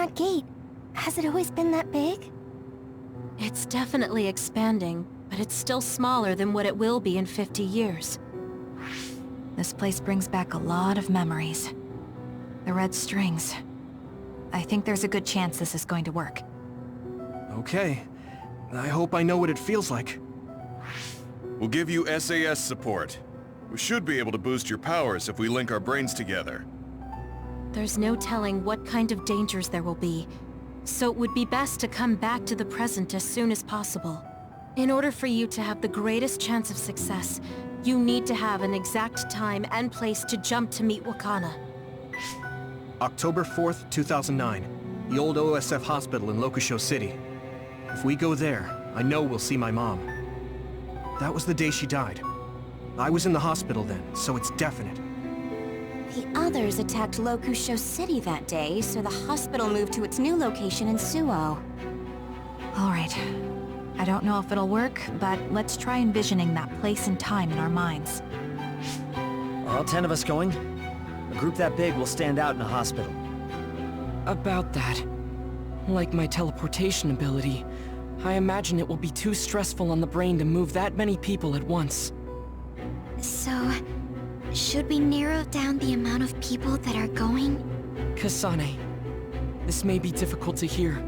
Kunad Gate? Has it always been that big? It's definitely expanding, but it's still smaller than what it will be in 50 years. This place brings back a lot of memories. The red strings. I think there's a good chance this is going to work. Okay. I hope I know what it feels like. We'll give you SAS support. We should be able to boost your powers if we link our brains together. There's no telling what kind of dangers there will be, so it would be best to come back to the present as soon as possible. In order for you to have the greatest chance of success, you need to have an exact time and place to jump to meet Wakana. October 4th, 2009. The old OSF hospital in Lokusho City. If we go there, I know we'll see my mom. That was the day she died. I was in the hospital then, so it's definite. The others attacked Lokusho City that day, so the hospital moved to its new location in Suo. Alright. I don't know if it'll work, but let's try envisioning that place and time in our minds. All 10 of us going? A group that big will stand out in a hospital. About that. Like my teleportation ability, I imagine it will be too stressful on the brain to move that many people at once. So, should we narrow down the amount of people that are going? Kasane, this may be difficult to hear,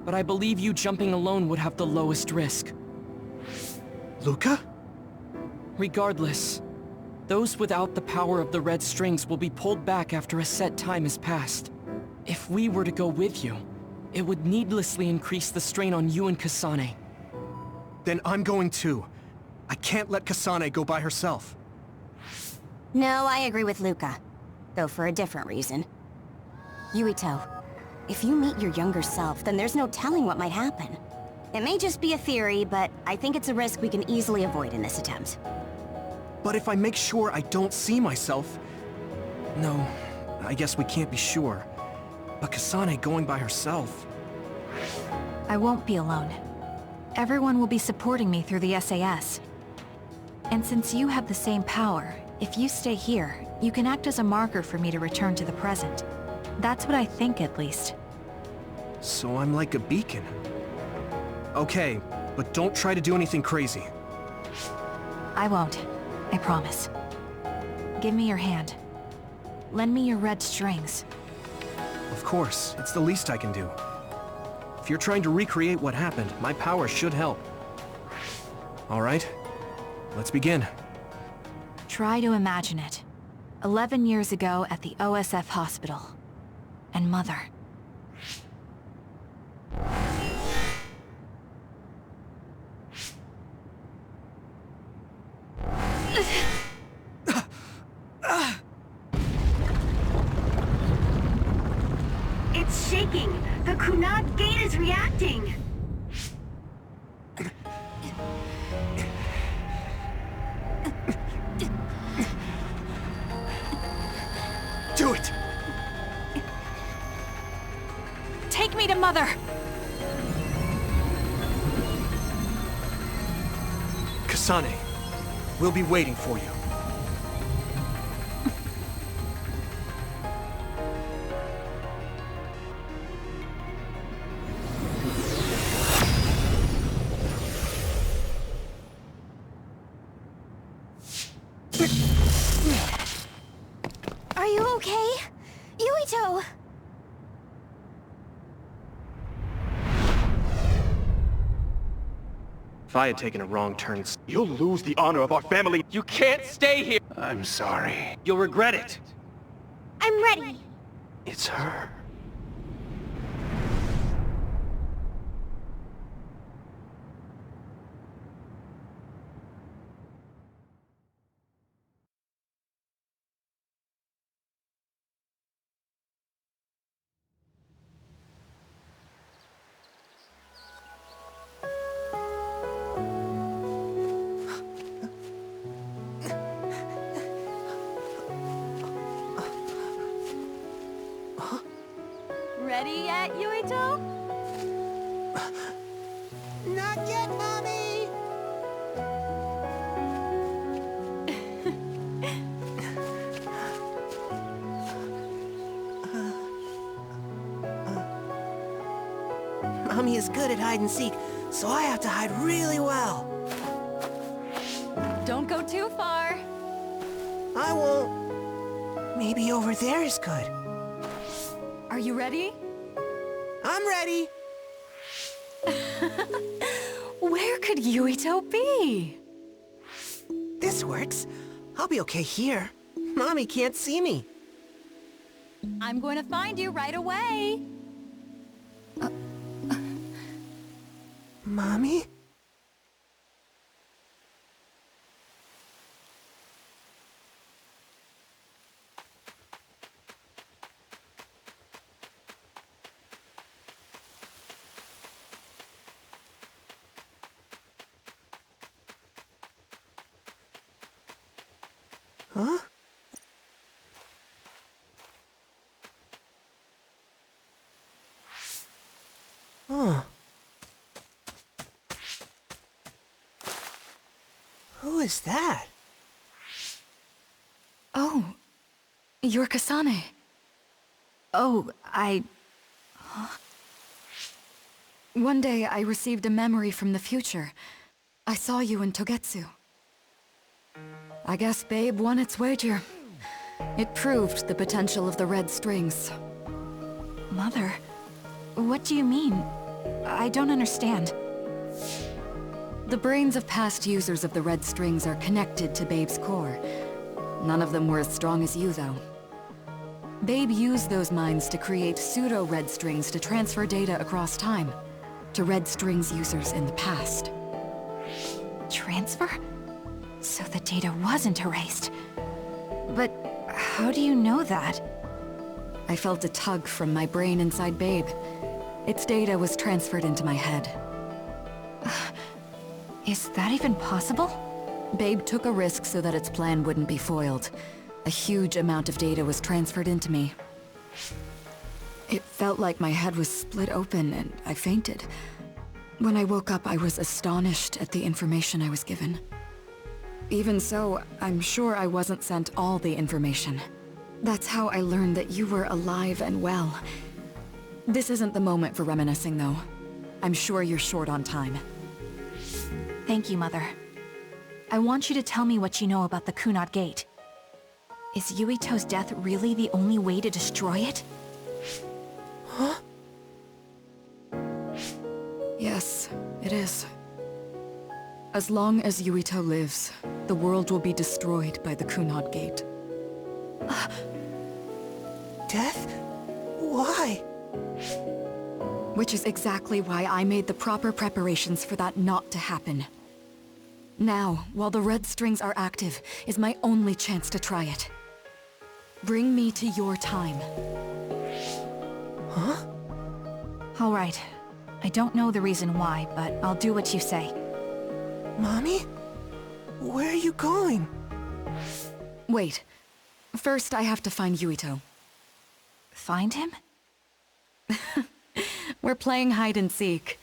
but I believe you jumping alone would have the lowest risk. Luca? Regardless, those without the power of the red strings will be pulled back after a set time has passed. If we were to go with you, it would needlessly increase the strain on you and Kasane. Then I'm going too. I can't let Kasane go by herself. No, I agree with Luca. Though for a different reason. Yuito, if you meet your younger self, then there's no telling what might happen. It may just be a theory, but I think it's a risk we can easily avoid in this attempt. But if I make sure I don't see myself... No, I guess we can't be sure. But Kasane going by herself... I won't be alone. Everyone will be supporting me through the SAS. And since you have the same power, if you stay here, you can act as a marker for me to return to the present. That's what I think, at least. So I'm like a beacon. Okay, but don't try to do anything crazy. I won't. I promise. Give me your hand. Lend me your red strings. Of course, it's the least I can do. If you're trying to recreate what happened, my power should help. All right, let's begin. Try to imagine it. 11 years ago at the OSF hospital. And Mother. It's shaking! The Kunad Gate is reacting! Do it! Take me to Mother! Kasane, we'll be waiting for you. Are you okay? Yuito! If I had taken a wrong turn, you'll lose the honor of our family. You can't stay here! I'm sorry. You'll regret it! I'm ready! It's her. Ready yet, Yuito? Not yet, Mommy! Mommy is good at hide and seek, so I have to hide really well. Don't go too far. I won't. Maybe over there is good. Are you ready? I'm ready. Where could Yuito be? This works. I'll be okay here. Mommy can't see me. I'm going to find you right away. Mommy? Huh? Huh. Who is that? Oh, you're Kasane. Oh, One day I received a memory from the future. I saw you in Togetsu. I guess Babe won its wager. It proved the potential of the red strings. Mother, what do you mean? I don't understand. The brains of past users of the red strings are connected to Babe's core. None of them were as strong as you, though. Babe used those minds to create pseudo-red strings to transfer data across time, to red strings users in the past. Transfer? So the data wasn't erased. But how do you know that? I felt a tug from my brain inside Babe. Its data was transferred into my head. Is that even possible? Babe took a risk so that its plan wouldn't be foiled. A huge amount of data was transferred into me. It felt like my head was split open and I fainted. When I woke up, I was astonished at the information I was given. Even so, I'm sure I wasn't sent all the information. That's how I learned that you were alive and well. This isn't the moment for reminiscing, though. I'm sure you're short on time. Thank you, Mother. I want you to tell me what you know about the Kunad Gate. Is Yuito's death really the only way to destroy it? Huh? Yes, it is. As long as Yuito lives, the world will be destroyed by the Kunad Gate. Death? Why? Which is exactly why I made the proper preparations for that not to happen. Now, while the red strings are active, is my only chance to try it. Bring me to your time. Huh? All right. I don't know the reason why, but I'll do what you say. Mommy? Where are you going? Wait. First, I have to find Yuito. Find him? We're playing hide and seek.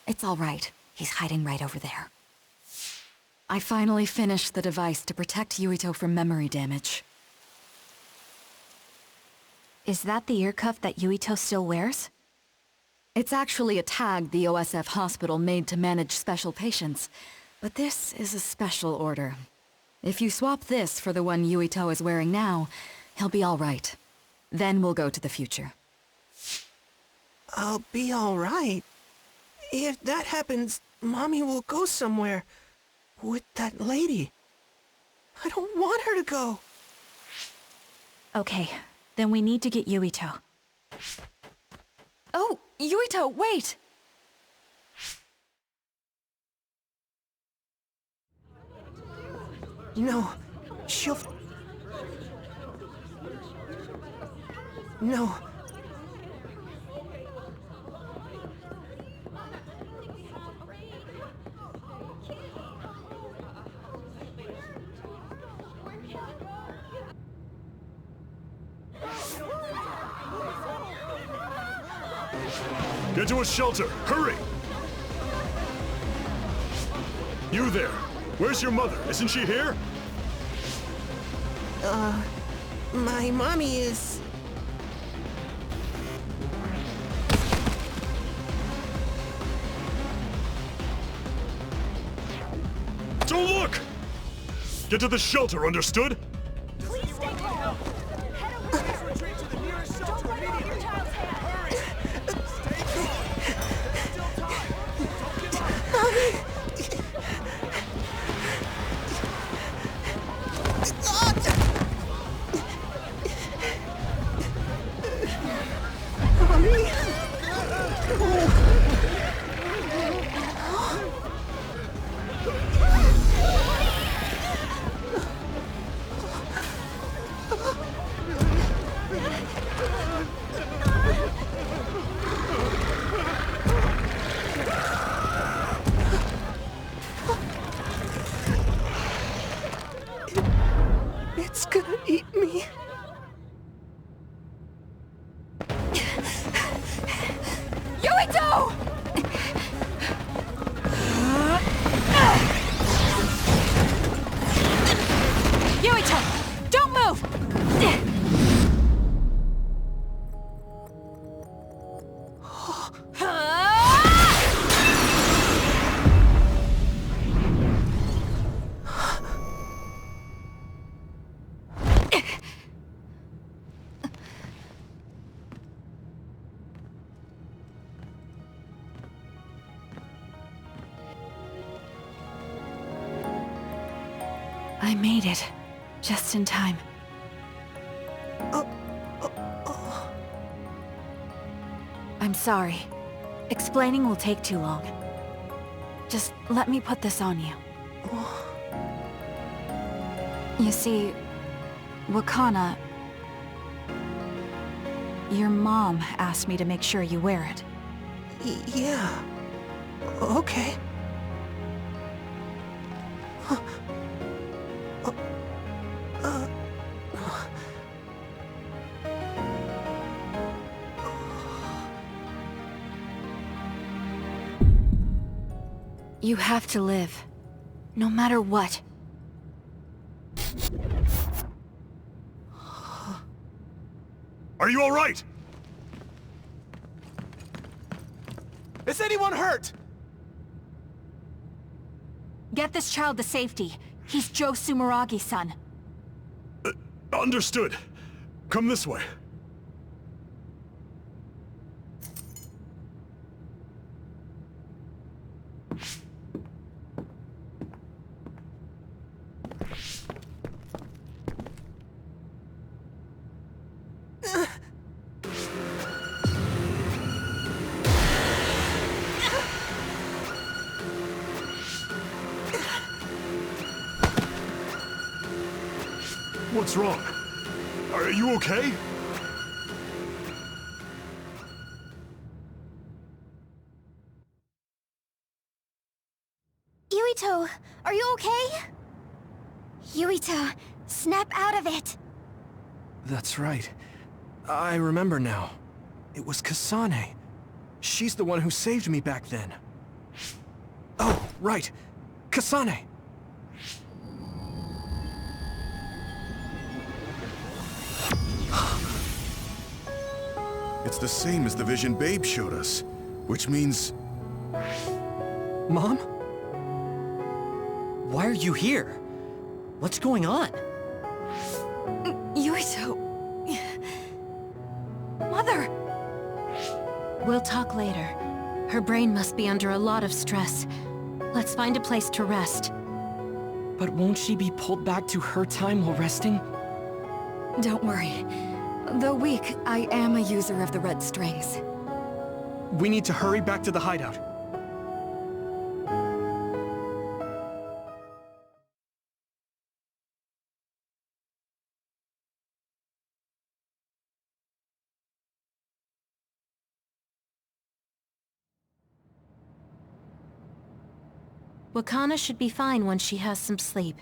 It's all right. He's hiding right over there. I finally finished the device to protect Yuito from memory damage. Is that the ear cuff that Yuito still wears? It's actually a tag the OSF hospital made to manage special patients. But this is a special order. If you swap this for the one Yuito is wearing now, he'll be all right. Then we'll go to the future. I'll be all right. If that happens, Mommy will go somewhere. With that lady. I don't want her to go. Okay, then we need to get Yuito. Oh, Yuito, wait! No, she'll... No. Get to a shelter! Hurry! You there! Where's your mother? Isn't she here? My mommy is... Get to the shelter, understood? Please stay calm. Head over there. Retreat to the nearest shelter immediately. Your child's hand. Hurry. Stay calm. There's still time. Don't give up. It's gonna eat me. Yuito! Yuito! Don't move! I made it. Just in time. I'm sorry. Explaining will take too long. Just let me put this on you. You see, Wakana... Your mom asked me to make sure you wear it. Yeah. Okay. You have to live. No matter what. Are you all right? Is anyone hurt? Get this child to safety. He's Joe Sumeragi's son. Understood. Come this way. What's wrong? Are you okay? Yuito, are you okay? Yuito, snap out of it! That's right. I remember now. It was Kasane. She's the one who saved me back then. Oh, right. Kasane! It's the same as the vision Babe showed us, which means... Mom? Why are you here? What's going on? Yuito... Mother! We'll talk later. Her brain must be under a lot of stress. Let's find a place to rest. But won't she be pulled back to her time while resting? Don't worry. Though weak, I am a user of the red strings. We need to hurry back to the hideout. Wakana should be fine once she has some sleep.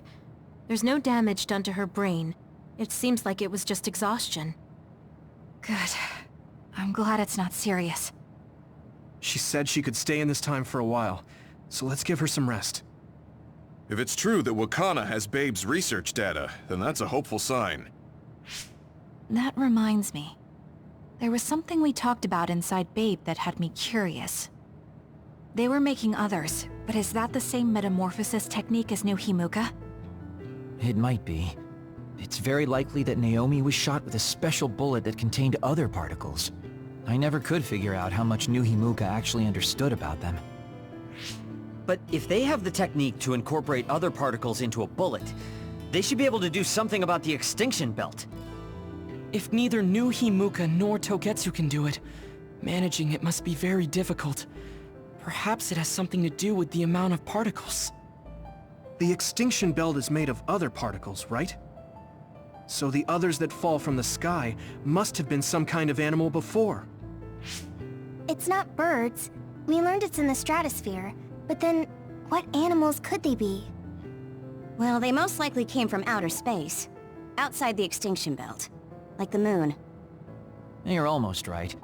There's no damage done to her brain. It seems like it was just exhaustion. Good. I'm glad it's not serious. She said she could stay in this time for a while, so let's give her some rest. If it's true that Wakana has Babe's research data, then that's a hopeful sign. That reminds me. There was something we talked about inside Babe that had me curious. They were making others, but is that the same metamorphosis technique as New Himuka? It might be. It's very likely that Naomi was shot with a special bullet that contained other particles. I never could figure out how much New Himuka actually understood about them. But if they have the technique to incorporate other particles into a bullet, they should be able to do something about the extinction belt. If neither New Himuka nor Togetsu can do it, managing it must be very difficult. Perhaps it has something to do with the amount of particles. The extinction belt is made of other particles, right? So the others that fall from the sky must have been some kind of animal before. It's not birds. We learned it's in the stratosphere. But then, what animals could they be? Well, they most likely came from outer space. Outside the extinction belt. Like the moon. You're almost right.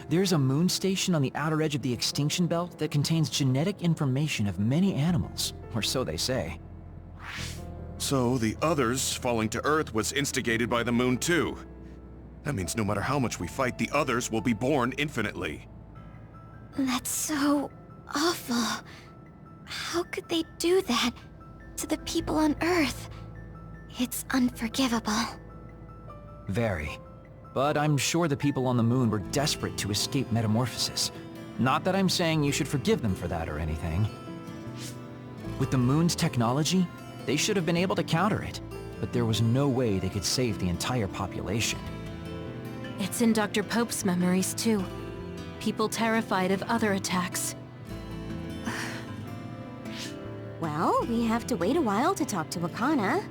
There's a moon station on the outer edge of the extinction belt that contains genetic information of many animals, or so they say. So the others falling to Earth was instigated by the moon too. That means no matter how much we fight, the others will be born infinitely. That's so awful. How could they do that to the people on Earth? It's unforgivable. Very. But I'm sure the people on the moon were desperate to escape metamorphosis. Not that I'm saying you should forgive them for that or anything. With the moon's technology, they should have been able to counter it, but there was no way they could save the entire population. It's in Dr. Pope's memories, too. People terrified of other attacks. Well, we have to wait a while to talk to Akana.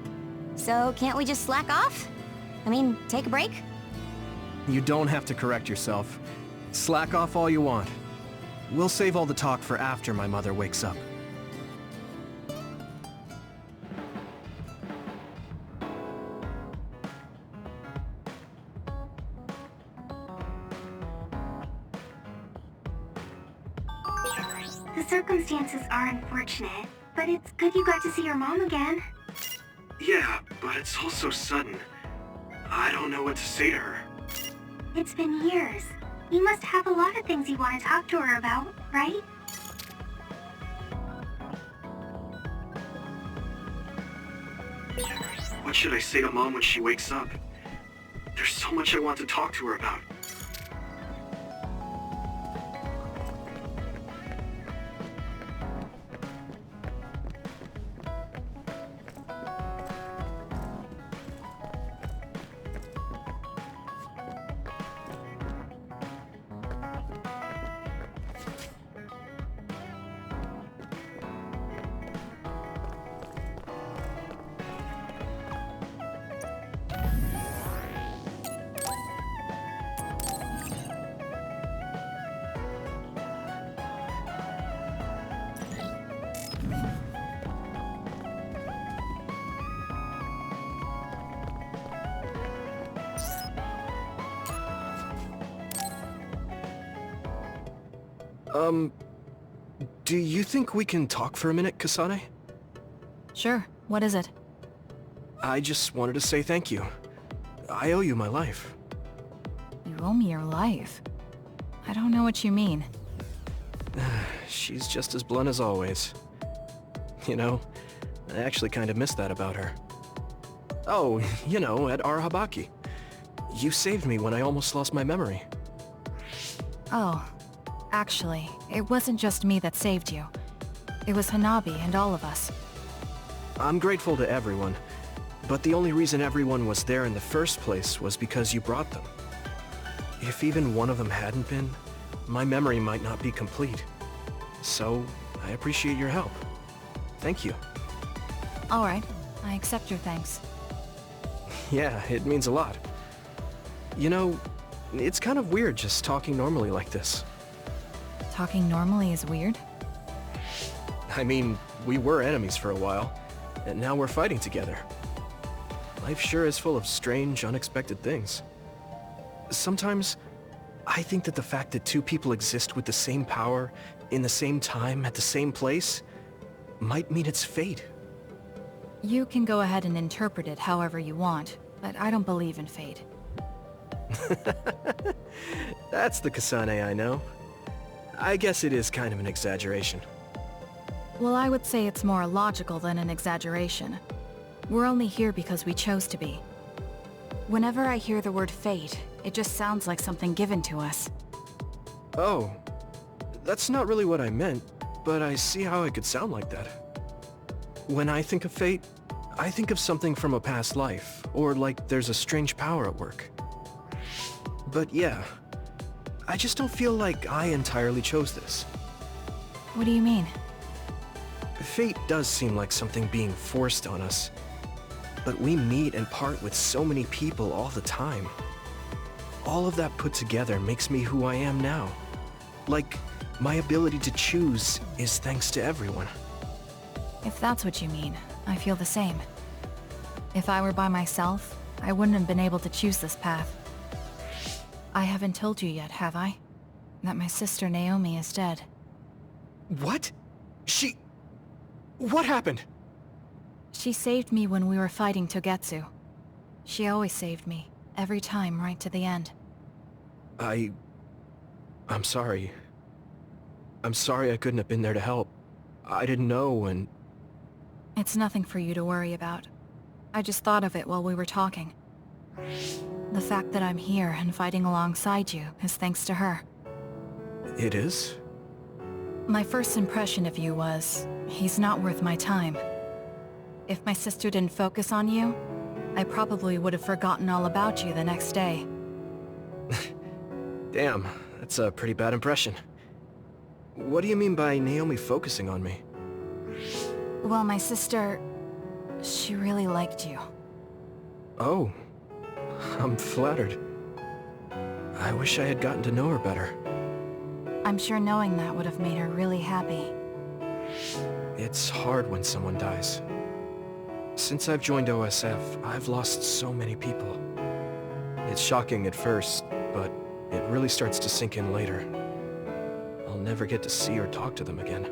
So can't we just slack off? I mean, take a break? You don't have to correct yourself. Slack off all you want. We'll save all the talk for after my mother wakes up. The circumstances are unfortunate, but it's good you got to see your mom again. Yeah, but it's all so sudden. I don't know what to say to her. It's been years. You must have a lot of things you want to talk to her about, right? What should I say to Mom when she wakes up? There's so much I want to talk to her about. Do you think we can talk for a minute, Kasane? Sure. What is it? I just wanted to say thank you. I owe you my life. You owe me your life. I don't know what you mean. She's just as blunt as always. You know, I actually kind of miss that about her. Oh, you know, at Arahabaki. You saved me when I almost lost my memory. Oh. Actually, it wasn't just me that saved you. It was Hanabi and all of us. I'm grateful to everyone, but the only reason everyone was there in the first place was because you brought them. If even one of them hadn't been, my memory might not be complete. So, I appreciate your help. Thank you. Alright, I accept your thanks. Yeah, it means a lot. You know, it's kind of weird just talking normally like this. Talking normally is weird? I mean, we were enemies for a while, and now we're fighting together. Life sure is full of strange, unexpected things. Sometimes, I think that the fact that two people exist with the same power, in the same time, at the same place, might mean it's fate. You can go ahead and interpret it however you want, but I don't believe in fate. That's the Kasane I know. I guess it is kind of an exaggeration. Well, I would say it's more logical than an exaggeration. We're only here because we chose to be. Whenever I hear the word fate, it just sounds like something given to us. Oh, that's not really what I meant, but I see how it could sound like that. When I think of fate, I think of something from a past life, or like there's a strange power at work. But yeah, I just don't feel like I entirely chose this. What do you mean? Fate does seem like something being forced on us. But we meet and part with so many people all the time. All of that put together makes me who I am now. Like, my ability to choose is thanks to everyone. If that's what you mean, I feel the same. If I were by myself, I wouldn't have been able to choose this path. I haven't told you yet, have I? That my sister Naomi is dead. What? What happened? She saved me when we were fighting Togetsu. She always saved me, every time right to the end. I'm sorry. I'm sorry I couldn't have been there to help. I didn't know and... It's nothing for you to worry about. I just thought of it while we were talking. The fact that I'm here and fighting alongside you is thanks to her. It is? My first impression of you was, he's not worth my time. If my sister didn't focus on you, I probably would have forgotten all about you the next day. Damn, that's a pretty bad impression. What do you mean by Naomi focusing on me? Well, my sister... she really liked you. Oh, I'm flattered. I wish I had gotten to know her better. I'm sure knowing that would have made her really happy. It's hard when someone dies. Since I've joined OSF, I've lost so many people. It's shocking at first, but it really starts to sink in later. I'll never get to see or talk to them again.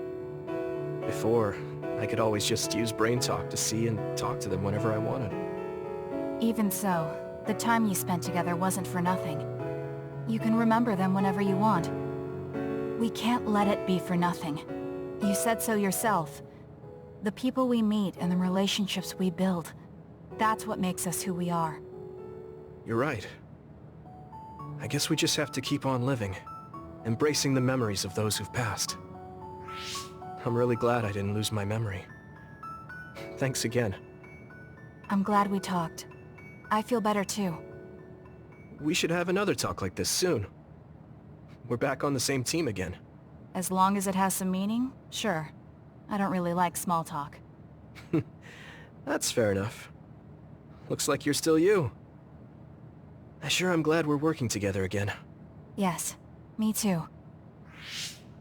Before, I could always just use brain talk to see and talk to them whenever I wanted. Even so, the time you spent together wasn't for nothing. You can remember them whenever you want. We can't let it be for nothing. You said so yourself. The people we meet and the relationships we build, that's what makes us who we are. You're right. I guess we just have to keep on living, embracing the memories of those who've passed. I'm really glad I didn't lose my memory. Thanks again. I'm glad we talked. I feel better too. We should have another talk like this soon. We're back on the same team again. As long as it has some meaning, sure. I don't really like small talk. That's fair enough. Looks like you're still you. I sure am glad we're working together again. Yes, me too.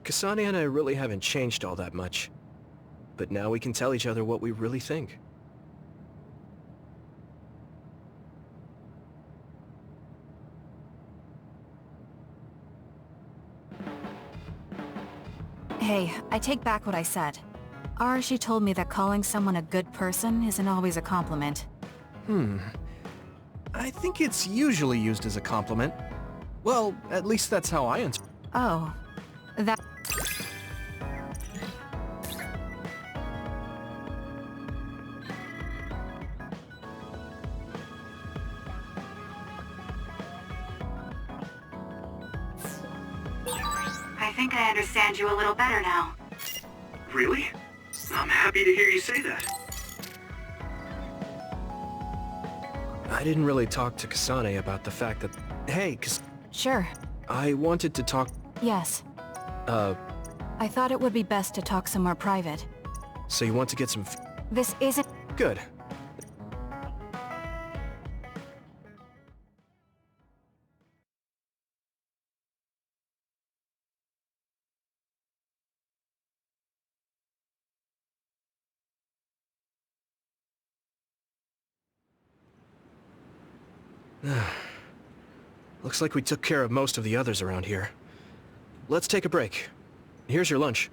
Kasane and I really haven't changed all that much. But now we can tell each other what we really think. Hey, I take back what I said. Arashi told me that calling someone a good person isn't always a compliment. I think it's usually used as a compliment. Well, at least that's how I interpret. Oh, that... I think I understand you a little better now. Really? I'm happy to hear you say that. I didn't really talk to Kasane about the fact that... Hey, Sure. I wanted to talk... Yes. I thought it would be best to talk somewhere private. So you want to get some... This isn't... Good. Looks like we took care of most of the others around here. Let's take a break. Here's your lunch.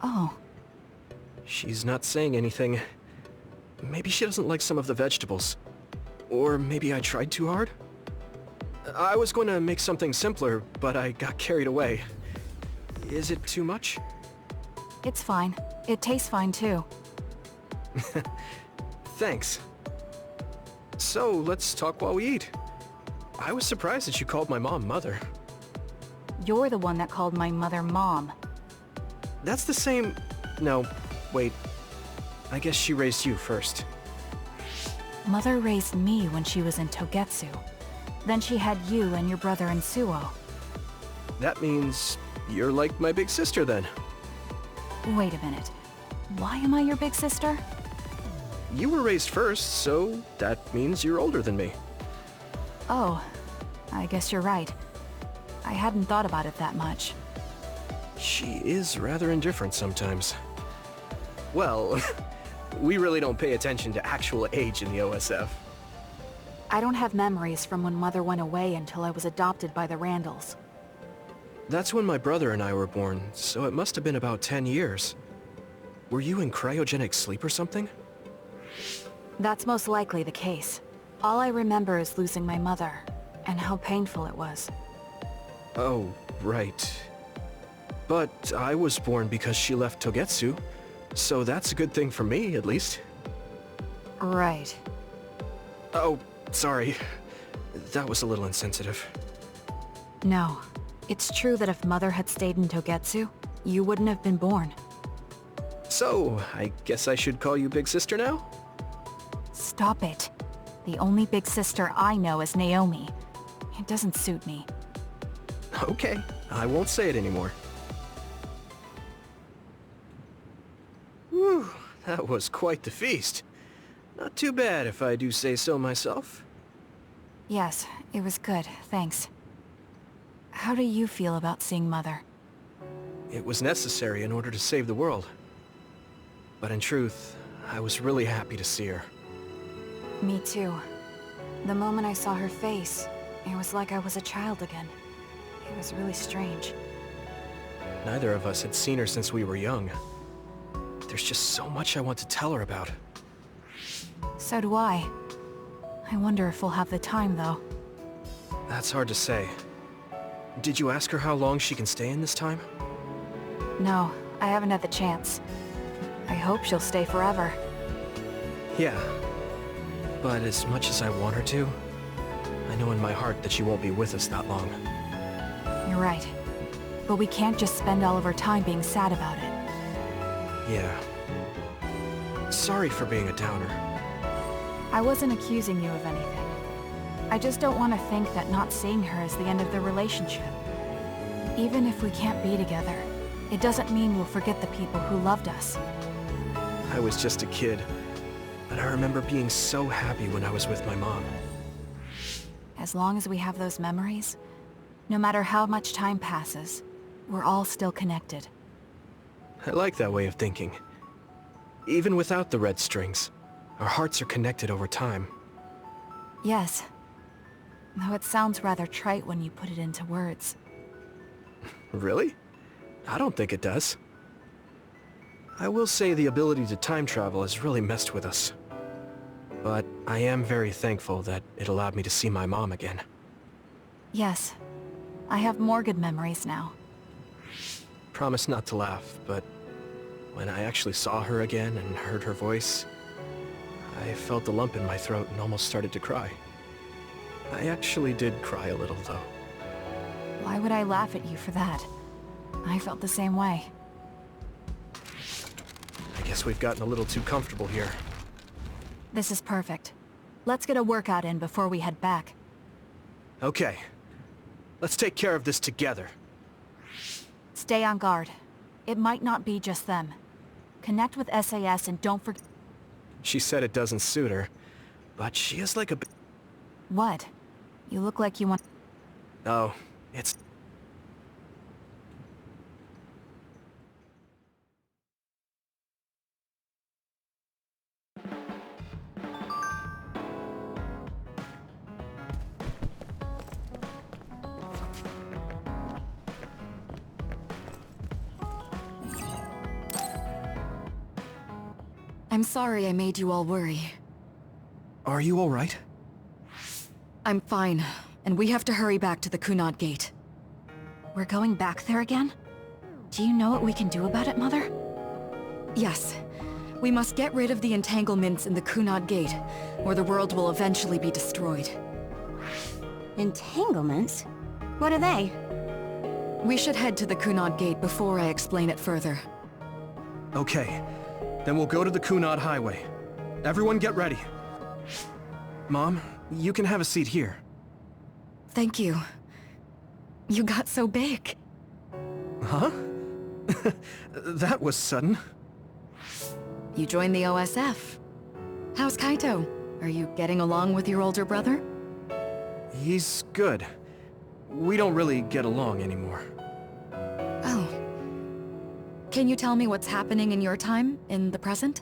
Oh. She's not saying anything. Maybe she doesn't like some of the vegetables. Or maybe I tried too hard? I was going to make something simpler, but I got carried away. Is it too much? It's fine. It tastes fine too. Thanks. So, let's talk while we eat. I was surprised that you called my mom Mother. You're the one that called my mother Mom. That's the same... No, wait. I guess she raised you first. Mother raised me when she was in Togetsu. Then she had you and your brother in Suo. That means you're like my big sister then. Wait a minute. Why am I your big sister? You were raised first, so that means you're older than me. Oh, I guess you're right. I hadn't thought about it that much. She is rather indifferent sometimes. Well, we really don't pay attention to actual age in the OSF. I don't have memories from when Mother went away until I was adopted by the Randalls. That's when my brother and I were born, so it must have been about 10 years. Were you in cryogenic sleep or something? That's most likely the case. All I remember is losing my mother, and how painful it was. Oh, right. But I was born because she left Togetsu, so that's a good thing for me, at least. Right. Oh, sorry. That was a little insensitive. No. It's true that if Mother had stayed in Togetsu, you wouldn't have been born. So, I guess I should call you Big Sister now? Stop it. The only big sister I know is Naomi. It doesn't suit me. Okay, I won't say it anymore. Whew, that was quite the feast. Not too bad if I do say so myself. Yes, it was good, thanks. How do you feel about seeing Mother? It was necessary in order to save the world. But in truth, I was really happy to see her. Me too. The moment I saw her face, it was like I was a child again. It was really strange. Neither of us had seen her since we were young. There's just so much I want to tell her about. So do I. I wonder if we'll have the time, though. That's hard to say. Did you ask her how long she can stay in this time? No, I haven't had the chance. I hope she'll stay forever. Yeah. But as much as I want her to, I know in my heart that she won't be with us that long. You're right. But we can't just spend all of our time being sad about it. Yeah. Sorry for being a downer. I wasn't accusing you of anything. I just don't want to think that not seeing her is the end of the relationship. Even if we can't be together, it doesn't mean we'll forget the people who loved us. I was just a kid, but I remember being so happy when I was with my mom. As long as we have those memories, no matter how much time passes, we're all still connected. I like that way of thinking. Even without the red strings, our hearts are connected over time. Yes. Though it sounds rather trite when you put it into words. Really? I don't think it does. I will say the ability to time travel has really messed with us. But I am very thankful that it allowed me to see my mom again. Yes. I have more good memories now. Promise not to laugh, but when I actually saw her again and heard her voice, I felt a lump in my throat and almost started to cry. I actually did cry a little, though. Why would I laugh at you for that? I felt the same way. I guess we've gotten a little too comfortable here. This is perfect. Let's get a workout in before we head back. Okay. Let's take care of this together. Stay on guard. It might not be just them. Connect with SAS and don't forget... She said it doesn't suit her, but she is like a... What? You look like you want... Oh, it's... I'm sorry I made you all worry. Are you alright? I'm fine, and we have to hurry back to the Kunad Gate. We're going back there again? Do you know what we can do about it, Mother? Yes. We must get rid of the entanglements in the Kunad Gate, or the world will eventually be destroyed. Entanglements? What are they? We should head to the Kunad Gate before I explain it further. Okay. Then we'll go to the Kunad Highway. Everyone get ready. Mom, you can have a seat here. Thank you. You got so big. Huh? That was sudden. You joined the OSF. How's Kaito? Are you getting along with your older brother? He's good. We don't really get along anymore. Oh. Can you tell me what's happening in your time, in the present?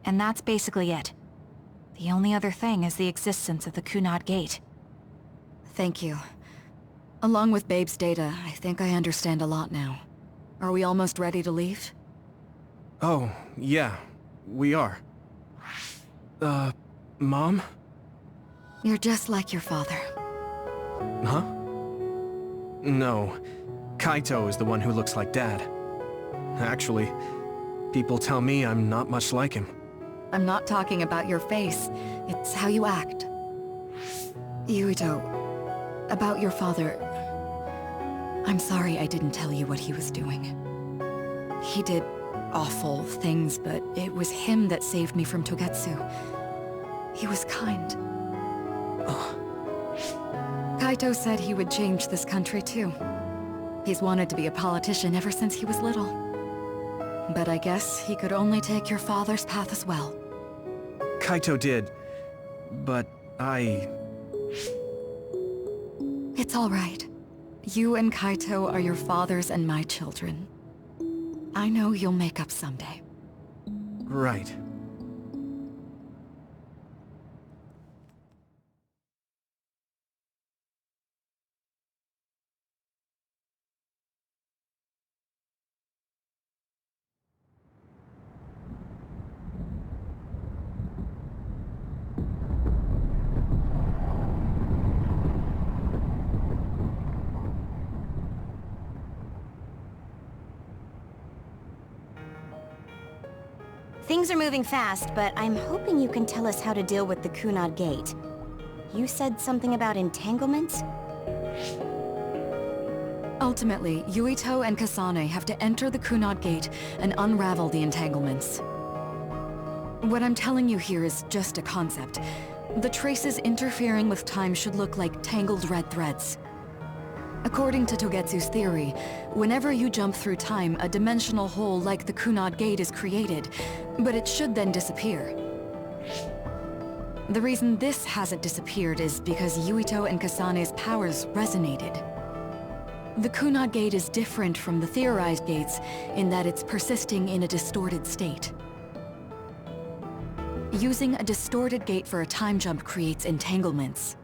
And that's basically it. The only other thing is the existence of the Kunad Gate. Thank you. Along with Babe's data, I think I understand a lot now. Are we almost ready to leave? Oh, yeah. We are. Mom? You're just like your father. Huh? No. Kaito is the one who looks like Dad. Actually, people tell me I'm not much like him. I'm not talking about your face. It's how you act. Yuito, about your father... I'm sorry I didn't tell you what he was doing. He did awful things, but it was him that saved me from Togetsu. He was kind. Kaito said he would change this country too. He's wanted to be a politician ever since he was little. But I guess he could only take your father's path as well. Kaito did, but It's all right. You and Kaito are your father's and my children. I know you'll make up someday. Right. Things are moving fast, but I'm hoping you can tell us how to deal with the Kunad Gate. You said something about entanglements? Ultimately, Yuito and Kasane have to enter the Kunad Gate and unravel the entanglements. What I'm telling you here is just a concept. The traces interfering with time should look like tangled red threads. According to Togetsu's theory, whenever you jump through time, a dimensional hole like the Kunad Gate is created, but it should then disappear. The reason this hasn't disappeared is because Yuito and Kasane's powers resonated. The Kunad Gate is different from the theorized gates in that it's persisting in a distorted state. Using a distorted gate for a time jump creates entanglements.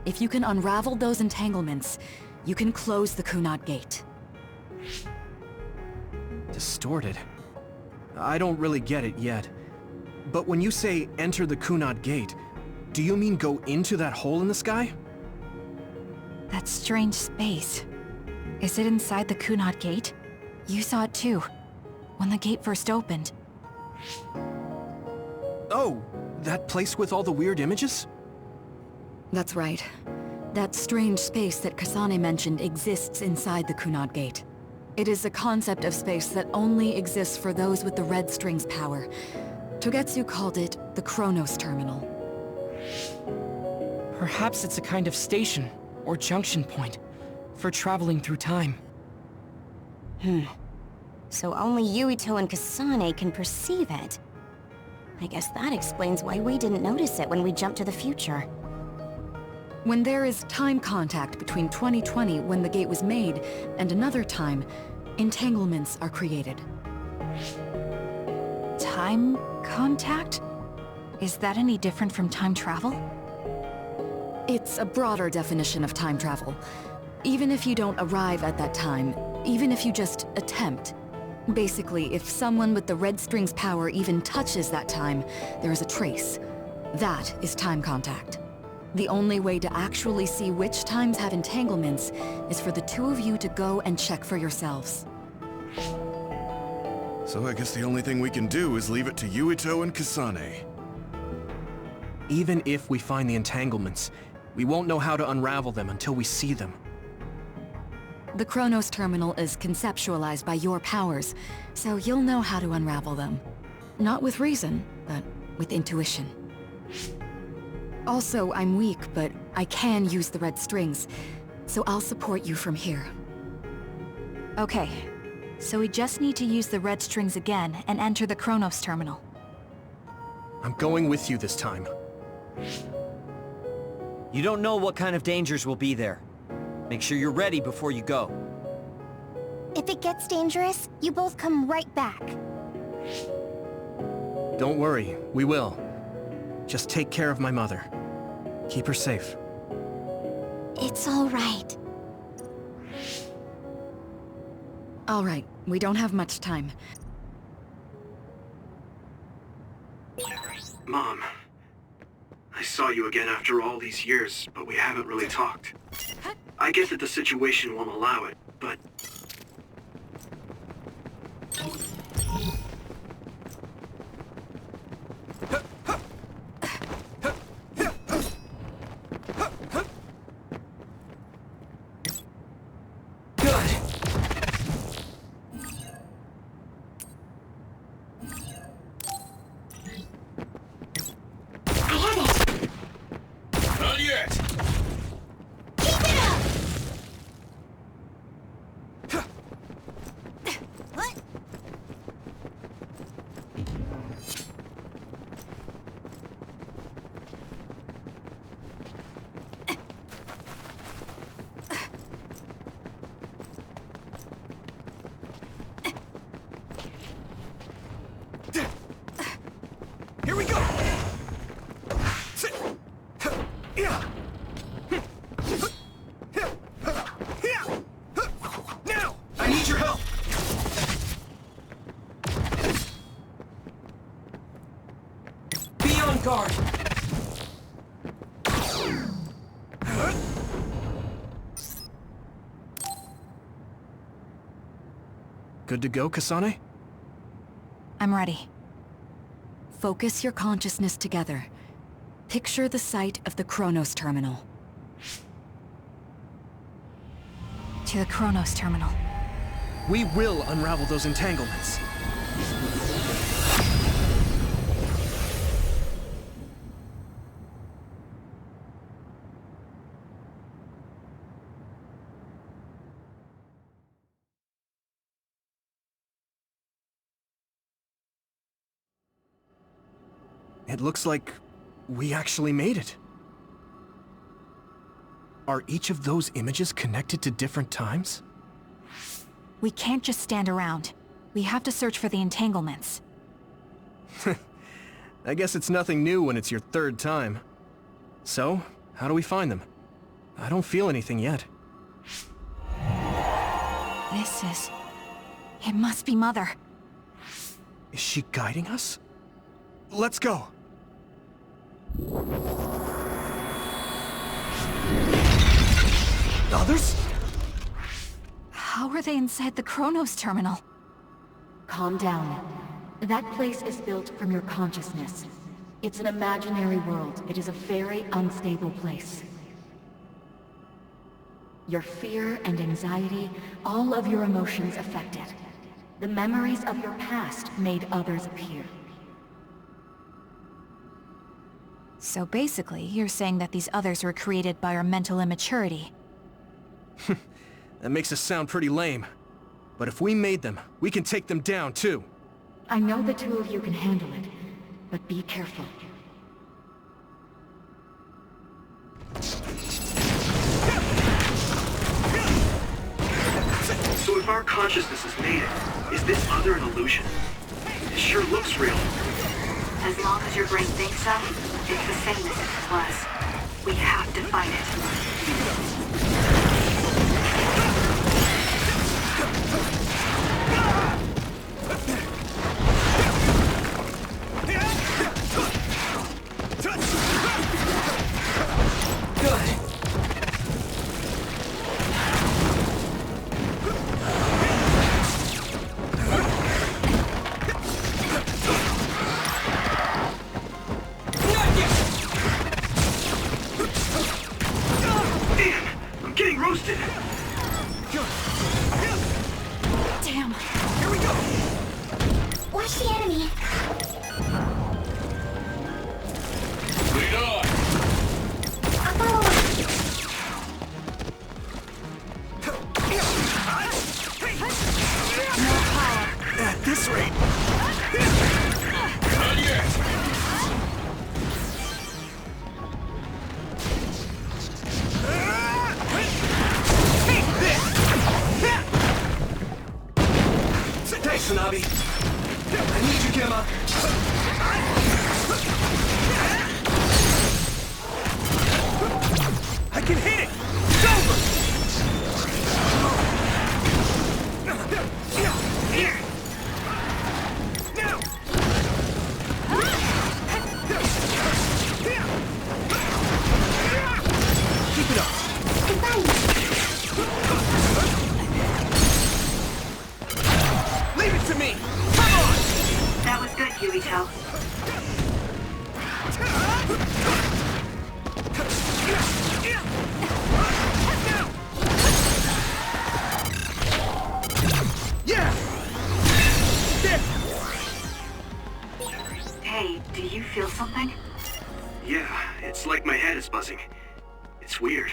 If you can unravel those entanglements, you can close the Kunad Gate. Distorted? I don't really get it yet. But when you say enter the Kunad Gate, do you mean go into that hole in the sky? That strange space. Is it inside the Kunad Gate? You saw it too, when the gate first opened. Oh, that place with all the weird images? That's right. That strange space that Kasane mentioned exists inside the Kunad Gate. It is a concept of space that only exists for those with the Red String's power. Togetsu called it the Chronos Terminal. Perhaps it's a kind of station, or junction point, for traveling through time. So only Yuito and Kasane can perceive it. I guess that explains why we didn't notice it when we jumped to the future. When there is time contact between 2020, when the gate was made, and another time, entanglements are created. Time contact? Is that any different from time travel? It's a broader definition of time travel. Even if you don't arrive at that time, even if you just attempt. Basically, if someone with the Red String's power even touches that time, there is a trace. That is time contact. The only way to actually see which times have entanglements is for the two of you to go and check for yourselves. So I guess the only thing we can do is leave it to Yuito and Kasane. Even if we find the entanglements, we won't know how to unravel them until we see them. The Chronos Terminal is conceptualized by your powers, so you'll know how to unravel them. Not with reason, but with intuition. Also, I'm weak, but I can use the red strings, so I'll support you from here. Okay, so we just need to use the red strings again and enter the Chronos Terminal. I'm going with you this time. You don't know what kind of dangers will be there. Make sure you're ready before you go. If it gets dangerous, you both come right back. Don't worry, we will. Just take care of my mother. Keep her safe. It's all right. All right, we don't have much time. Mom, I saw you again after all these years, but we haven't really talked. I get that the situation won't allow it, but... Not yet! What? Here we go! Now! I need your help! Be on guard! Good to go, Kasane? I'm ready. Focus your consciousness together. Picture the site of the Chronos Terminal. To the Chronos Terminal. We will unravel those entanglements. It looks like we actually made it. Are each of those images connected to different times? We can't just stand around. We have to search for the entanglements. I guess it's nothing new when it's your third time. So, how do we find them? I don't feel anything yet. This is... It must be Mother. Is she guiding us? Let's go! Others? How are they inside the Chronos Terminal? Calm down. That place is built from your consciousness. It's an imaginary world. It is a very unstable place. Your fear and anxiety, all of your emotions affected. The memories of your past made others appear. So basically, you're saying that these others were created by our mental immaturity. That makes us sound pretty lame. But if we made them, we can take them down too. I know the two of you can handle it, but be careful. So if our consciousness has made it, is this other an illusion? It sure looks real. As long as your brain thinks so, it's the same as it was. We have to fight it. Watch the enemy. Lead on! I'll follow up. At this rate. Not yet! Thanks, Tsunabi. I need you, Gemma. I can hit it! It's over! Here! Now! Keep it up! Leave it to me! Come on! That was good, Yuito. Yeah! There! Hey, do you feel something? Yeah, it's like my head is buzzing. It's weird.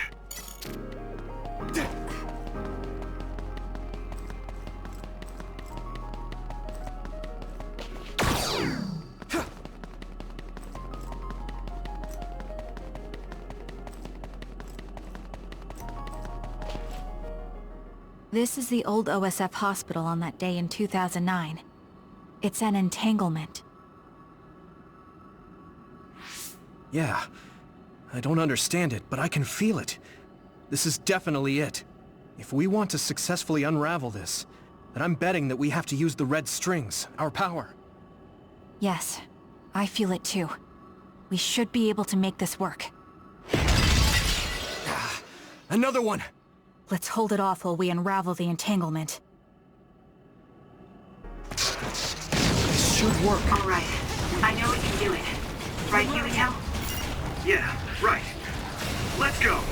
This is the old OSF hospital on that day in 2009. It's an entanglement. Yeah. I don't understand it, but I can feel it. This is definitely it. If we want to successfully unravel this, then I'm betting that we have to use the red strings, our power. Yes, I feel it too. We should be able to make this work. Another one! Let's hold it off while we unravel the entanglement. This should work. All right. I know we can do it. Right, Yuito? Yeah, right. Let's go.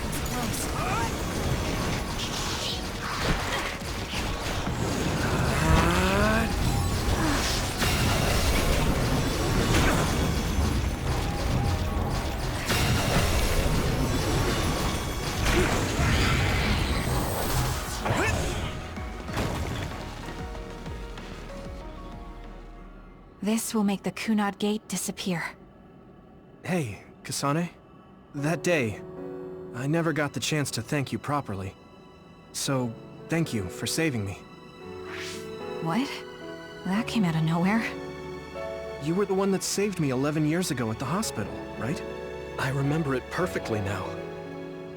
This will make the Kunad Gate disappear. Hey, Kasane. That day, I never got the chance to thank you properly. So, thank you for saving me. What? That came out of nowhere. You were the one that saved me 11 years ago at the hospital, right? I remember it perfectly now.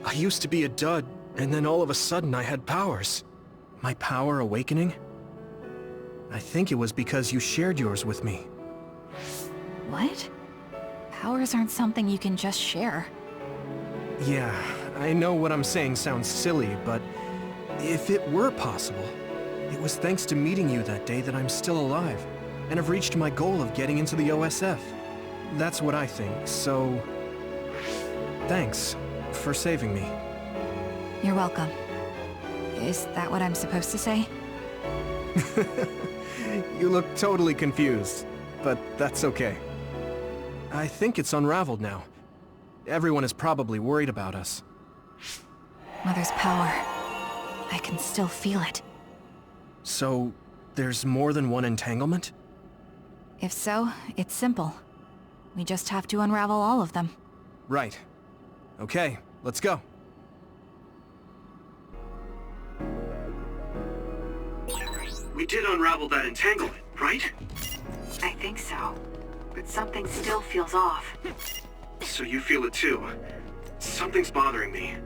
I used to be a dud, and then all of a sudden I had powers. My power awakening? I think it was because you shared yours with me. What? Powers aren't something you can just share. Yeah, I know what I'm saying sounds silly, but if it were possible, it was thanks to meeting you that day that I'm still alive, and have reached my goal of getting into the OSF. That's what I think, so... thanks for saving me. You're welcome. Is that what I'm supposed to say? You look totally confused, but that's okay. I think it's unraveled now. Everyone is probably worried about us. Mother's power. I can still feel it. So, there's more than one entanglement? If so, it's simple. We just have to unravel all of them. Right. Okay, let's go. We did unravel that entanglement, right? I think so. But something still feels off. So you feel it too. Something's bothering me.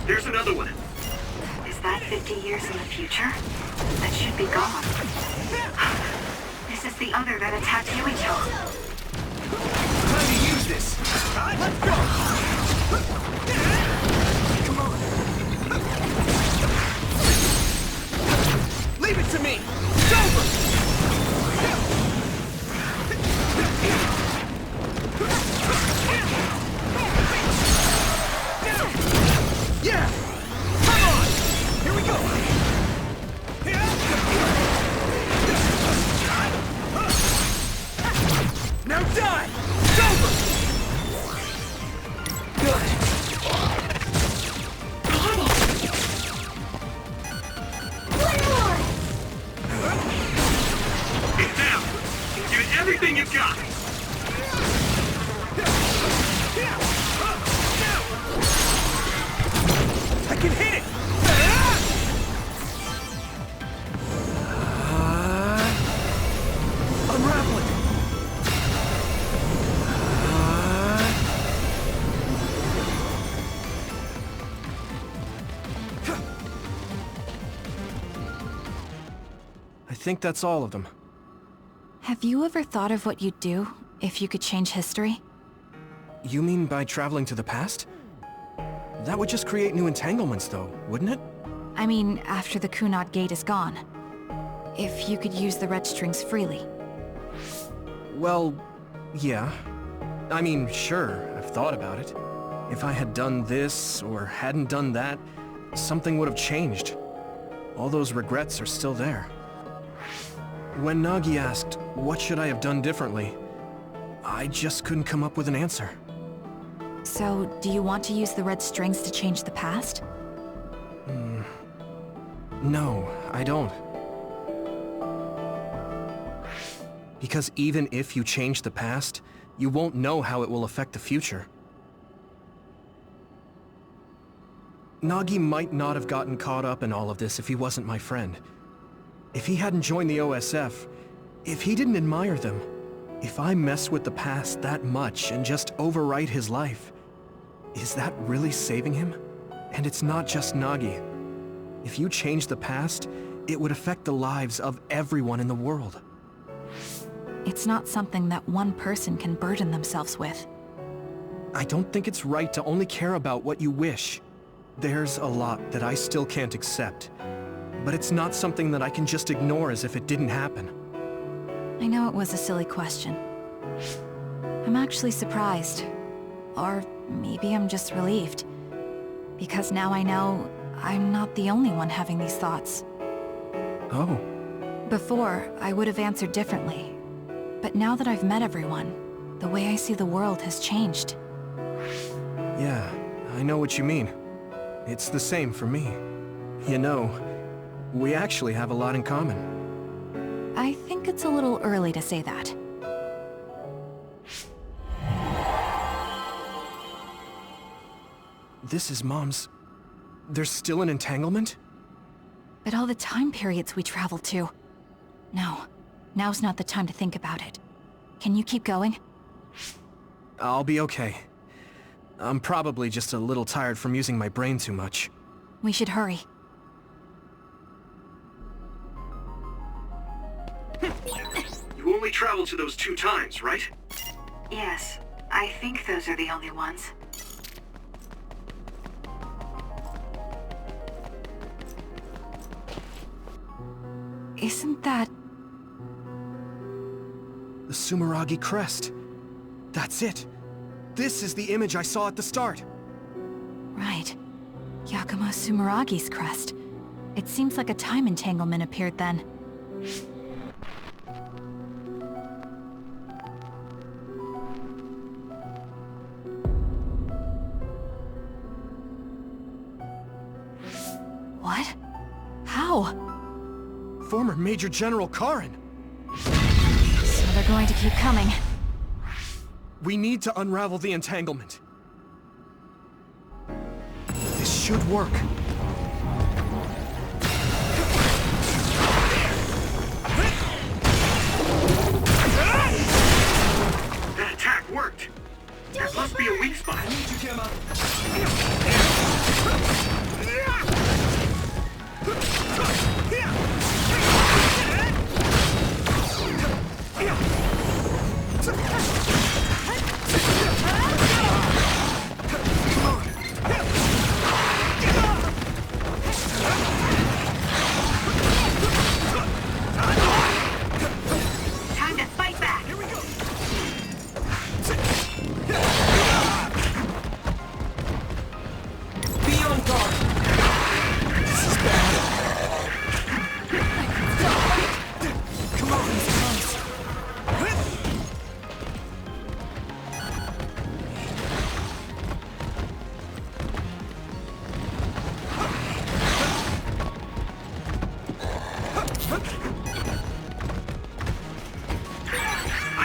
There's another one. Is that 50 years in the future? That should be gone. This is the other that attacked Yuito. Time to use this! Let's go! Come on! Leave it to me! It's over! Now die! It's over! Good. Get down! Give it everything you've got! I can hit it! Unravel it! I think that's all of them. Have you ever thought of what you'd do if you could change history? You mean by traveling to the past? That would just create new entanglements, though, wouldn't it? I mean, after the Kunad Gate is gone. If you could use the red strings freely. Well, yeah. I mean, sure, I've thought about it. If I had done this, or hadn't done that, something would have changed. All those regrets are still there. When Nagi asked, what should I have done differently, I just couldn't come up with an answer. So, do you want to use the red strings to change the past? No, I don't. Because even if you change the past, you won't know how it will affect the future. Nagi might not have gotten caught up in all of this if he wasn't my friend. If he hadn't joined the OSF, if he didn't admire them, if I mess with the past that much and just overwrite his life, is that really saving him? And it's not just Nagi. If you change the past, it would affect the lives of everyone in the world. It's not something that one person can burden themselves with. I don't think it's right to only care about what you wish. There's a lot that I still can't accept. But it's not something that I can just ignore as if it didn't happen. I know it was a silly question. I'm actually surprised. Or maybe I'm just relieved. Because now I know I'm not the only one having these thoughts. Oh. Before, I would have answered differently. But now that I've met everyone, the way I see the world has changed. Yeah, I know what you mean. It's the same for me. You know, we actually have a lot in common. I think it's a little early to say that. This is Mom's... There's still an entanglement? But all the time periods we travel to. No, now's not the time to think about it. Can you keep going? I'll be okay. I'm probably just a little tired from using my brain too much. We should hurry. You only traveled to those 2 times, right? Yes, I think those are the only ones. Isn't that... The Sumeragi crest. That's it. This is the image I saw at the start. Right. Yakumo Sumeragi's crest. It seems like a time entanglement appeared then. What? How? Former Major General Karin. So they're going to keep coming. We need to unravel the entanglement. This should work. That attack worked. That must be a weak spot. I need you, Gemma.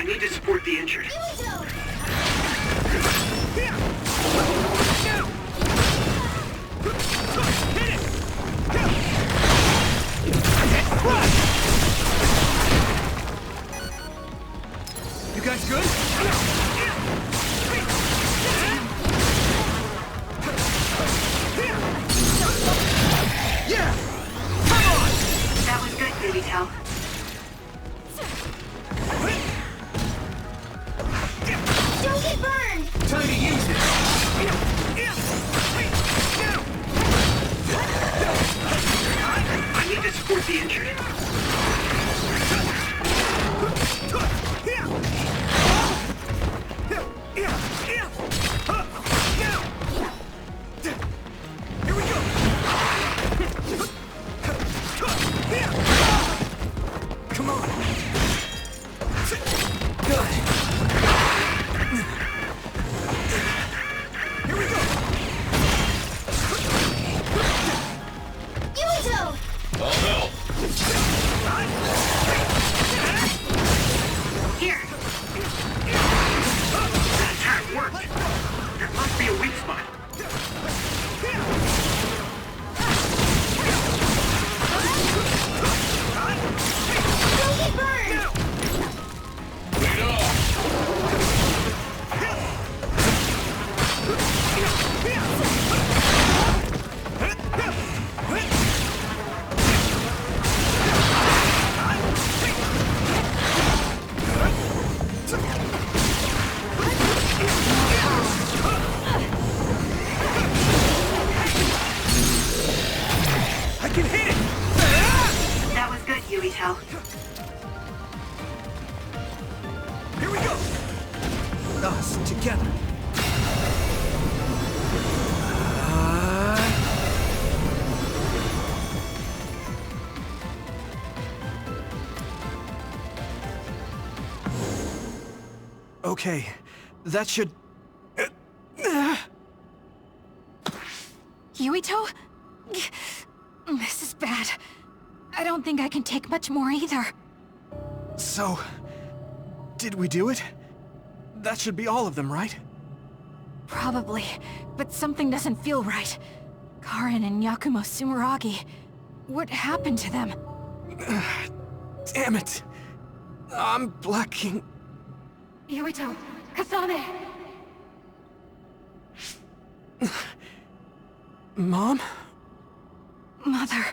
need to support the injured. You guys good? Yeah! Come on! That was good, Yubito. Don't get burned! Time to use it! I need to support the injured. Here we go! Come on! Good! Here we go! Yubito! I'll help. Here! That attack worked! There must be a weak spot. Don't get burned! Lead off. I can hit it! That was good, Yubito. Here we go! Us, together. Okay, that should... Yuito? This is bad. I don't think I can take much more either. So... did we do it? That should be all of them, right? Probably, but something doesn't feel right. Karin and Yakumo Sumeragi. What happened to them? Damn it! I'm blacking... Yubito! Kasane! Mom? Mother...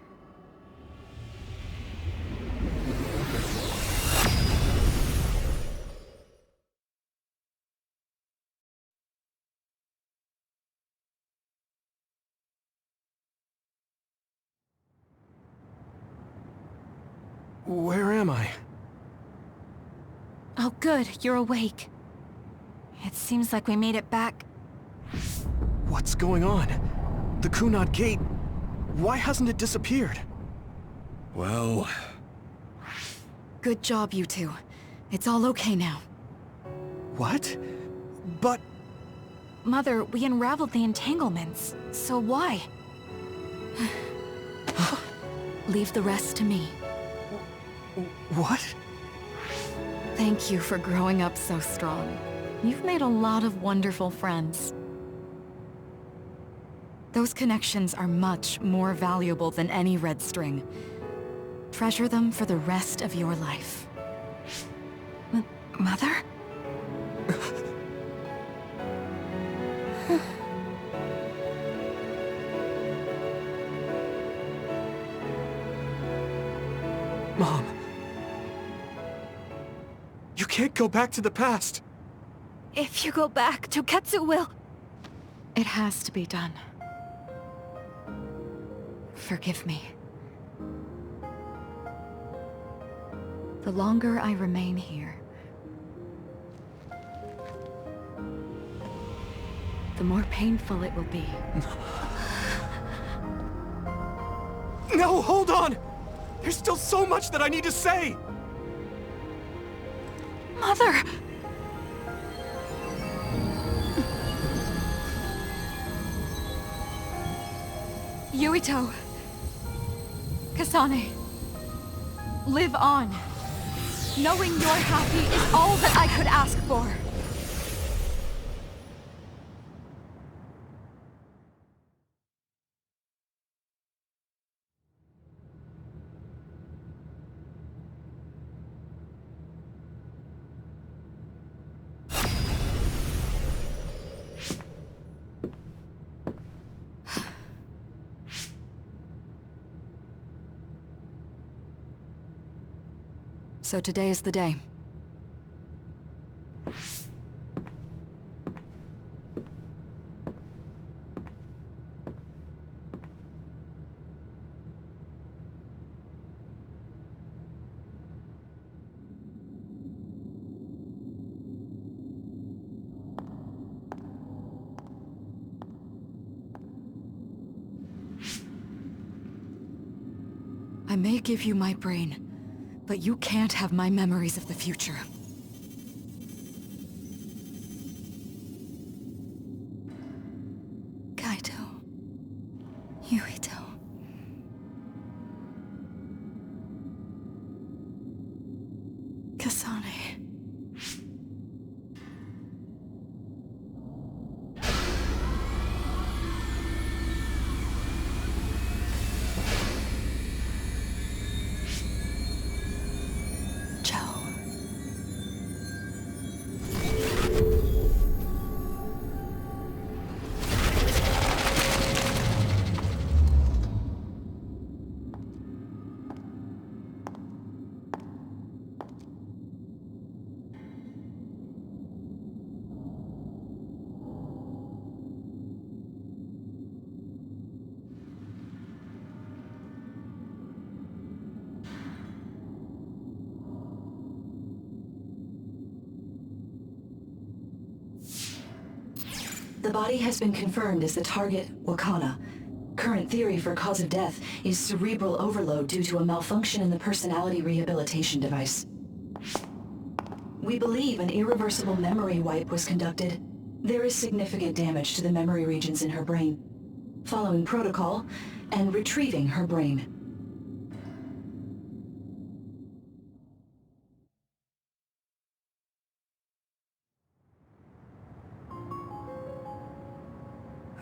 Where am I? Oh good, you're awake. It seems like we made it back. What's going on? The Kunad Gate... why hasn't it disappeared? Well... Good job, you two. It's all okay now. What? But... Mother, we unraveled the entanglements, so why? Leave the rest to me. What? Thank you for growing up so strong. You've made a lot of wonderful friends. Those connections are much more valuable than any red string. Treasure them for the rest of your life. Mother? Mom... you can't go back to the past! If you go back, Toketsu will... It has to be done. Forgive me. The longer I remain here, the more painful it will be. No, hold on! There's still so much that I need to say! Mother! Yuito. Kasane. Live on. Knowing you're happy is all that I could ask for. So today is the day. I may give you my brain, but you can't have my memories of the future. Kaito. Yuito. Kasane. The body has been confirmed as the target, Wakana. Current theory for cause of death is cerebral overload due to a malfunction in the personality rehabilitation device. We believe an irreversible memory wipe was conducted. There is significant damage to the memory regions in her brain. Following protocol and retrieving her brain.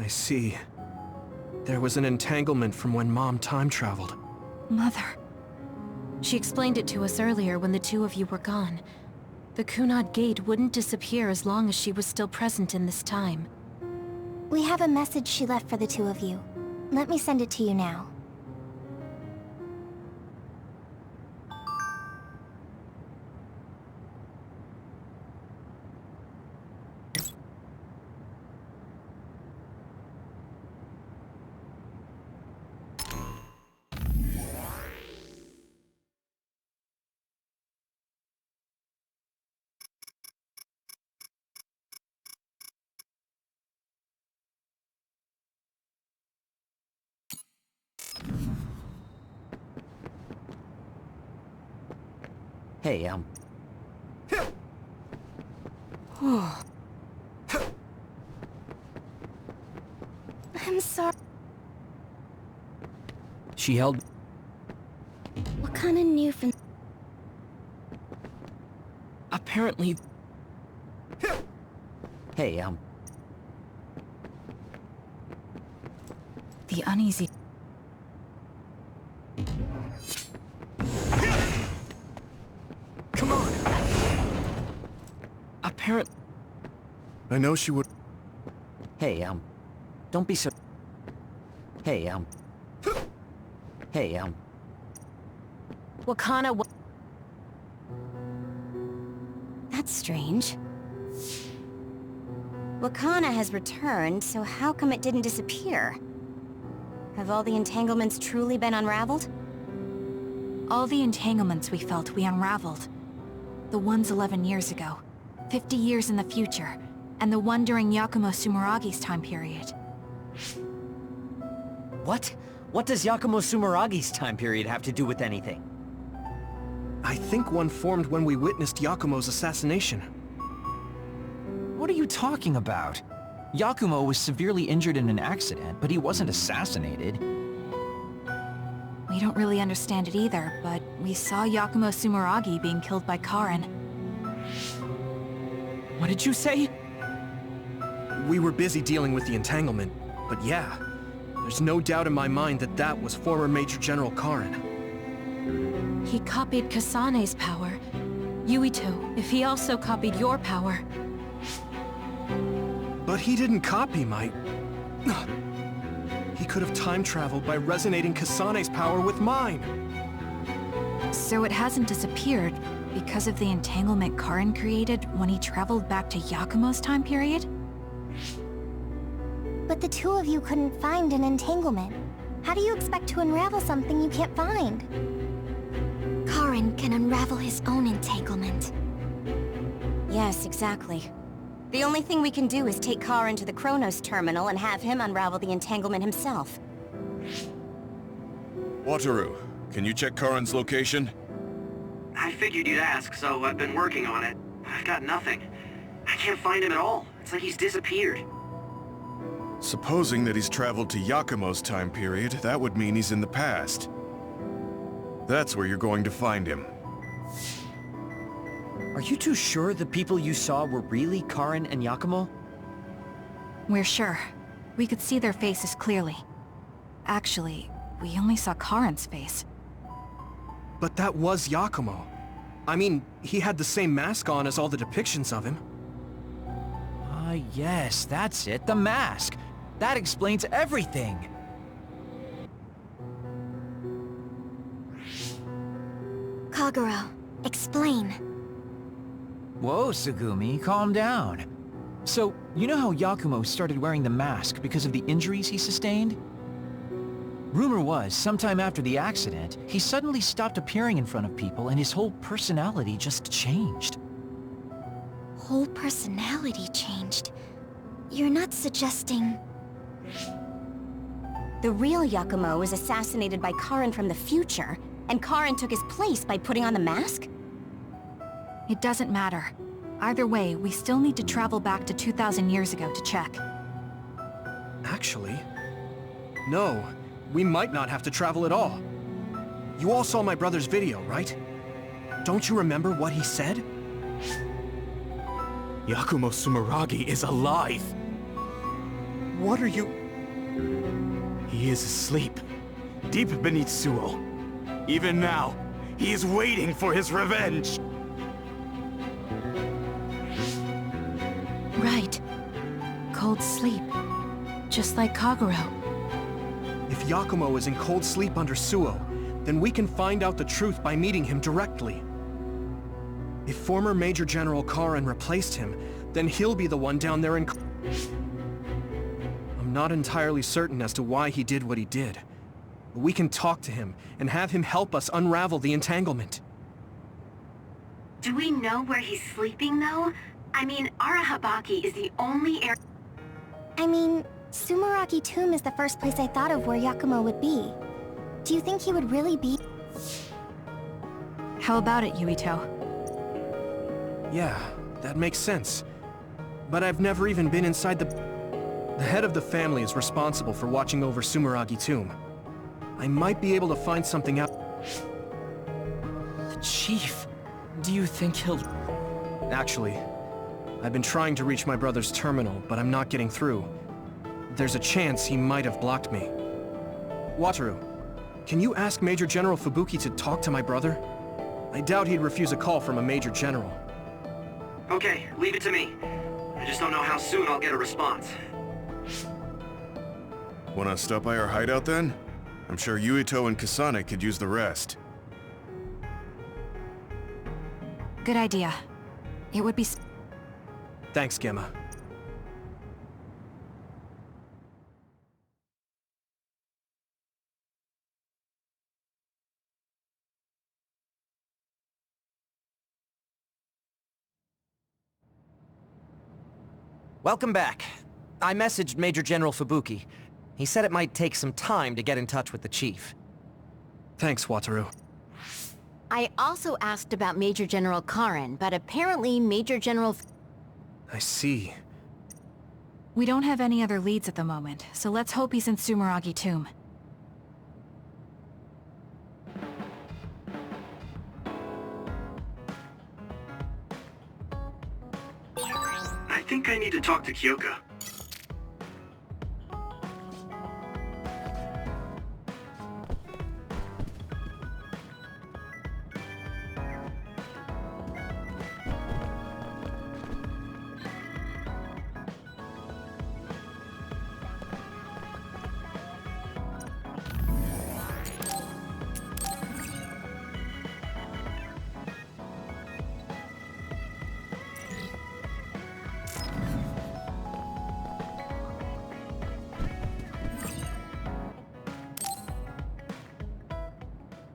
I see. There was an entanglement from when Mom time-traveled. Mother. She explained it to us earlier when the two of you were gone. The Kunad Gate wouldn't disappear as long as she was still present in this time. We have a message she left for the two of you. Let me send it to you now. Hey, I'm sorry. She held... Wakana knew from... Apparently... Hey, The uneasy... Come on! Apparently... I know she would... Hey, don't be so... Hey, Hey, Wakana That's strange. Wakana has returned, so how come it didn't disappear? Have all the entanglements truly been unraveled? All the entanglements we felt, we unraveled. The ones 11 years ago, 50 years in the future, and the one during Yakumo Sumeragi's time period. What? What does Yakumo Sumeragi's time period have to do with anything? I think one formed when we witnessed Yakumo's assassination. What are you talking about? Yakumo was severely injured in an accident, but he wasn't assassinated. We don't really understand it either, but we saw Yakumo Sumeragi being killed by Karen. What did you say? We were busy dealing with the entanglement, but yeah, there's no doubt in my mind that that was former Major General Karen. He copied Kasane's power. Yuito, if he also copied your power. But he didn't copy my... He could have time-traveled by resonating Kasane's power with mine. So it hasn't disappeared because of the entanglement Karen created when he traveled back to Yakumo's time period? But the two of you couldn't find an entanglement. How do you expect to unravel something you can't find? Karen can unravel his own entanglement. Yes, exactly. The only thing we can do is take Karen to the Chronos terminal and have him unravel the entanglement himself. Wataru, can you check Karen's location? I figured you'd ask, so I've been working on it. I've got nothing. I can't find him at all. It's like he's disappeared. Supposing that he's traveled to Yakumo's time period, that would mean he's in the past. That's where you're going to find him. Are you too sure the people you saw were really Karen and Yakumo? We're sure. We could see their faces clearly. Actually, we only saw Karen's face. But that was Yakumo. I mean, he had the same mask on as all the depictions of him. Ah, yes, that's it, the mask. That explains everything. Kagero, explain. Whoa, Tsugumi, calm down. So, you know how Yakumo started wearing the mask because of the injuries he sustained? Rumor was, sometime after the accident, he suddenly stopped appearing in front of people and his whole personality just changed. Whole personality changed? You're not suggesting... The real Yakumo was assassinated by Karen from the future, and Karen took his place by putting on the mask? It doesn't matter. Either way, we still need to travel back to 2,000 years ago to check. Actually, no. We might not have to travel at all. You all saw my brother's video, right? Don't you remember what he said? Yakumo Sumeragi is alive! What are you... He is asleep, deep beneath Suo. Even now, he is waiting for his revenge! Right. Cold sleep. Just like Kagero. If Yakumo is in cold sleep under Suo, then we can find out the truth by meeting him directly. If former Major General Karen replaced him, then he'll be the one down there in... I'm not entirely certain as to why he did what he did. But we can talk to him and have him help us unravel the entanglement. Do we know where he's sleeping, though? I mean, Arahabaki is the only area... I mean, Sumeragi Tomb is the first place I thought of where Yakumo would be. Do you think he would really be... How about it, Yuito? Yeah, that makes sense. But I've never even been inside the... The head of the family is responsible for watching over Sumeragi Tomb. I might be able to find something out... The Chief. Do you think he'll... Actually, I've been trying to reach my brother's terminal, but I'm not getting through. There's a chance he might have blocked me. Wataru, can you ask Major General Fubuki to talk to my brother? I doubt he'd refuse a call from a Major General. Okay, leave it to me. I just don't know how soon I'll get a response. Wanna stop by our hideout then? I'm sure Yuito and Kasane could use the rest. Good idea. It would be... Thanks, Gemma. Welcome back. I messaged Major General Fubuki. He said it might take some time to get in touch with the Chief. Thanks, Wataru. I also asked about Major General Karen, but apparently Major General... I see. We don't have any other leads at the moment, so let's hope he's in Sumeragi Tomb. think I need to talk to Kyoka.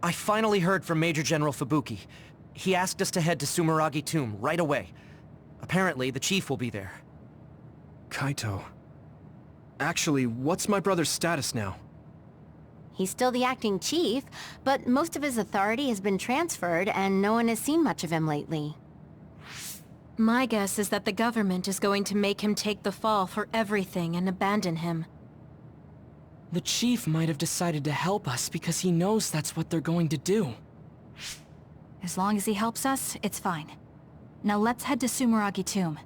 I finally heard from Major General Fubuki. He asked us to head to Sumeragi Tomb right away. Apparently, the chief will be there. Kaito. Actually, what's my brother's status now? He's still the acting chief, but most of his authority has been transferred and no one has seen much of him lately. My guess is that the government is going to make him take the fall for everything and abandon him. The chief might have decided to help us because he knows that's what they're going to do. As long as he helps us, it's fine. Now let's head to Sumeragi Tomb.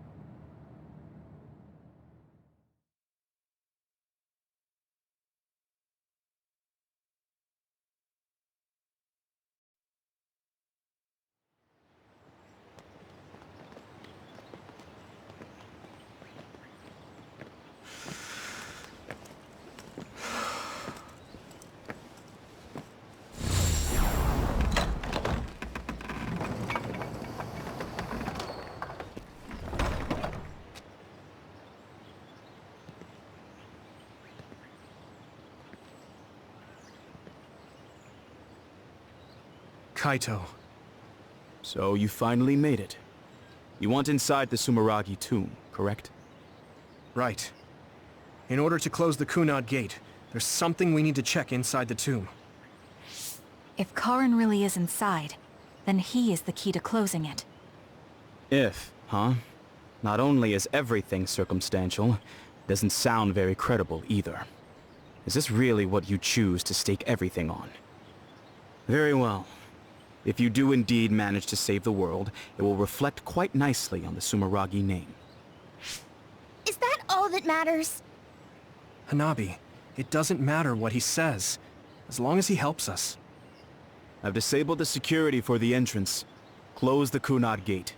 Kaito. So you finally made it. You want inside the Sumeragi Tomb, correct? Right. In order to close the Kunad Gate, there's something we need to check inside the tomb. If Karin really is inside, then he is the key to closing it. If, huh? Not only is everything circumstantial, it doesn't sound very credible either. Is this really what you choose to stake everything on? Very well. If you do indeed manage to save the world, it will reflect quite nicely on the Sumeragi name. Is that all that matters? Hanabi, it doesn't matter what he says, as long as he helps us. I've disabled the security for the entrance. Close the Kunad Gate.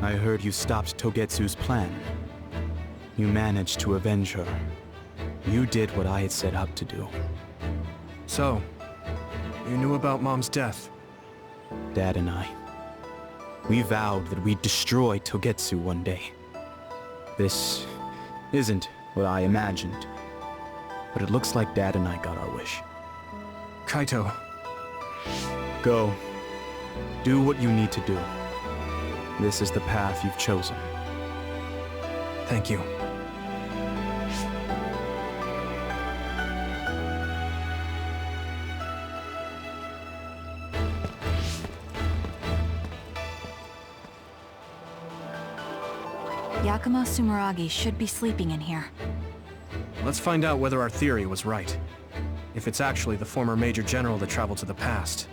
I heard you stopped Togetsu's plan. You managed to avenge her. You did what I had set out to do. So, you knew about Mom's death? Dad and I. We vowed that we'd destroy Togetsu one day. This isn't what I imagined, but it looks like Dad and I got our wish. Kaito. Go. Do what you need to do. This is the path you've chosen. Thank you. Yakumo Sumeragi should be sleeping in here. Let's find out whether our theory was right. If it's actually the former Major General that traveled to the past.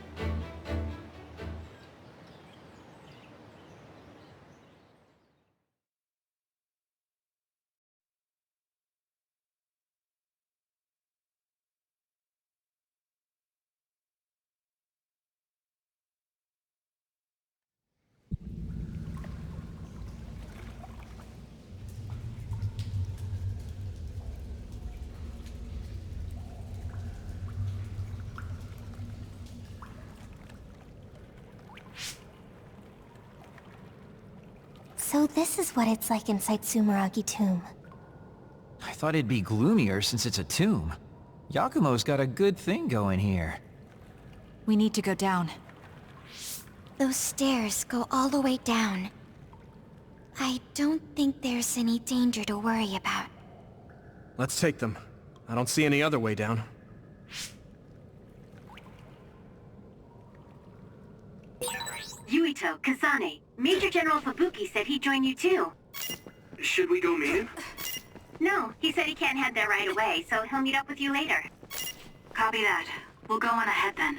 So this is what it's like inside Sumeragi Tomb. I thought it'd be gloomier since it's a tomb. Yakumo's got a good thing going here. We need to go down. Those stairs go all the way down. I don't think there's any danger to worry about. Let's take them. I don't see any other way down. Yuito, Kasane, Major General Fubuki said he'd join you too. Should we go meet him? No, he said he can't head there right away, so he'll meet up with you later. Copy that. We'll go on ahead then.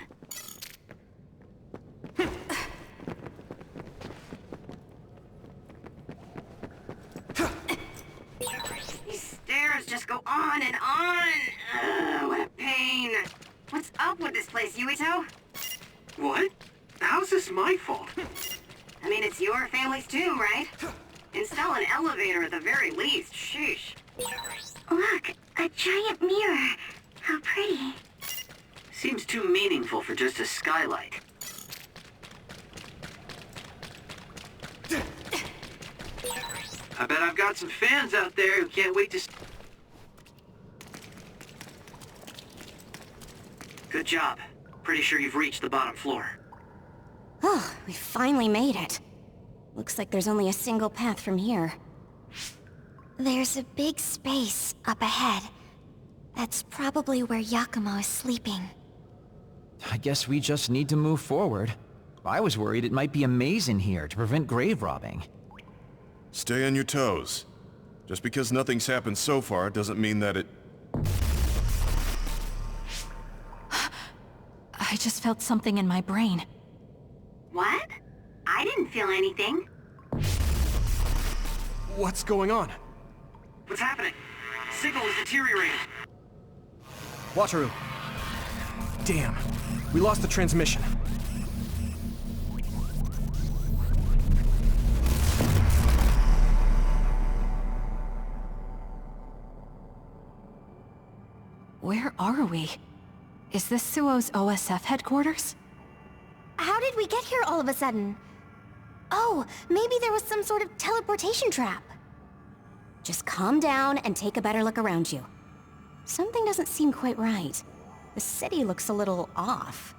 on and on. Ugh, what a pain. What's up with this place, Yuito? What? How's this my fault? I mean, it's your family's tomb, right? Install an elevator at the very least. Sheesh. Look, a giant mirror. How pretty. Seems too meaningful for just a skylight. I bet I've got some fans out there who can't wait to... Good job. Pretty sure you've reached the bottom floor. Oh, we finally made it. Looks like there's only a single path from here. There's a big space up ahead. That's probably where Yakumo is sleeping. I guess we just need to move forward. I was worried it might be a maze in here to prevent grave robbing. Stay on your toes. Just because nothing's happened so far doesn't mean that it... I just felt something in my brain. What? I didn't feel anything. What's going on? What's happening? Signal is deteriorating. Wataru. Damn. We lost the transmission. Where are we? Is this Suo's OSF headquarters? How did we get here all of a sudden? Oh, maybe there was some sort of teleportation trap. Just calm down and take a better look around you. Something doesn't seem quite right. The city looks a little off.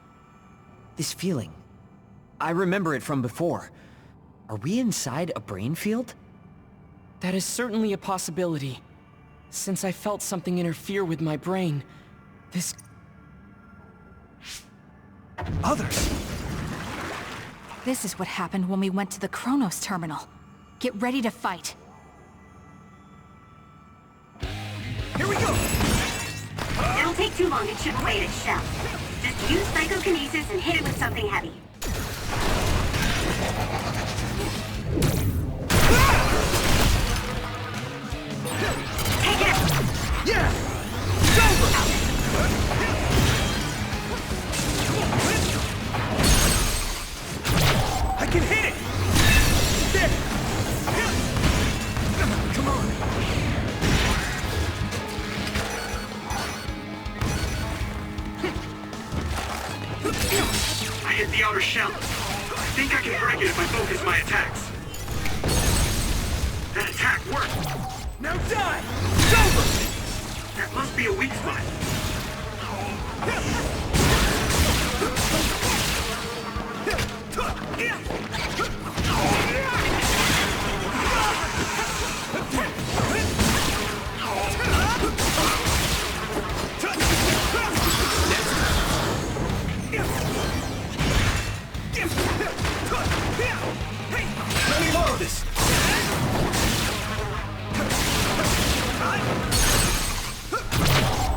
This feeling. I remember it from before. Are we inside a brain field? That is certainly a possibility. Since I felt something interfere with my brain, this... Others! This is what happened when we went to the Kronos terminal. Get ready to fight. Here we go! It'll take too long to chip away at its shell. Just use psychokinesis and hit it with something heavy. Take it! Yeah! It's over! I can hit it! There! Come on! I hit the outer shell. I think I can break it if I focus my attacks. That attack worked. Now die! It's over! That must be a weak spot. Let me borrow this!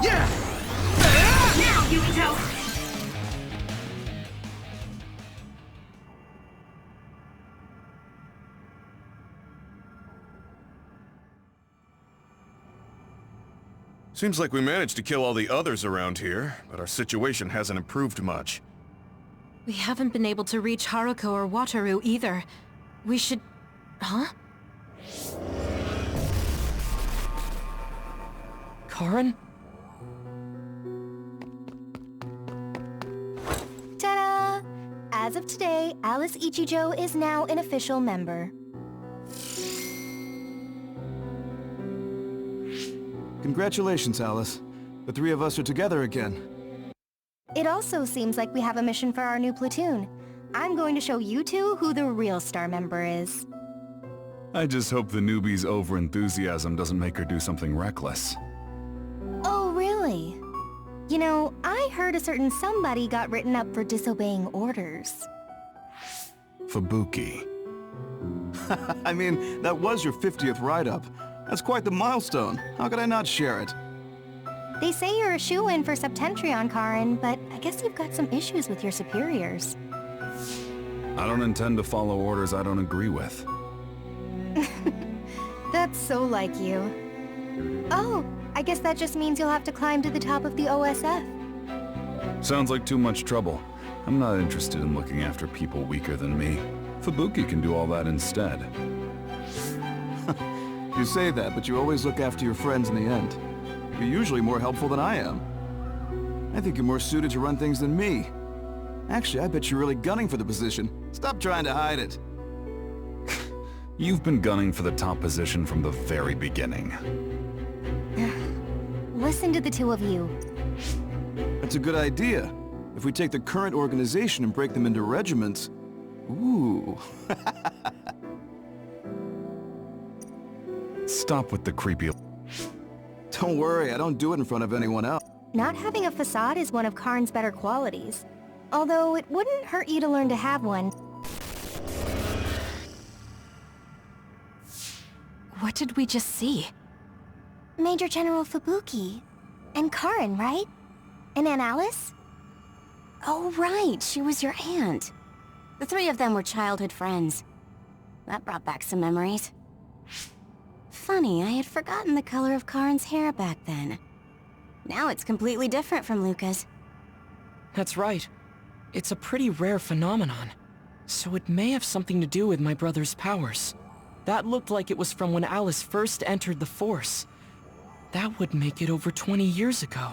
Yeah! Now, Yukito! Seems like we managed to kill all the others around here, but our situation hasn't improved much. We haven't been able to reach Haruko or Wataru either. We should... Huh? Karin? Ta-da! As of today, Alice Ichijo is now an official member. Congratulations, Alice. The three of us are together again. It also seems like we have a mission for our new platoon. I'm going to show you two who the real star member is. I just hope the newbie's overenthusiasm doesn't make her do something reckless. Oh, really? You know, I heard a certain somebody got written up for disobeying orders. Fubuki. I mean, that was your 50th write-up. That's quite the milestone. How could I not share it? They say you're a shoo-in for Septentrion, Karin, but I guess you've got some issues with your superiors. I don't intend to follow orders I don't agree with. That's so like you. Oh, I guess that just means you'll have to climb to the top of the OSF. Sounds like too much trouble. I'm not interested in looking after people weaker than me. Fubuki can do all that instead. You say that, but you always look after your friends in the end. You're usually more helpful than I am. I think you're more suited to run things than me. Actually, I bet you're really gunning for the position. Stop trying to hide it. You've been gunning for the top position from the very beginning. Listen to the two of you. That's a good idea. If we take the current organization and break them into regiments... Ooh. Stop with the creepy... Don't worry, I don't do it in front of anyone else. Not having a facade is one of Karn's better qualities. Although it wouldn't hurt you to learn to have one. What did we just see? Major General Fubuki. And Karn, right? And Aunt Alice? Oh, right. She was your aunt. The three of them were childhood friends. That brought back some memories. Funny, I had forgotten the color of Karn's hair back then. Now it's completely different from Luca's. That's right. It's a pretty rare phenomenon. So it may have something to do with my brother's powers. That looked like it was from when Alice first entered the Force. That would make it over 20 years ago.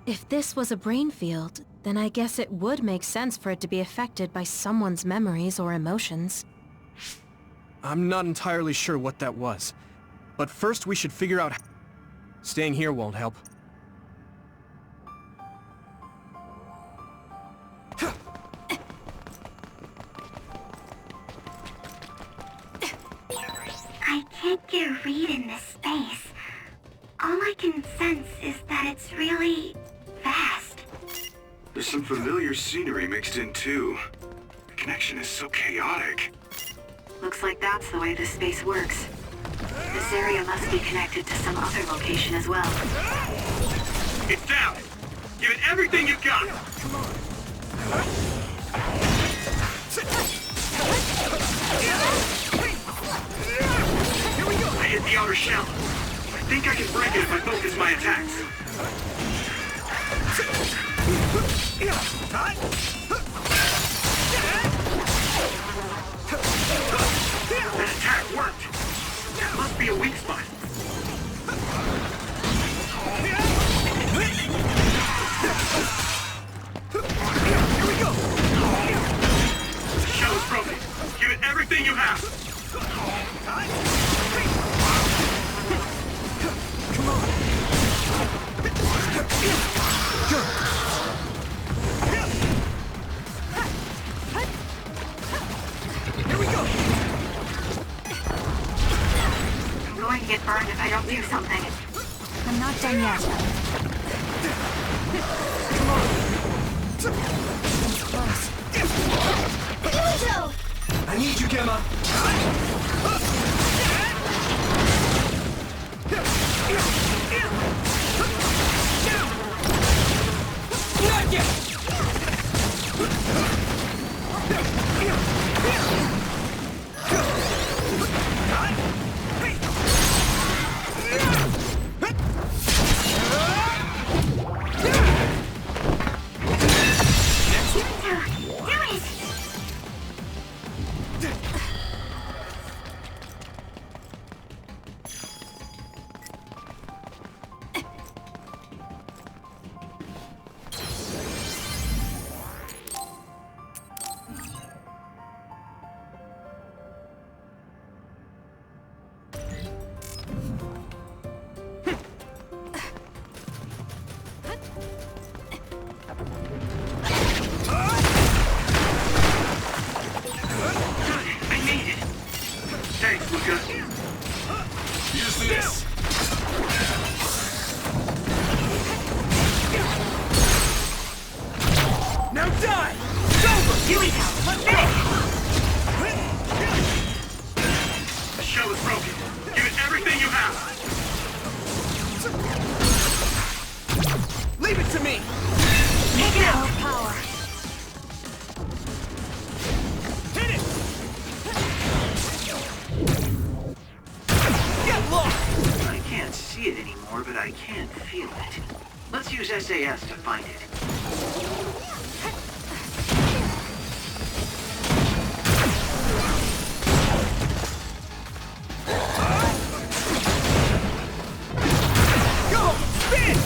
If this was a brain field, then I guess it would make sense for it to be affected by someone's memories or emotions. I'm not entirely sure what that was. But first we should figure out... Staying here won't help. I can't get a read in this space. All I can sense is that it's really... vast. There's some familiar scenery mixed in too. The connection is so chaotic. Looks like that's the way this space works. This area must be connected to some other location as well. It's down! Give it everything you've got! I hit the outer shell. I think I can break it if I focus my attacks. That attack worked. That must be a weak spot. Here we go! The shell is broken. Give it everything you have. Come on. Here we go. I'm going to get burned if I don't do something. I'm not done yet. Come on. It's close. Yuito! I need you, Gemma. Not yet! Thanks, Luca. Use this. Now die! It's over! Yuito, finish! The shell is broken. Give it everything you have. Leave it to me! Take it out! Power. Hit it! Get lost! I can't see it anymore, but use SAS to find it. Go! Spin!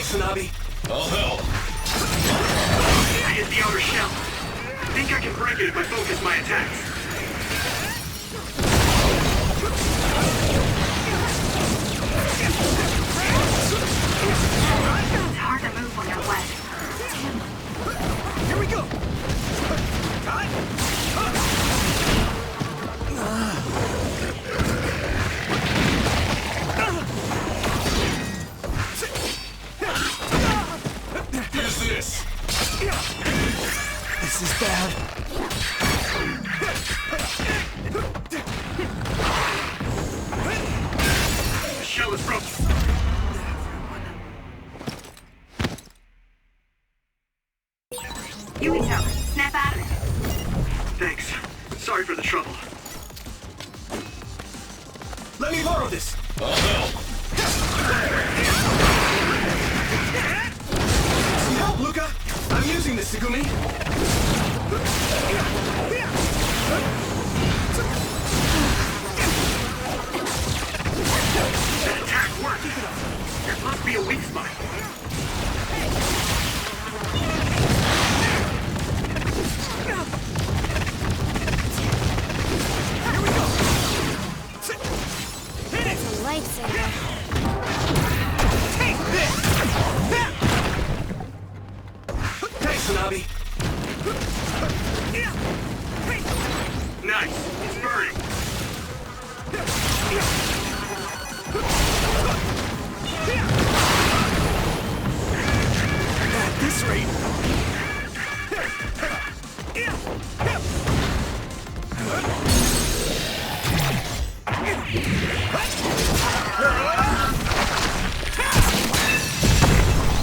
Tsunabi. I'll help. I hit the outer shell. I think I can break it if I focus my attacks. It's hard to move when you're wet. Here we go! Who's this? This is bad. The shell is broken. Yuito, snap out of it. Thanks. Sorry for the trouble. Let me borrow this. I'll help. Some help, Luca. I'm using this, Segumi. That attack worked. There must be a weak spot. It's a lifesaver. Take this! Thanks, Tsunabi. Nice. It's burning. At this rate...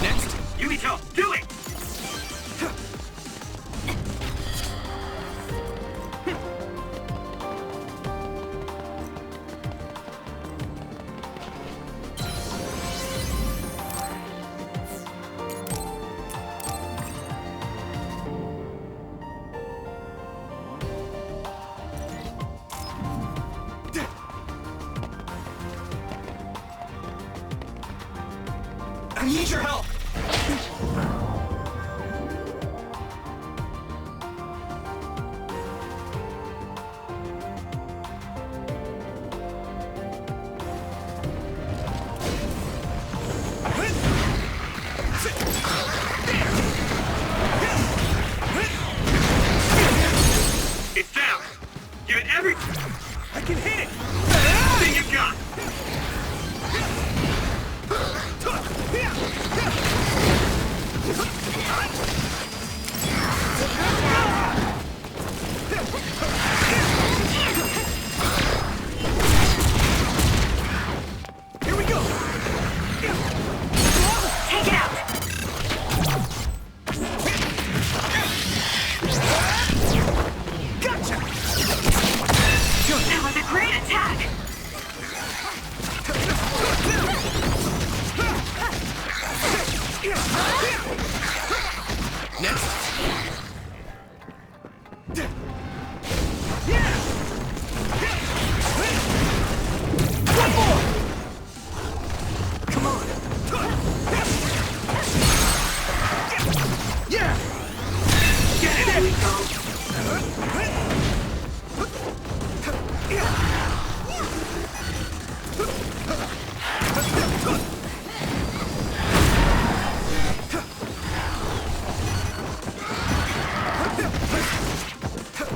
Next, Yuito, do it! I need your help! It's down. Give it everything. I can hit it! Thing you've got. Here we go! Take it out. Gotcha! That was a great attack. Next! One more! Come on! Yeah! Get it, there we go.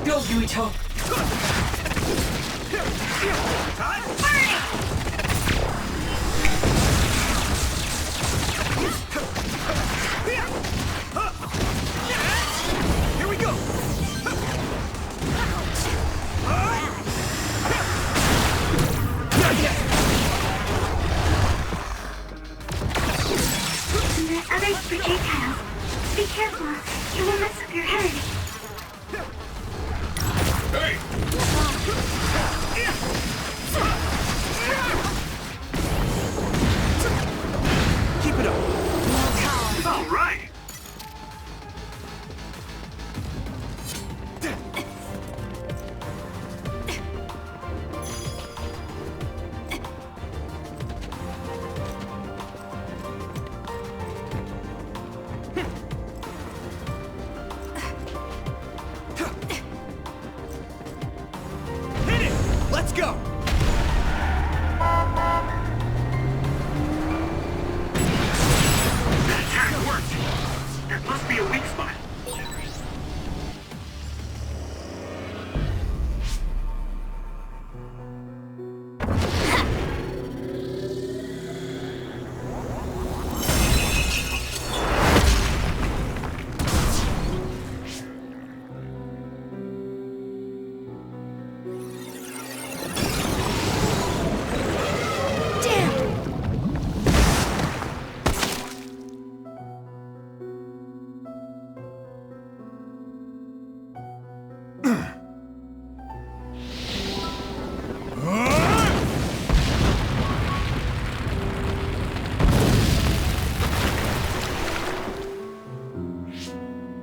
Go, Yuito! Here we go! Careful, you will mess up your head. Hey! Keep it up. All right. Let's go! That attack worked. That must be a weak spot.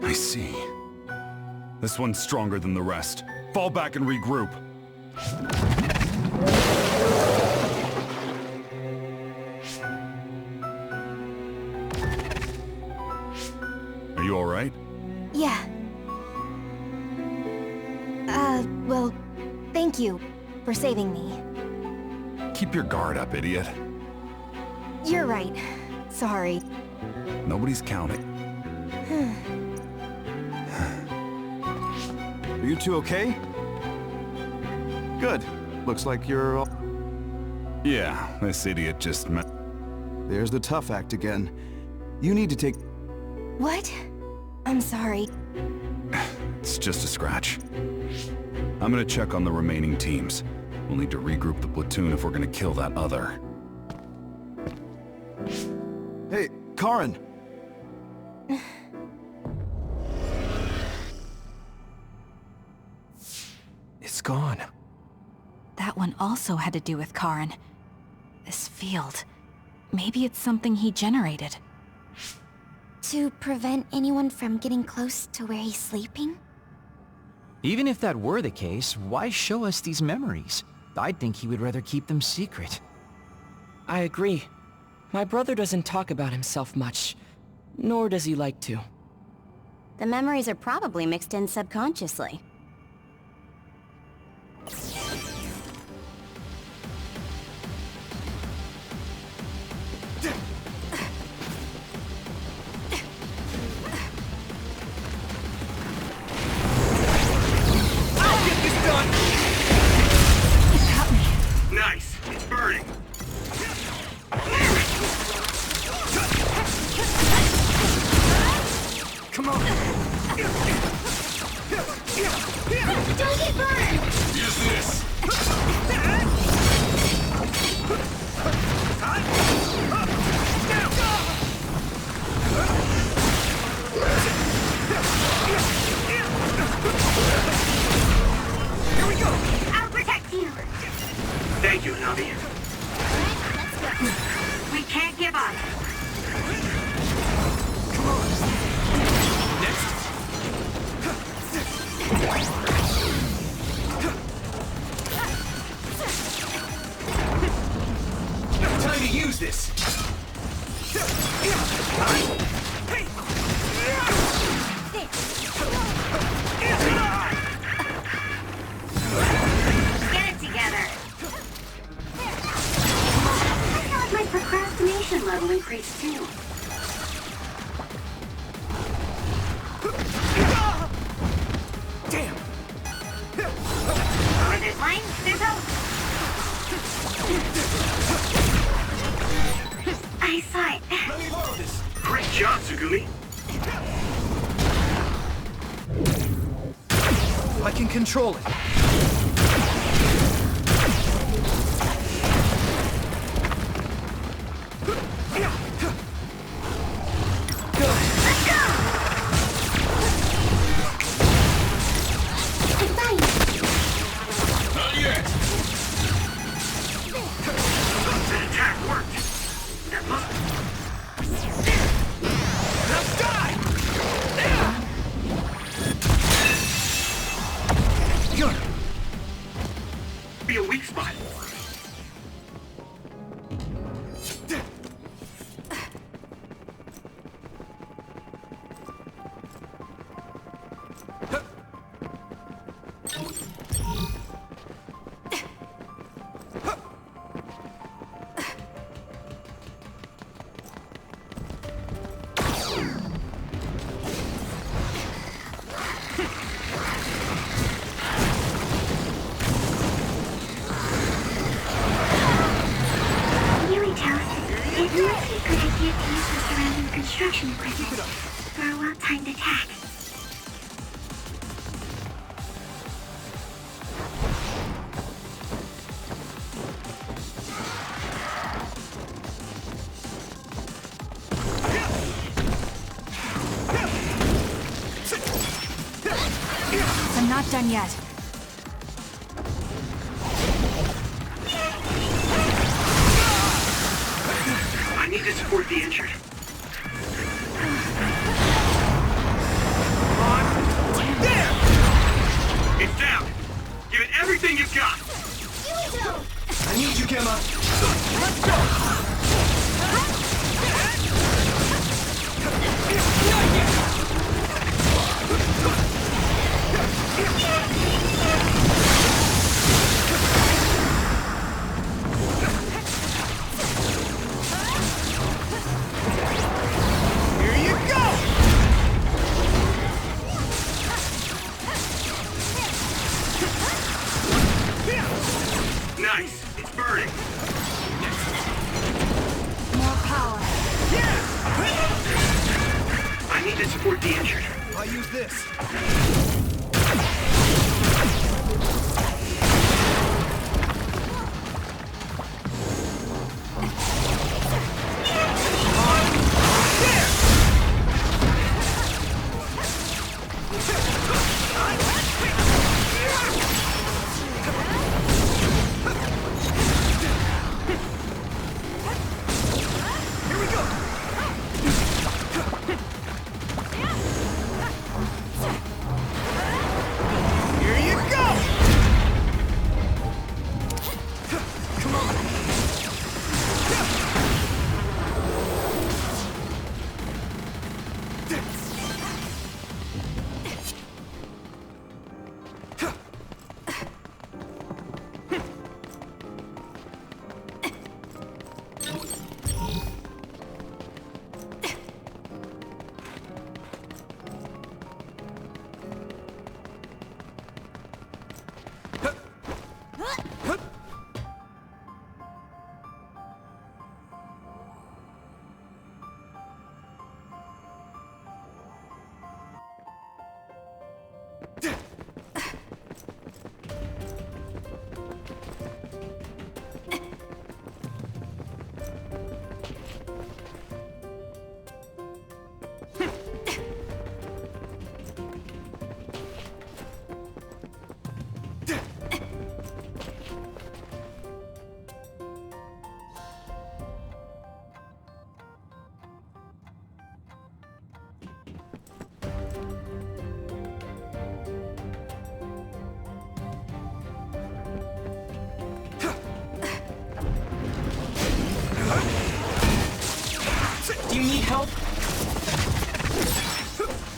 I see. This one's stronger than the rest. Fall back and regroup. Are you alright? Yeah. Well, thank you for saving me. Keep your guard up, idiot. You're right. Sorry. Nobody's counting. Are you two okay? Good. Looks like you're all... Yeah, this idiot just met... There's the tough act again. You need to take... What? I'm sorry. It's just a scratch. I'm gonna check on the remaining teams. We'll need to regroup the platoon if we're gonna kill that other. Hey, Karen! It's gone. That one also had to do with Karen. This field. Maybe it's something he generated. To prevent anyone from getting close to where he's sleeping? Even if that were the case, why show us these memories? I'd think he would rather keep them secret. I agree. My brother doesn't talk about himself much, nor does he like to. The memories are probably mixed in subconsciously. Nice. It's burning. Come on! Don't get burned! Use this! Here we go! I'll protect you! Thank you, Navi. We can't give up. Come on! Next! Time to use this! Get it together. I feel like my procrastination level increased too. Damn! Where there's light, there's hope. I saw it. Let me borrow this! Great job, Tsugumi. I can control it. Let's go! Be a weak spot. It might be a good idea to use the surrounding construction equipment for a well-timed attack. I'm not done yet. I need to support the injured. There! It's down! Give it everything you've got! I need you, Gemma! Let's go! Nice! It's burning! More power. I need to support the injured. I'll use this. Do you need help?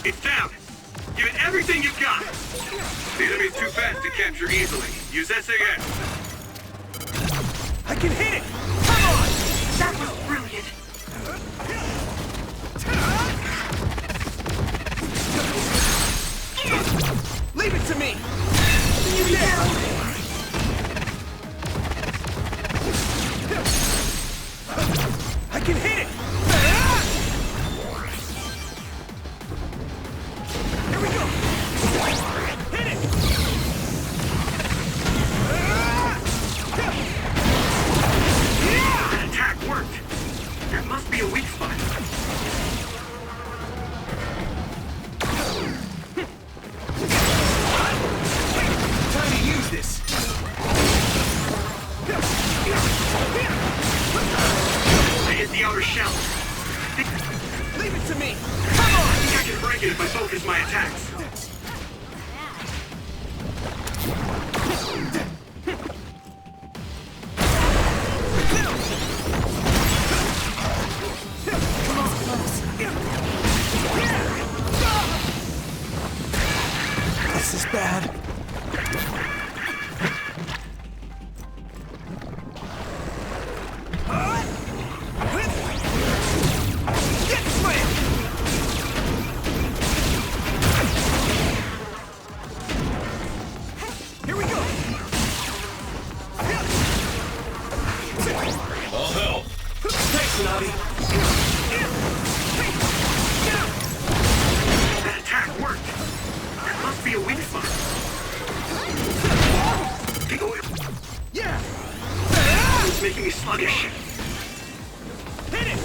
It's down! Give it everything you've got! The enemy's too fast to capture easily. Use SAS. I can hit it! Come on! That was brilliant! Leave it to me! You I can hit it! Here we go! Hit it! That attack worked! There must be a weak spot. Time to use this! They hit the outer break it if I focus my attacks. This is bad. Here we go! All help! Thanks, Navi! That attack worked! That must be a weak spot. Yeah! It's making me sluggish. Hit it!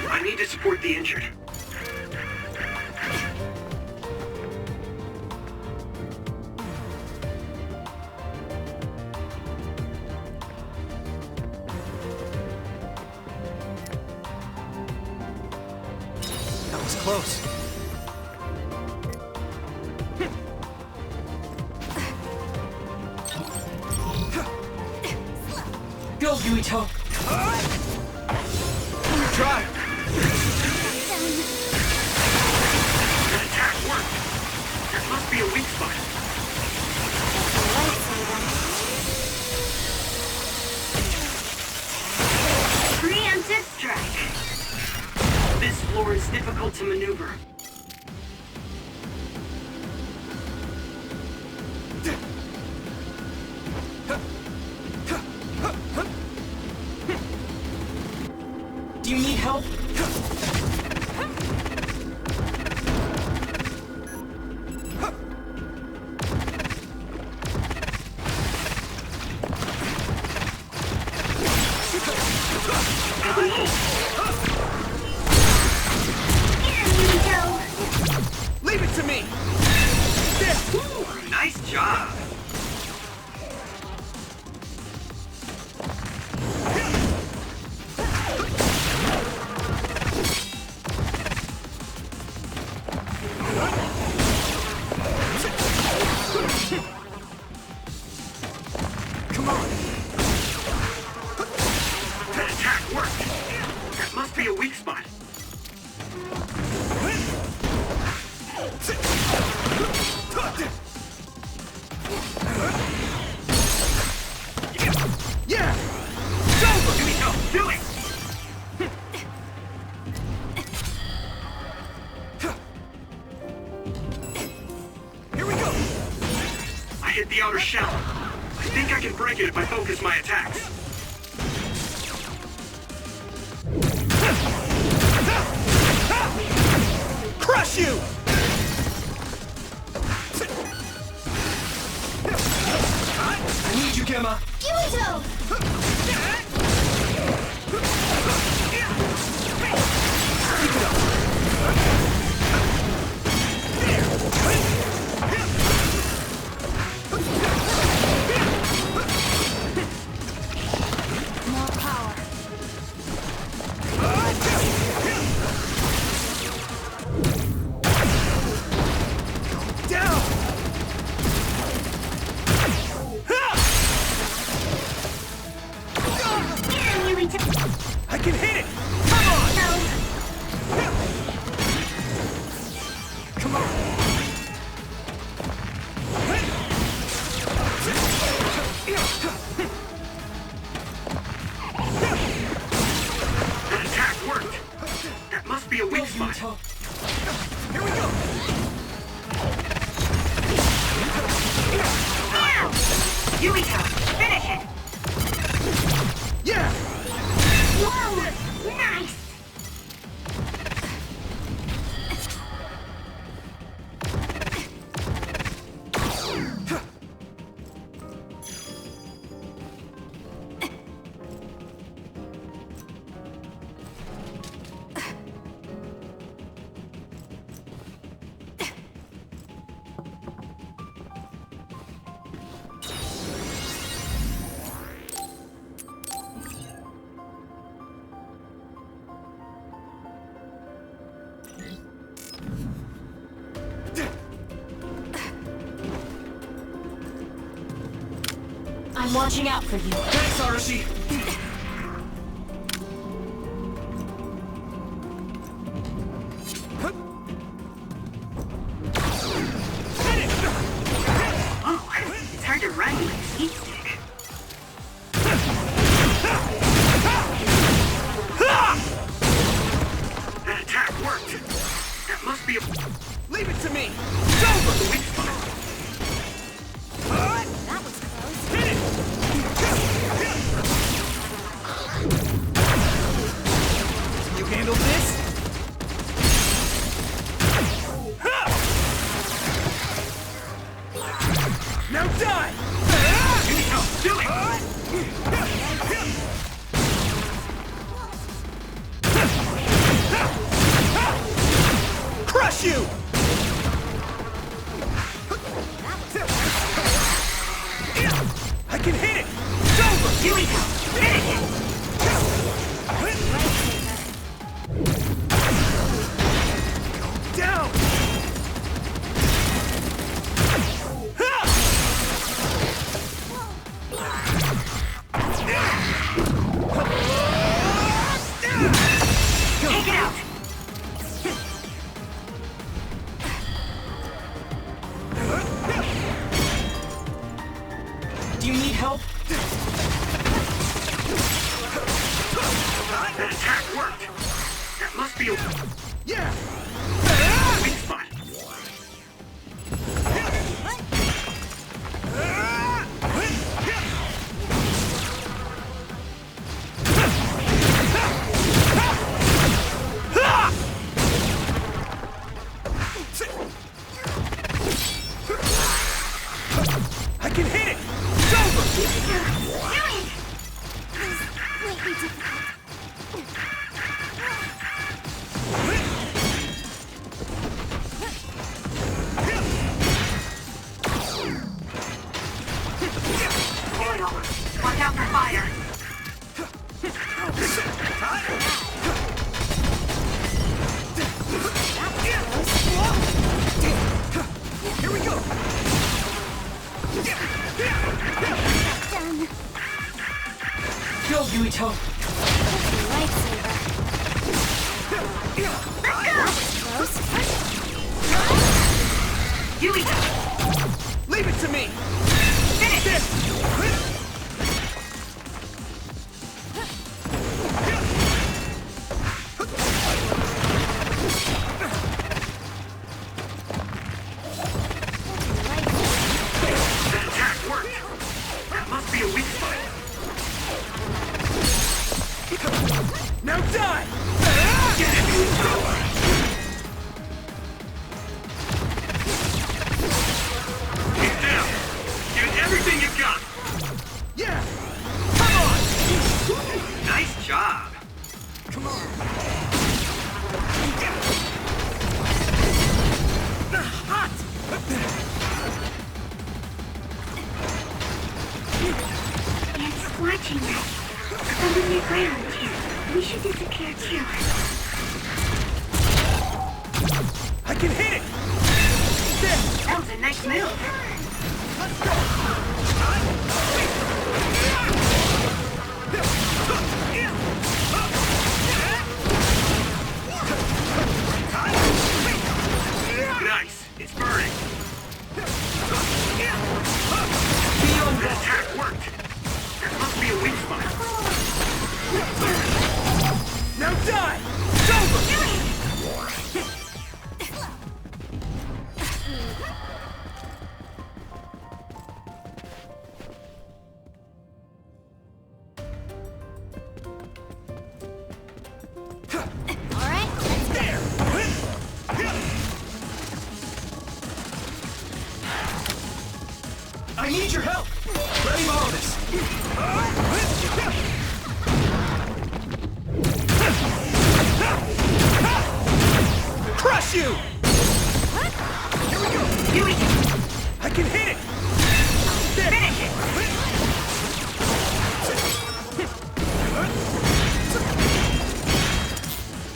I need to support the injured. That was close. Go, Yuito! Try! That attack worked. That must be a weak spot. Preemptive strike. This floor is difficult to maneuver. Do you need help? Leave it to me! Ooh, nice job! Come on! That attack worked! That must be a weak spot. Yeah! It's over! Yuito, do it! Here we go! I hit the outer shell. I think I can break it if I focus my attacks. Crush you! I need you, Gemma. Yuito! More power. Down! I can hit it! Come on! Come on! That attack worked! That must be a weak spot. Here we go! Yuito, finish it! Yeah! Whoa! Nice! I'm watching out for you. Thanks, Arashi! Oh, it's hard to run with a speed stick. That attack worked. That must be a... Leave it to me! It's over! weak spot. That was close. Hit it! You handle this? Now die! Do it! Crush you! I can hit it! It's over! Here we go. Finish it. Down! Take it out. Do you need help? That attack worked. That must be a... Yeah! weak spot. I can hit it! It's over! Oil. Watch out for fire. Here we go! Go, Yuito! Lightsaber. Yuito. Leave it to me! Finish it. That attack worked. That must be a weak spot. Now die! Get it, Yuito. Get down. Give it everything you've got. Yeah! Come on! Nice job. Come on! Hot! It's watching us. Come on the ground. We should disappear too. I can hit it! There! That was a nice move. Let's go! Nice. It's burning. Beyond That attack worked. That must be a weak spot. Now die! It's over! Alright, let's go. I need your help! Let me borrow this! Crush you! Here we go! I can hit it! There. Finish it.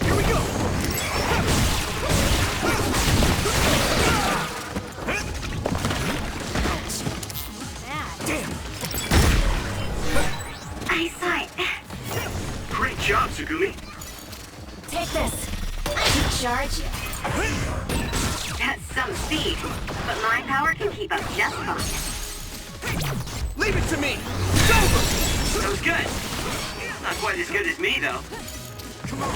Here we go! Damn! job, Tsugumi. Take this. I can charge you. That's some speed, but my power can keep up just fine. Leave it to me! That was good. Not quite as good as me, though. Come on.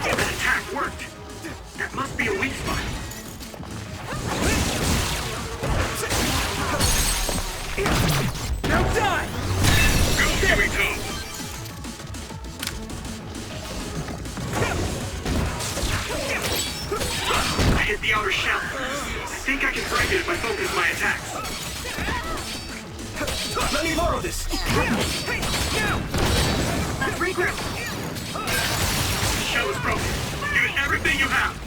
That attack worked. That must be a weak spot. Now die! Go, Kirito! I hit the outer shell. I think I can break it if I focus my attacks. Let me borrow this! Let's regroup. The shell is broken. Use everything you have.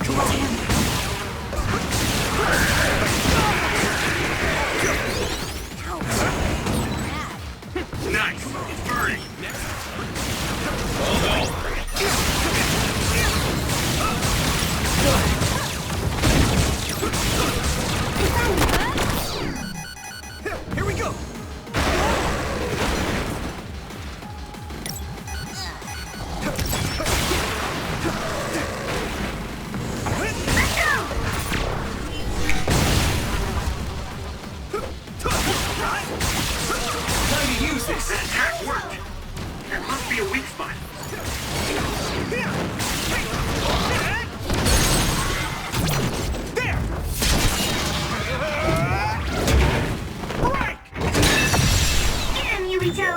Come on! Nice. It's burning. Here we go! Time to use this. That attack worked. That must be a weak spot. There! Break! Get him, Yurito!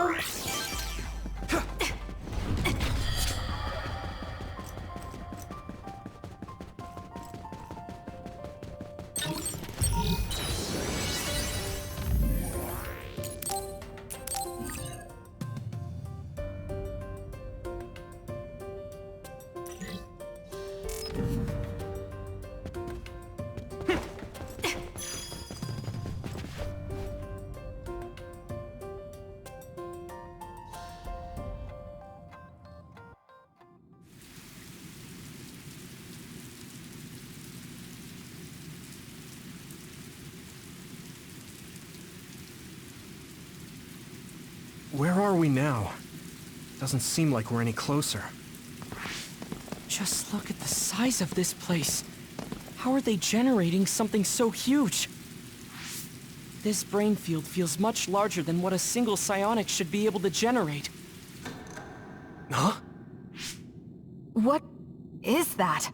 Where are we now? Doesn't seem like we're any closer. Just look at the size of this place. How are they generating something so huge? This brain field feels much larger than what a single psionic should be able to generate. Huh? What is that?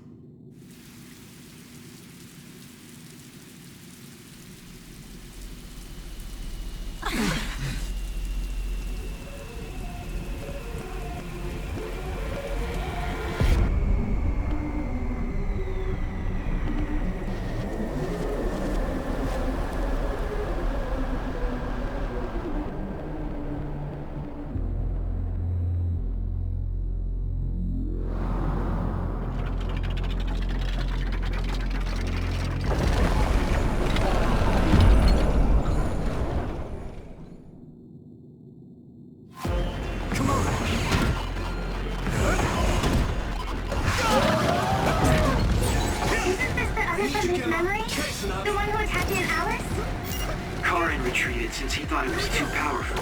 retreated since he thought it was too powerful.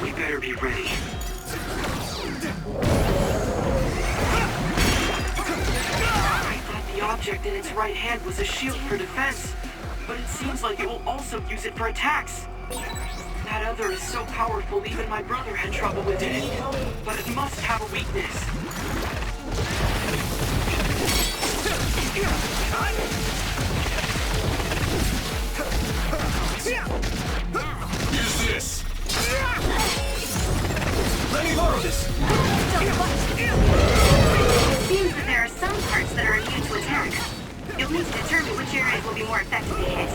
We better be ready. I thought the object in its right hand was a shield for defense, but it seems like it will also use it for attacks. That other is so powerful even my brother had trouble with it, but it must have a weakness. Use this! Let me borrow this! It seems that there are some parts that are immune to attack. You'll need to determine which areas will be more effectively hit.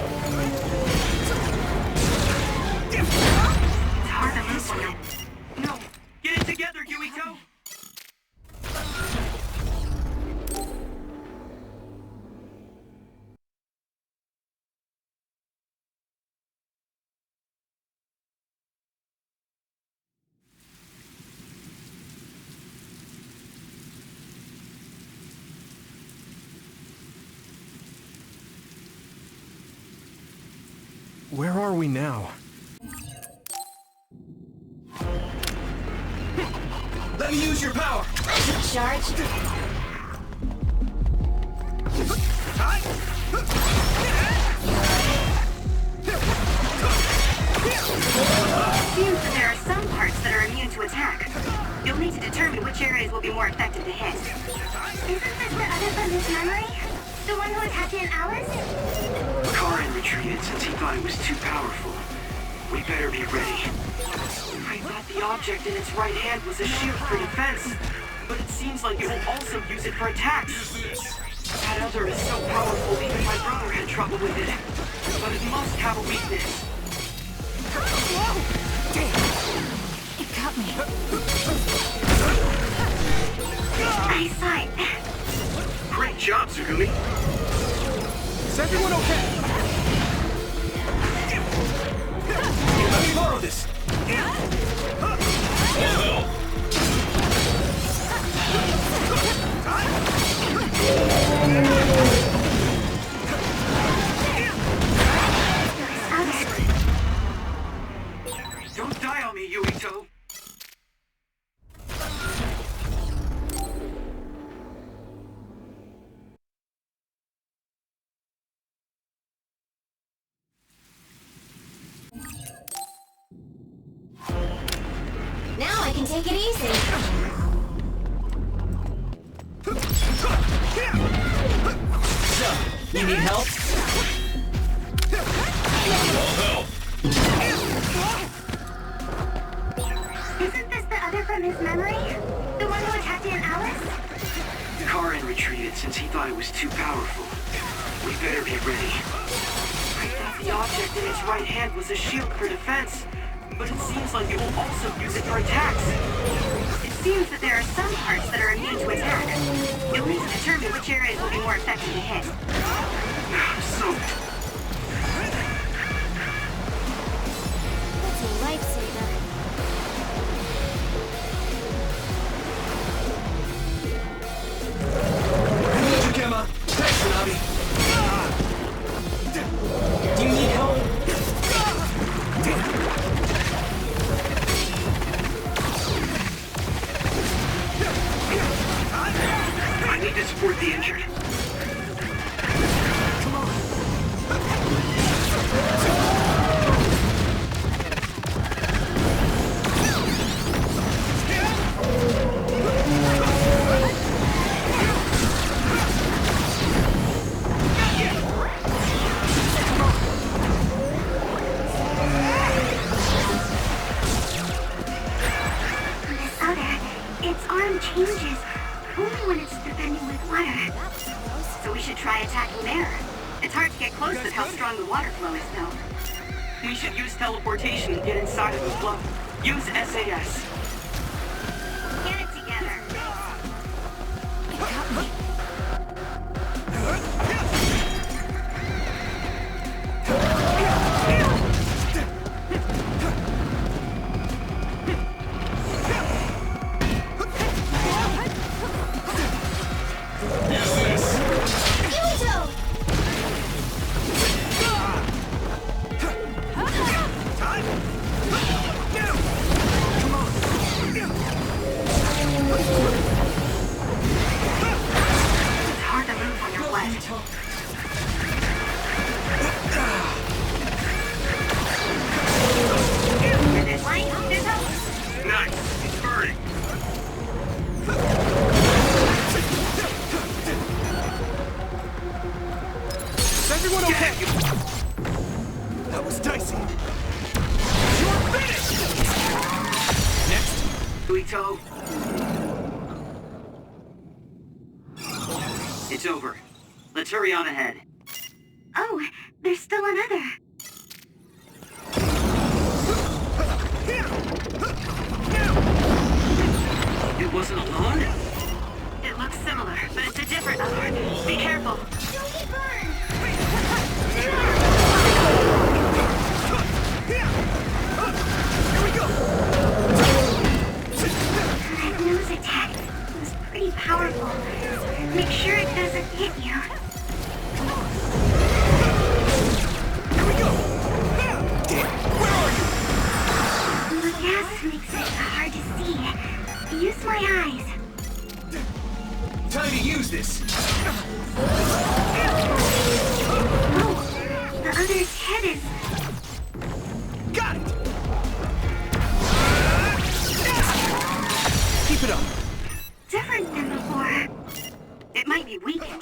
It's hard to move one. No! Get it together, Yuiko! Where are we now? Let me use your power! Charge. Seems that there are some parts that are immune to attack. You'll need to determine which areas will be more effective to hit. Isn't this the other from his memory? The one who attacked Aunt Alice? Karin retreated since he thought it was too powerful. We better be ready. I thought the object in its right hand was a shield for defense, but it seems like it will also use it for attacks. That other is so powerful, even my brother had trouble with it. But it must have a weakness. It got me. Eyesight. Great job, Tsugumi. Is everyone okay? Let me borrow this. Don't die on me, Yuito. Now I can take it easy. So, you need help? Isn't this the other from his memory? The one who attacked Aunt Alice? Karin retreated since he thought it was too powerful. We better be ready. I thought the object in its right hand was a shield for defense, but it seems like it will also use it for attacks. It seems that there are some parts that are immune to attack. You'll need to determine which areas will be more effective to hit. So, That's a lifesaver. I need you, Gemma. Thanks, Tsunami. Do you need help? I need to support the injured. This other, its arm changes only when it's defending with water. So we should try attacking there. It's hard to get close with how strong the water flow is, though. We should use teleportation to get inside of the flow. Use SAS. Get it together. It got me. Yuito! It's hard to move when you're wet. And this light, this helps. Nice. It's burning. Is everyone okay? That was dicey. You're finished! Next. Yuito. It's over. Let's hurry on ahead. Oh, there's still another. It wasn't alone? It looks similar, but it's a different other. Be careful. Don't get burned! Here we go! That nose attack was pretty powerful. Make sure it doesn't hit you. Here we go!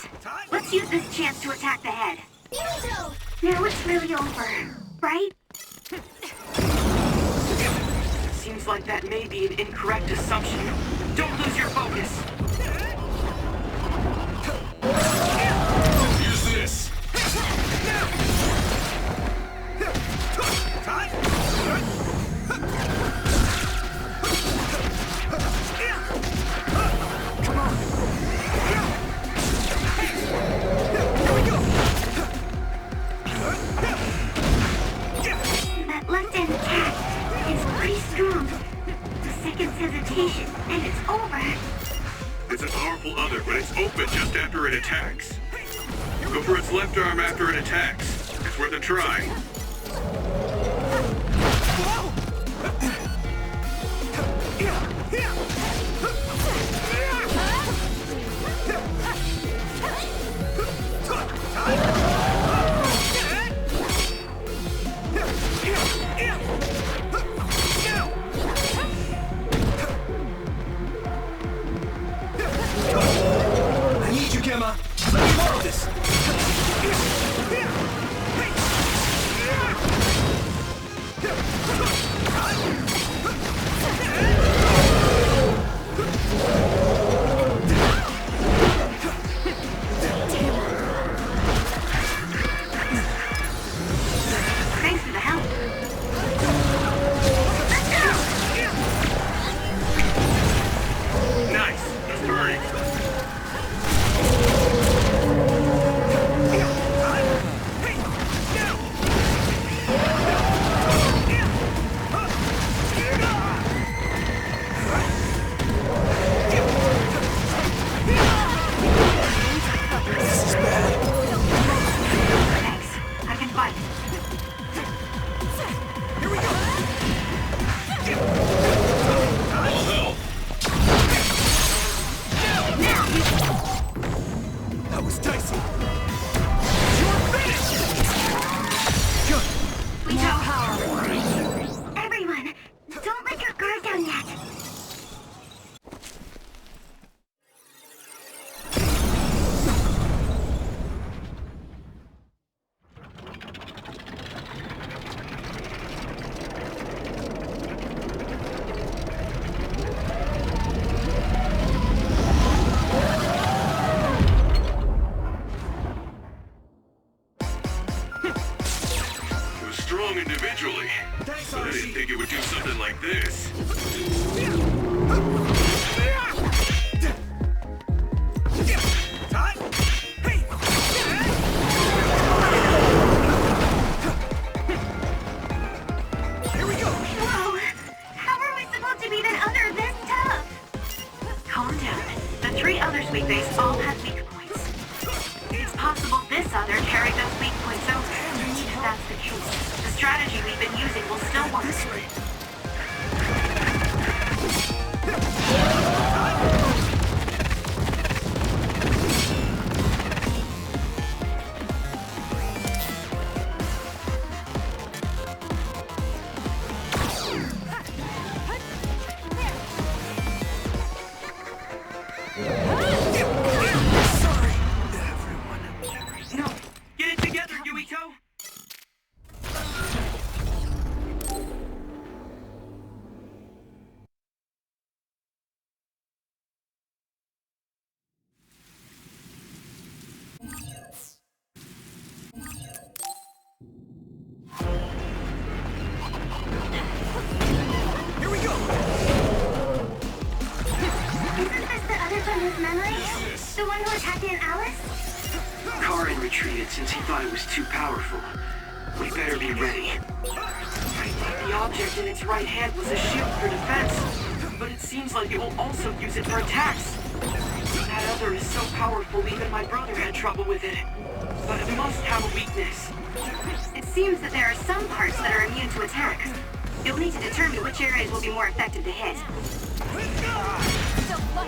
it. Let's use this chance to attack the head. Now it's really over, right? Seems like that may be an incorrect assumption. Don't lose your focus. Use this! That left-hand attack is pretty strong. The second's hesitation, and it's over. It's a powerful other, but it's open just after it attacks. Go for its left arm after it attacks. It's worth a try. I need you, Gemma. Let me borrow this. Thanks for the help. Nice. Let's burn it. Thanks. I can fight. All help. That was dicey. You're finished! Good. We know power. Everyone, don't let your guard down yet. It was strong individually, but I didn't think it would do something like this. Whoa! How are we supposed to beat an other this tough? Calm down. The three others we face all have weak points. It's possible this other carried those weak points over. If that's the case, the strategy we've been using will still work. No! Get it together, Yuito! Here we go. Isn't this the other from his memory? The one who attacked Aunt Alice? Karin retreated since he thought it was too powerful. We better be ready. I think the object in its right hand was a shield for defense, but it seems like it will also use it for attacks. That other is so powerful even my brother had trouble with it. But it must have a weakness. It seems that there are some parts that are immune to attacks. You'll need to determine which areas will be more effective to hit. Come on.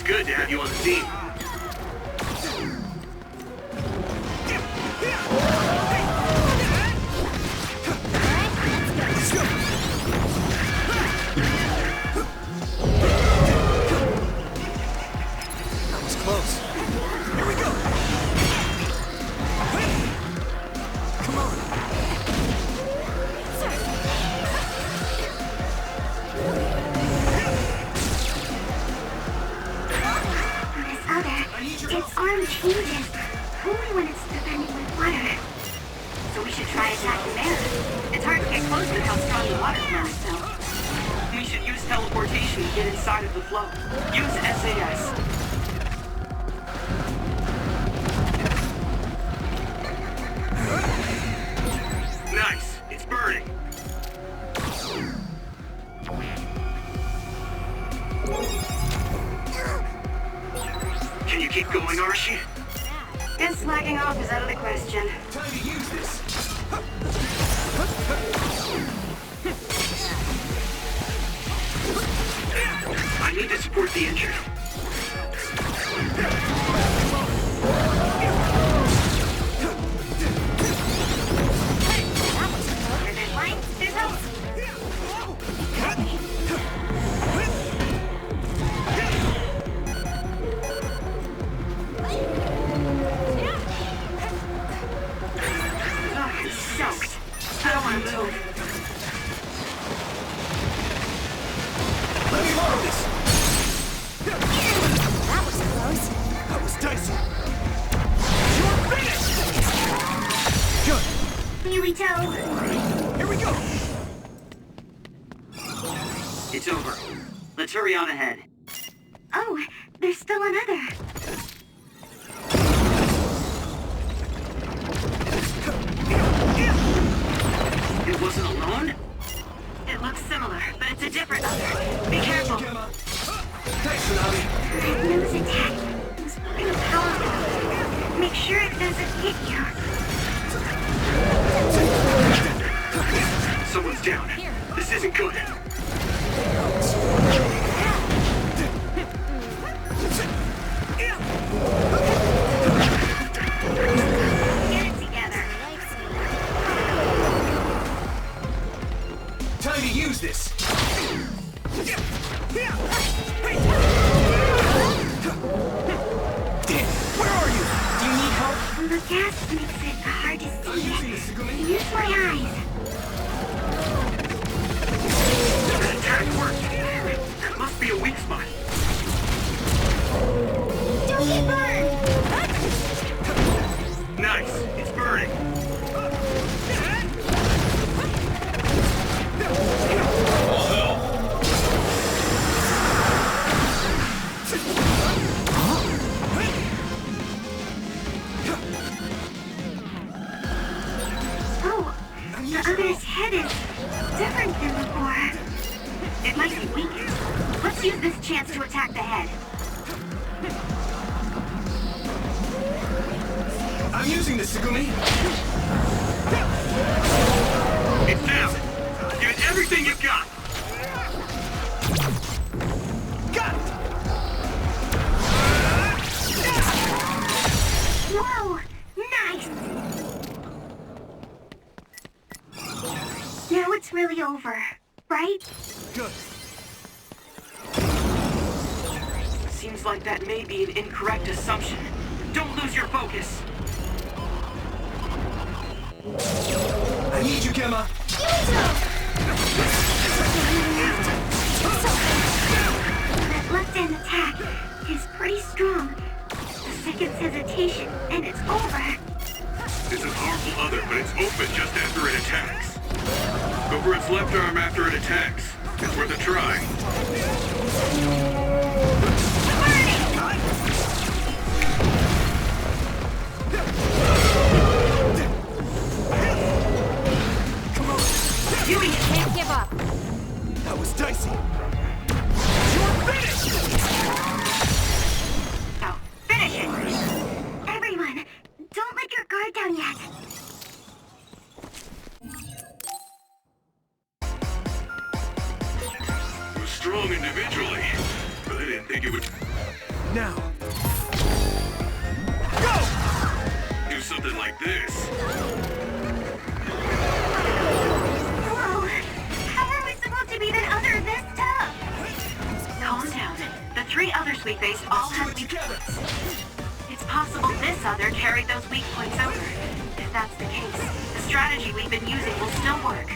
It's good to have you on the team. That was close. Here we go! Come on! This other, its arm changes, only when it's defending with water. So we should try attacking there. It's hard to get close with how strong the water flow is, though. We should use teleportation to get inside of the flow. Use SAS. Nice. It's burning. Can you keep going, Archie? Guess slacking off is out of the question. Time to use this! I need to support the injured. There's hope. It's soaked. I don't want to move. Let me borrow this! That was close. That was dicey! You're finished! Good! Here we go. Here we go! It's over. Let's hurry on ahead. Oh, there's still another. It wasn't alone? It looks similar, but it's a different other. Be careful. Thanks, Tsunami! That nose attack was pretty powerful. Make sure it doesn't hit you. Someone's down. This isn't good. Get it together. Time to use this! Damn, where are you? Do you need help? The gas makes it hard to I'm using this, see. Segumi. Use my eyes. That attack worked. That must be a weak spot. Don't get burned! Nice. It's burning. Oh, the other's head is different than before. It might be weakened. Let's use this chance to attack the head. I'm using this, Segumi! It's down. Give it everything you've got. Got it! Whoa! Nice! Now it's really over, right? Good. Seems like that may be an incorrect assumption. Don't lose your focus. I need you, Gemma! That left-hand attack is pretty strong. A second's hesitation, and it's over. It's a powerful other, but it's open just after it attacks. Go for its left arm after it attacks. It's worth a try. Come on! You can't give up. That was dicey! You're finished! Now, finish it! Everyone, don't let your guard down yet. It was strong individually, but I didn't think it would... Now! Do something like this. Whoa! How are we supposed to beat an other this tough? Calm down. The three others we faced all have weak points. It's possible this other carried those weak points over. If that's the case, the strategy we've been using will still work.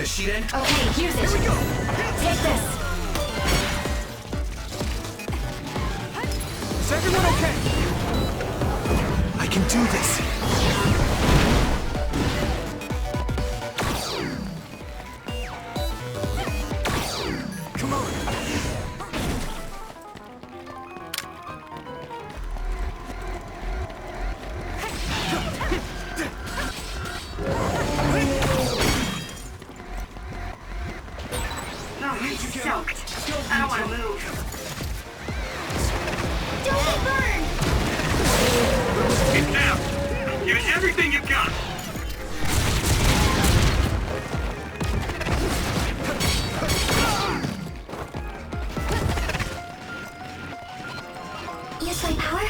Shiden. Okay, use it. Here we go. Take this. Is everyone okay? I can do this. Come on. Soaked. I don't want to move. Don't get burned! Get down! Give it everything you've got! Use my power?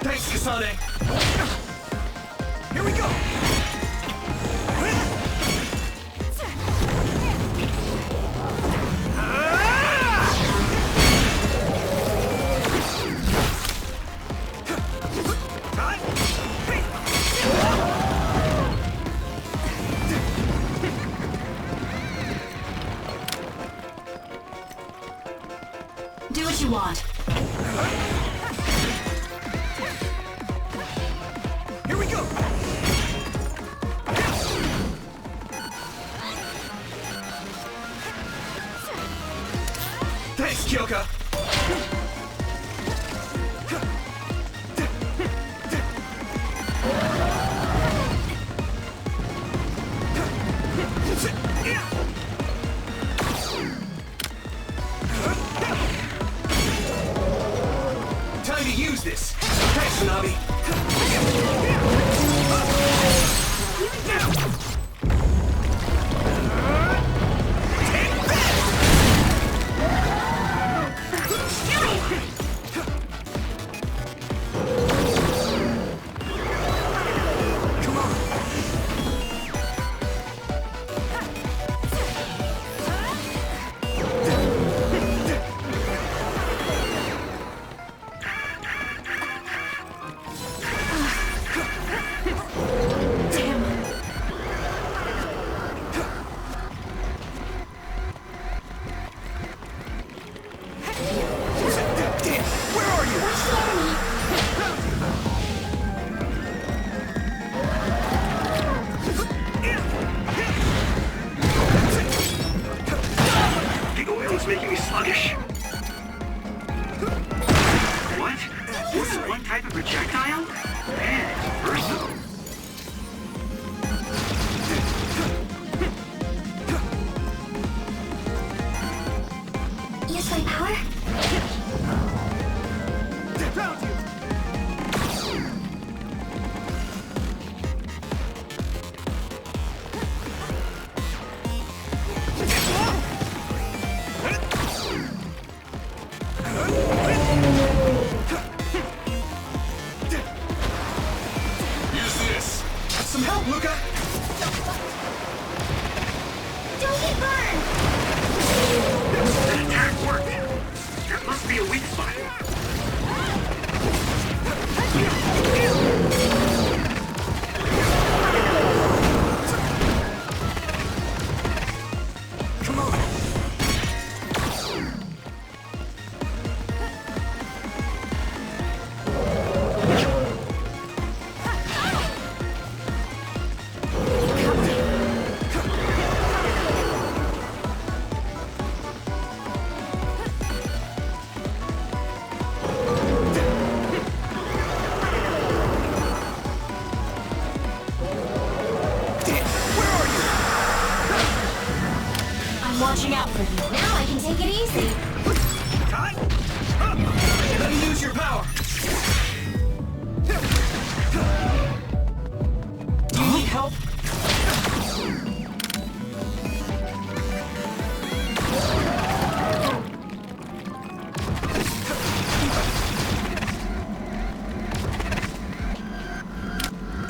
Thanks, Kasane! Here we go! Do what you want. Here we go! Thanks, Kyoka! Time to use this! Thanks, Nabi! Making me sluggish. What? This is one type of projectile? Man, it's versatile. Use my power? Found you! Now I can take it easy. Let me use your power! Do you need help?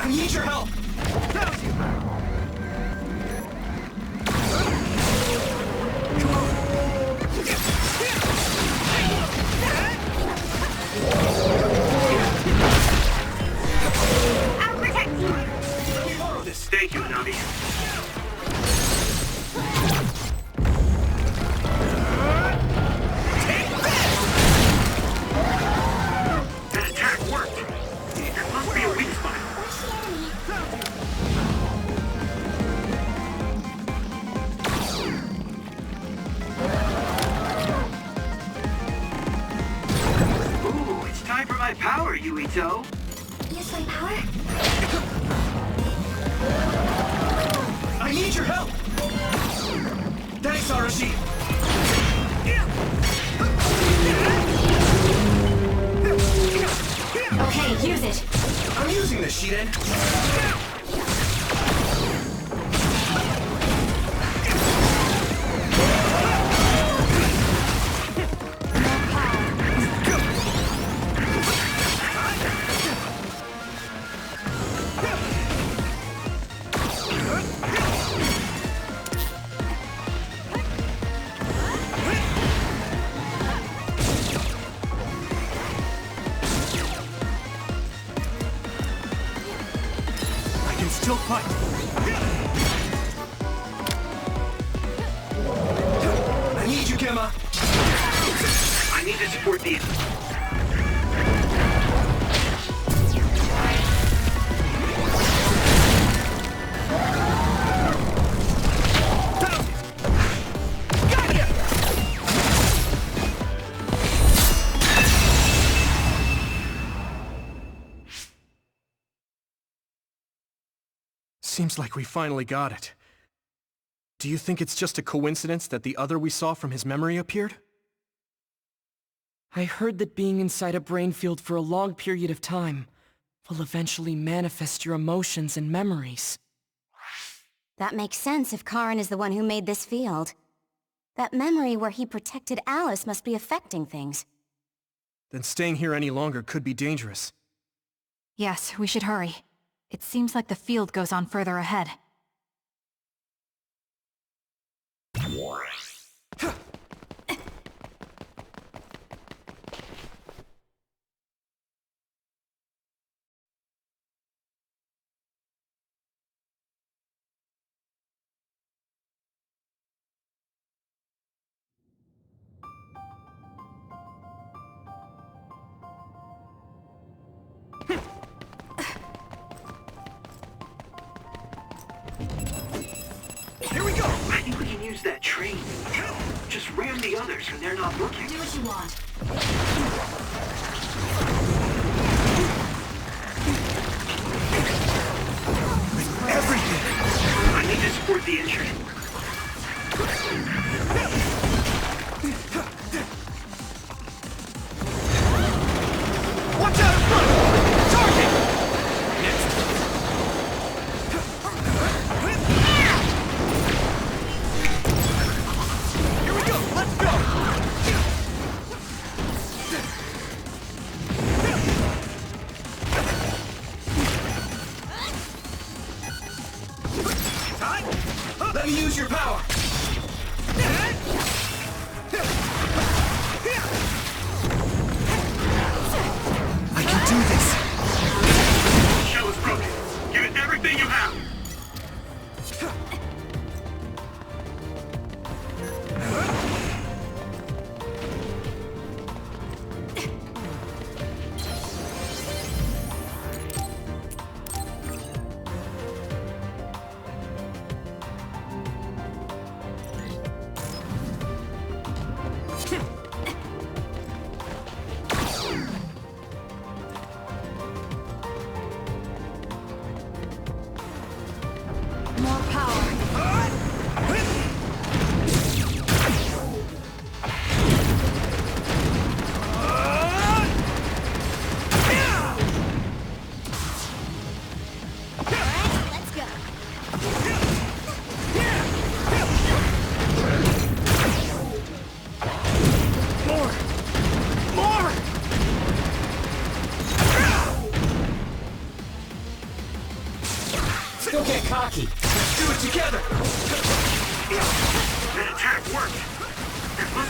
I need your help! Found you! I'll protect you. Let me borrow this. Thank you, Navi. That attack worked. There must be a weak spot. Ooh, it's time for my power, Yuito. Use my power? I need your help! Thanks, Arashi! Okay, use it. I'm using this, Shiden. Still fight. I need you, Gemma. I need to support the... Seems like we finally got it. Do you think it's just a coincidence that the other we saw from his memory appeared? I heard that being inside a brain field for a long period of time will eventually manifest your emotions and memories. That makes sense if Karin is the one who made this field. That memory where he protected Alice must be affecting things. Then staying here any longer could be dangerous. Yes, we should hurry. It seems like the field goes on further ahead. Here we go! I think we can use that train. Just ram the others when they're not looking. Do what you want. Everything! I need to support the injured. Watch out in front! Target! Next! Here we go! Let's go! Let me use your power! I can do this! The shell is broken. Give it everything you have. More power.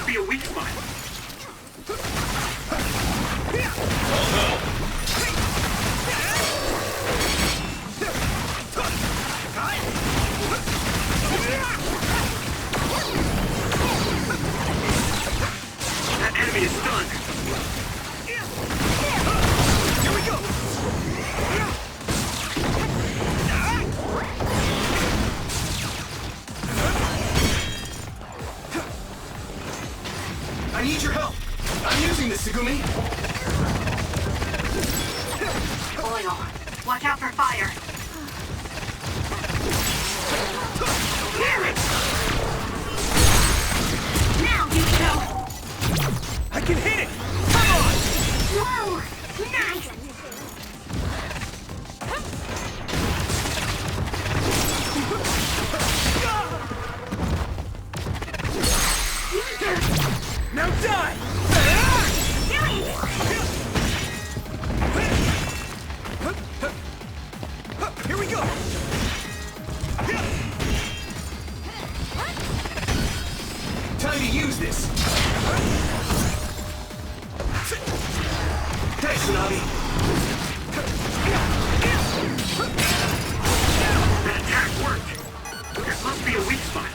be a weak spot. That enemy is stunned. Here we go! I need your help. I'm using this, Segumi. Oil. Watch out for fire. Damn it! Now, Yuko! I can hit it! Come on! Whoa! Nice! Now die! Here we go! Time to use this. Thanks, Tsunami. That attack worked. There must be a weak spot.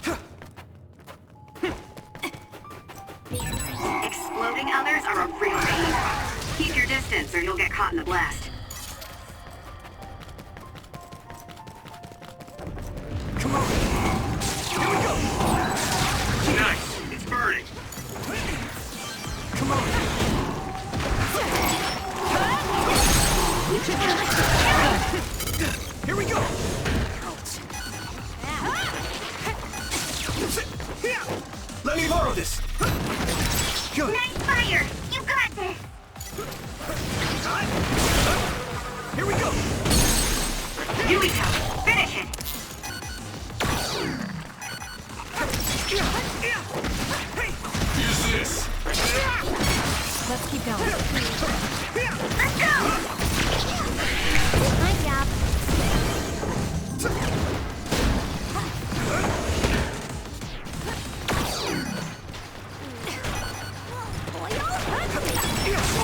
Go, Yuito! Exploding others are a real pain. Keep your distance or you'll get caught in the blast. Come on! Here we go! Nice! It's burning! Come on! Here we go! Let me borrow this. Good. Nice fire! You got this! Here we go! Yuito! Finish it! Use this! Let's keep going. Let's go! Nice job.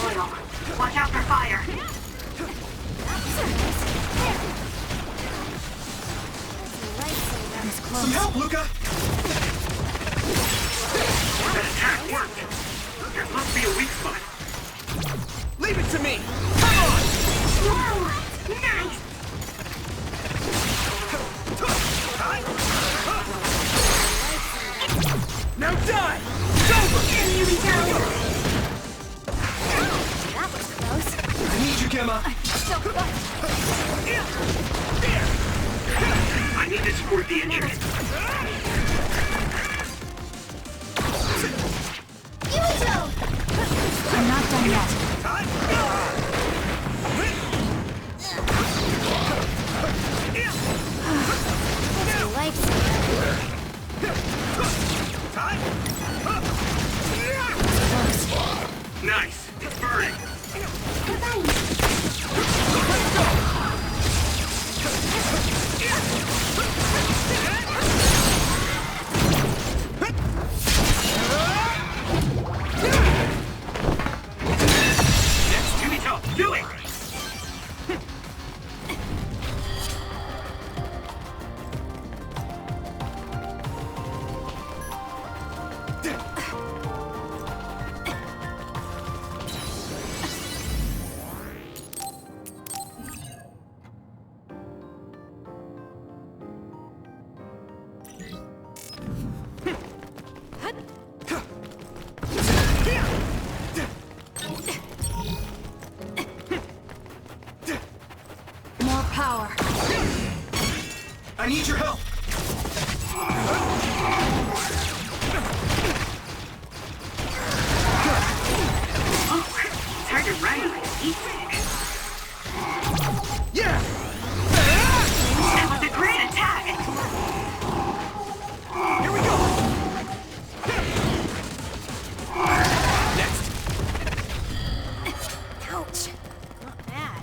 Oil. Watch out for fire. Some help, Luca. That attack worked. There must be a weak spot. Leave it to me! Come on! Whoa! Nice! Now die! It's over! Here we go! That was close. I need you, Gemma. So close. I need to support the injured. Yuito! I'm not done yet. Nice. It's burning. Next to me. I need your help! Oh, it's hard to run like a heat stick. Yeah! That was a great attack! Here we go! Next! Ouch. Not bad.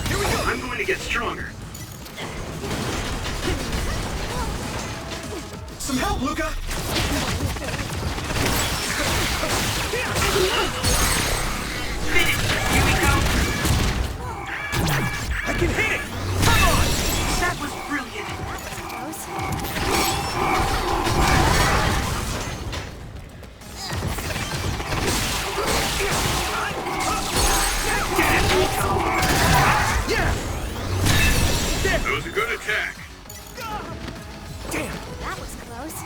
Here we go! I'm going to get stronger. Some help, Luca! Finish, Yumiko! I can hit it! Come on! That was brilliant. Get it, Yumiko! Yeah! That was a good attack. Damn! That was close.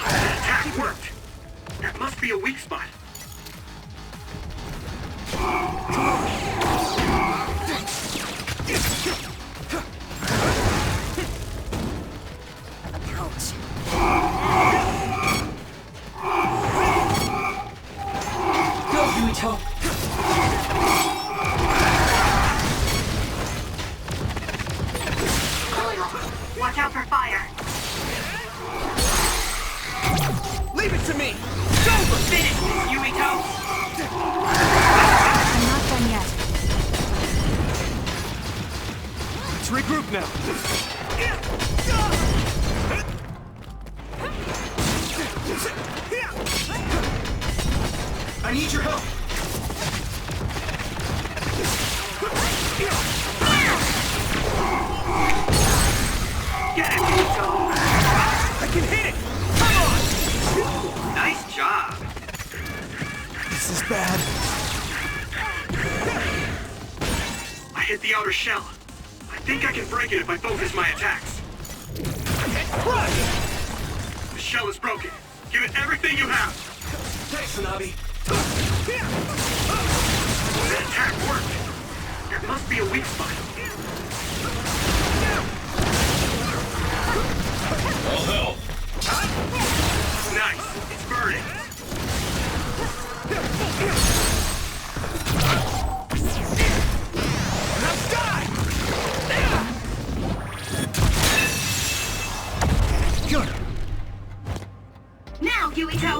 That attack worked. That must be a weak spot. Ouch. Go, Yuito! Watch out for fire. Leave it to me! Finish this, Yumiko! I'm not done yet. Let's regroup now. I need your help. Get it, Yumiko! I can hit it! Come on! Nice job. This is bad. I hit the outer shell. I think I can break it if I focus my attacks. The shell is broken. Give it everything you have. Thanks, Hanabi. That attack worked. There must be a weak spot. I'll help. Nice. It's burning. Now die! Good. Now, Yuito!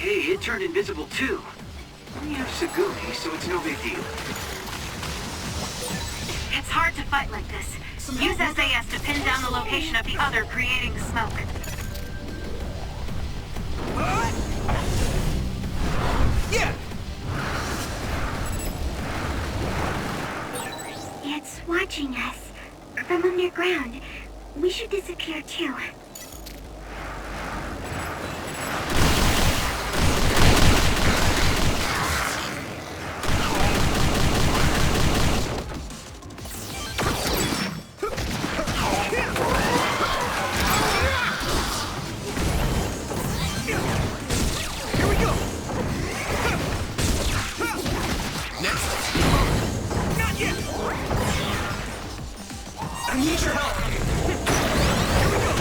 Hey, it turned invisible too. We have Sagumi, so it's no big deal. It's hard to fight like this. Use SAS to pin down the location of the other creating smoke. Yeah! It's watching us. From underground. We should disappear too. Here we go! Next! Not yet! I need your help! Here we go!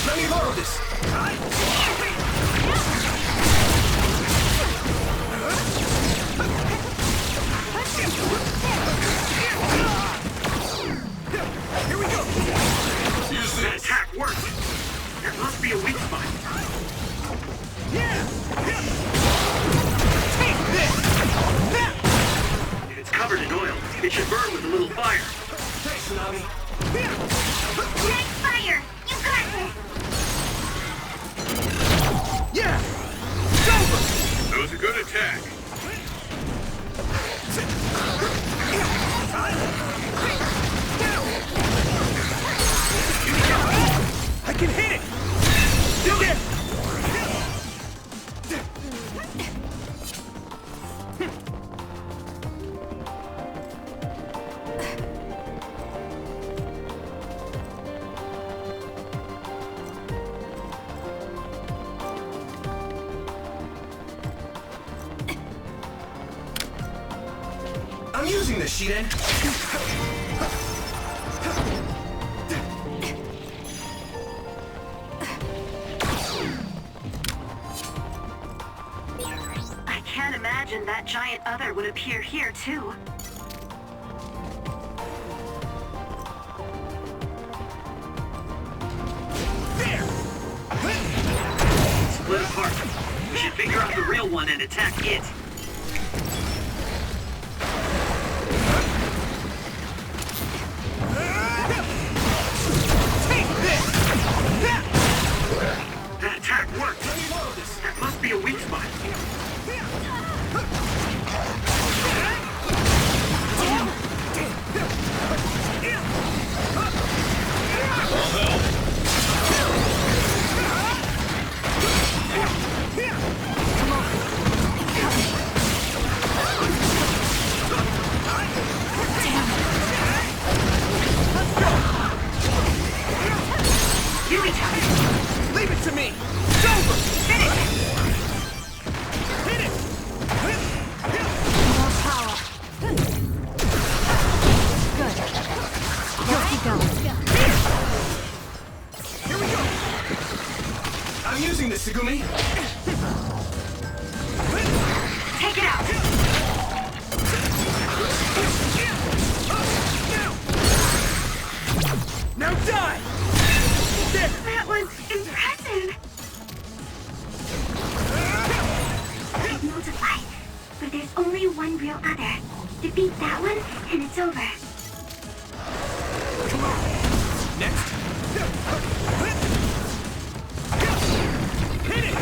Let me borrow this! Mommy. Next fire! You got this! Yeah! It's over! That was a good attack. I can hit it! Do it! I'm using this, Shiden! I can't imagine that giant other would appear here, too. Split apart. We should figure out the real one and attack it. That attack worked! That must be a weak spot. Leave it to me! It's over! Hit it! Hit it! More power. Good. Let's keep going. Here we go! I'm using this, Segumi! Take it out! Now die! There! That was impressive! It multiplied, but there's only one real other. Defeat that one, and it's over. Come on! Next! Hit it!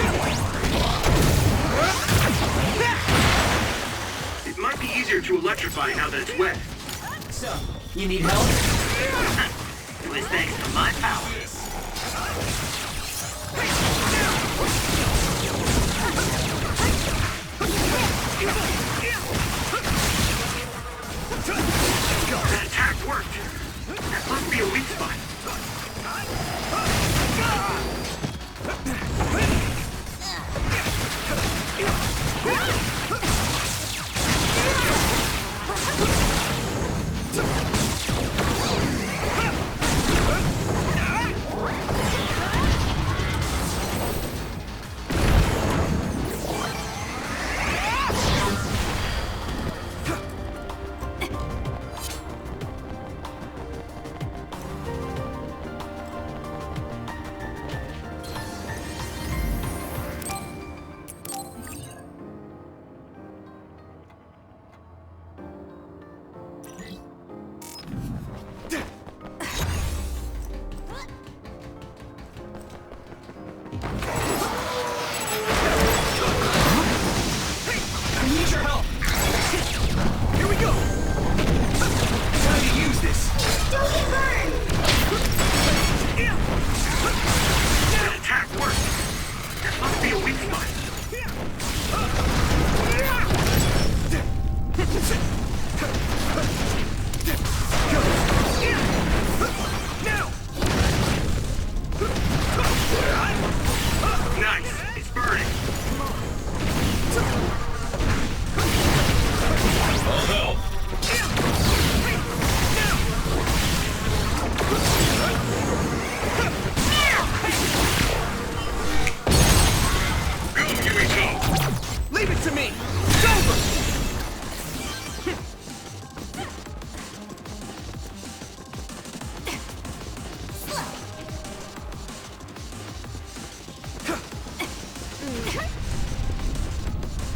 It might be easier to electrify now that it's wet. So, you need help? It was thanks to my power. That attack worked. That must be a weak spot.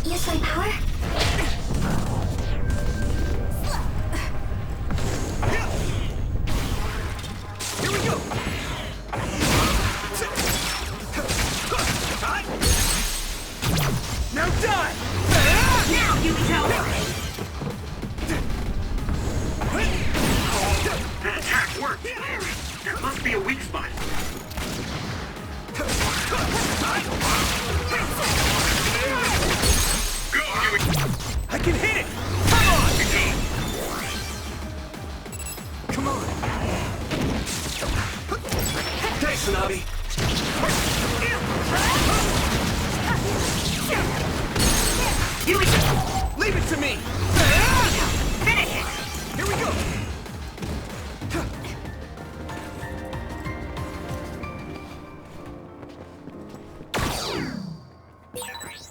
Use my power? Now, Yukito! That attack worked! That must be a weak spot. Go, Yukito! I can hit it! Come on! Thanks, Tsunabi! Leave it to me! Finish it! Here we go!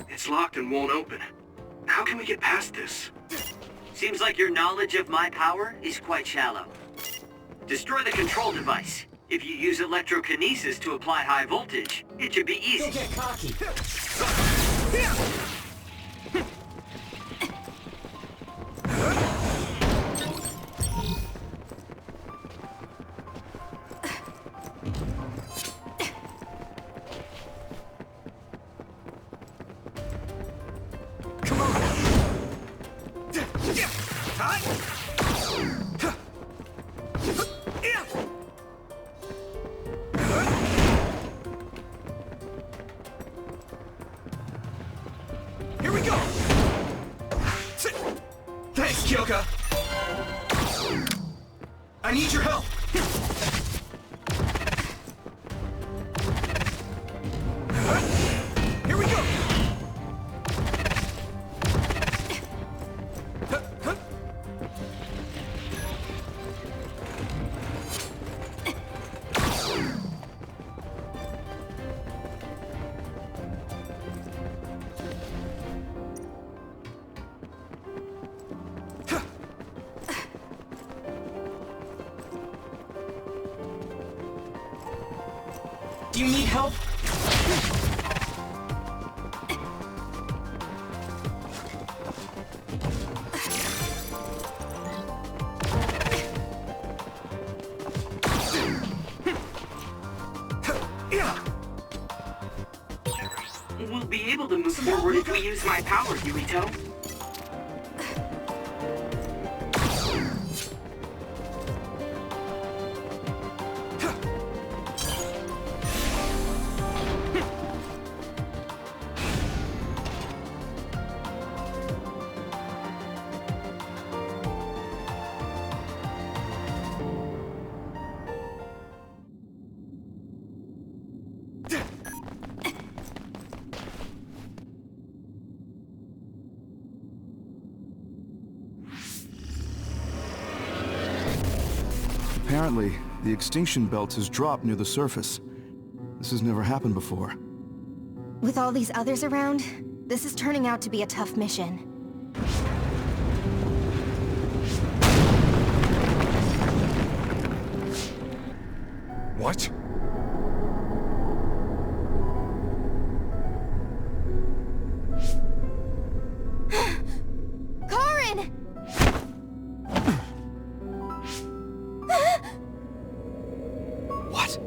It's locked and won't open. How can we get past this? Seems like your knowledge of my power is quite shallow. Destroy the control device. If you use electrokinesis to apply high voltage, it should be easy. Don't get cocky. Here we go! Thanks, Kyoka! I need your help! Here we go! Do you need help? We'll be able to move forward if we use my power, Yukito. Apparently, the extinction belt has dropped near the surface. This has never happened before. With all these others around, this is turning out to be a tough mission. What? Karin! What?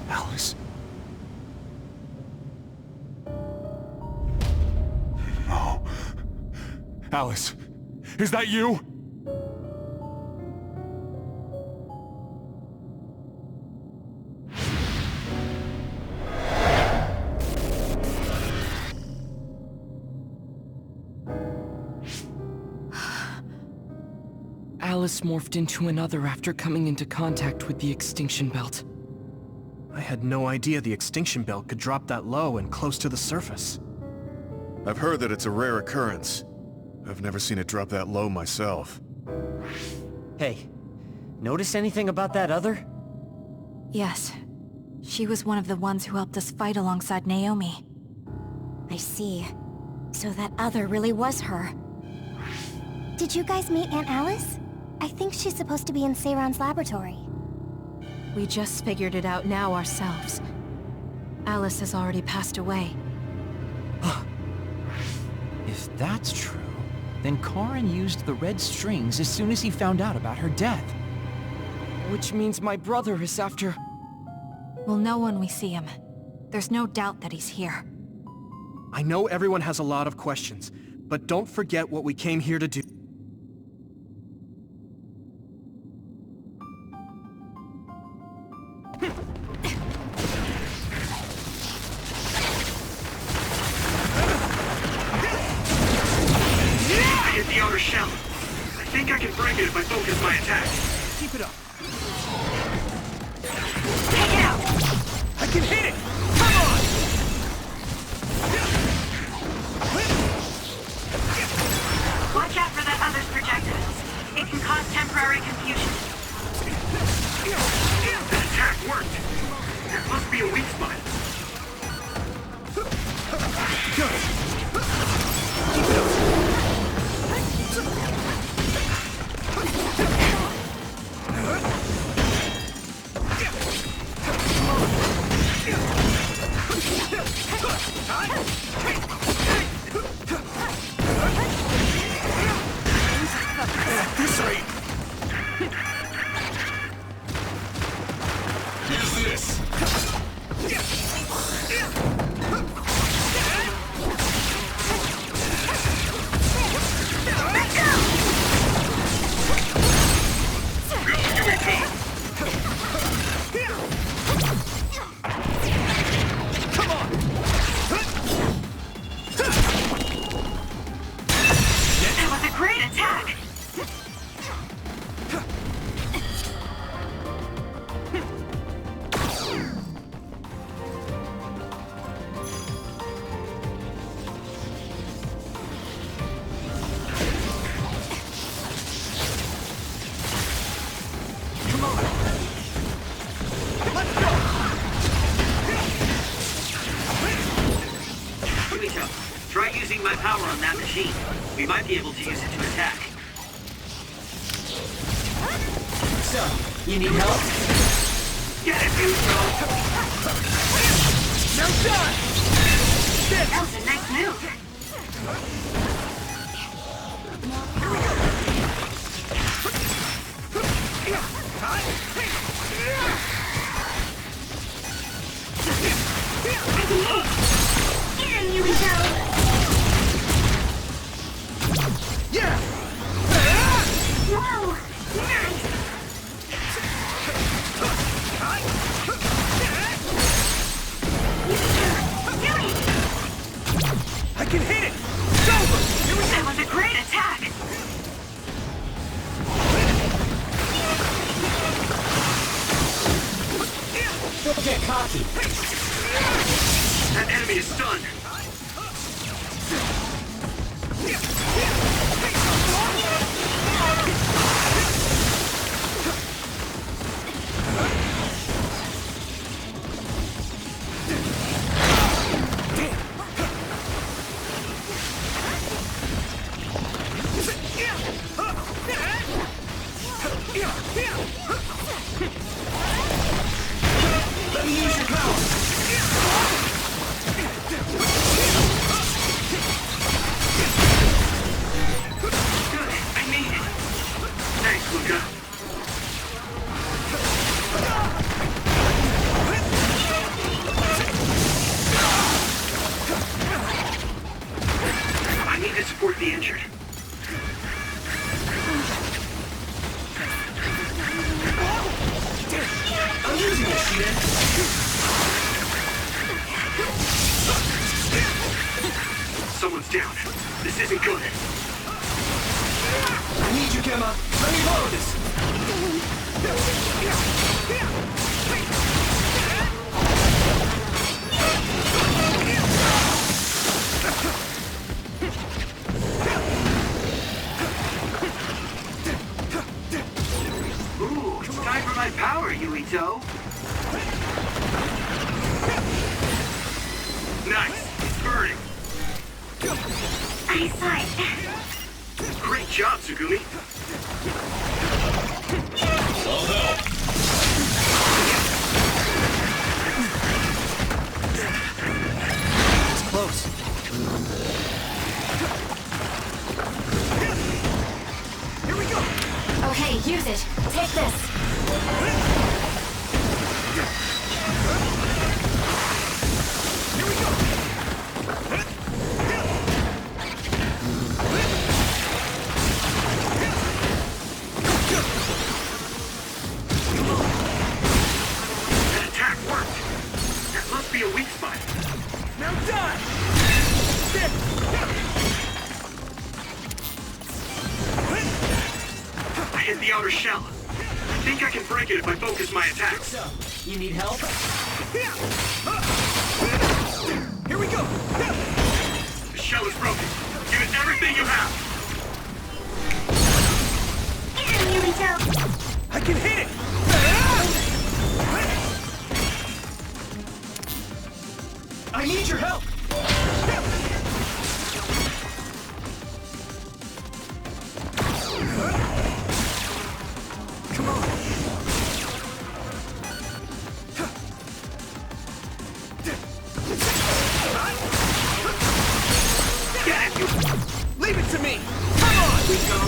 Alice? No. Alice, is that you? Alice morphed into another after coming into contact with the extinction belt. I had no idea the extinction belt could drop that low and close to the surface. I've heard that it's a rare occurrence. I've never seen it drop that low myself. Hey, notice anything about that other? Yes. She was one of the ones who helped us fight alongside Naomi. I see. So that other really was her. Did you guys meet Aunt Alice? I think she's supposed to be in Seiron's laboratory. We just figured it out now ourselves. Alice has already passed away. If that's true... then Karin used the red strings as soon as he found out about her death. Which means my brother is after... We'll know when we see him. There's no doubt that he's here. I know everyone has a lot of questions, but don't forget what we came here to do. I hit the outer shell. I think I can break it if I focus my attack. Keep it up. Take it out! I can hit it! Come on! Watch out for that other's projectiles. It can cause temporary confusion. That attack worked. There must be a weak spot. Good. At this rate... Here's this. That was a great attack! Yuito, try using my power on that machine. We might be able to use it to attack. So, you need help? Get it, Yuito! Now done! That was a nice move. Get him, Yuito! Yeah! Whoa! Nice! I can hit it! It's over! That was a great attack! Don't get cocky. That enemy is stunned. Let me use your power. Good, I made it. Thanks, Luca. I need to support the injured. I'm using this, Sheeta. Someone's down. This isn't good. I need you, Gemma. Let me load this. Ooh, it's time for my power, Yuito. Nice. It's burning. Eyesight. Great job, Tsugumi. I'll help. It's close. use it. Take this. That attack worked. That must be a weak spot. Now die! I hit the outer shell. I think I can break it if I focus my attacks. You need help? Here we go! The shell is broken. Give it everything you have. I can hit it! I need your help! Come on! Get it, you! Leave it to me! Come on! We go!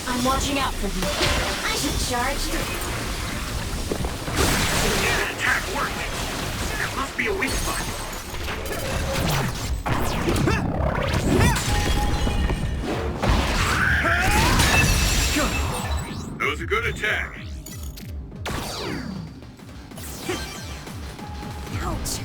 I'm watching out for you. I should charge you. That attack worked. There must be a weak spot. That was a good attack. Ouch.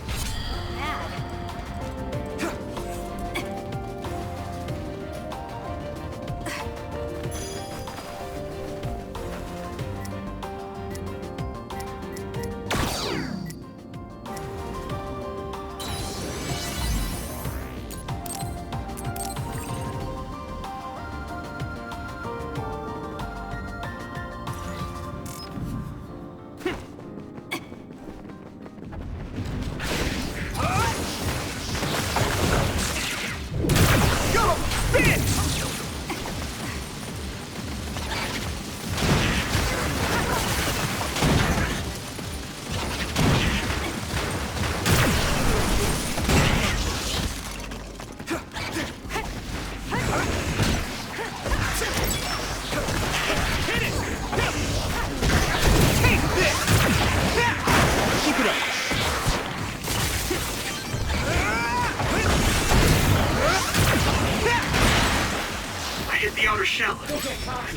Shell. I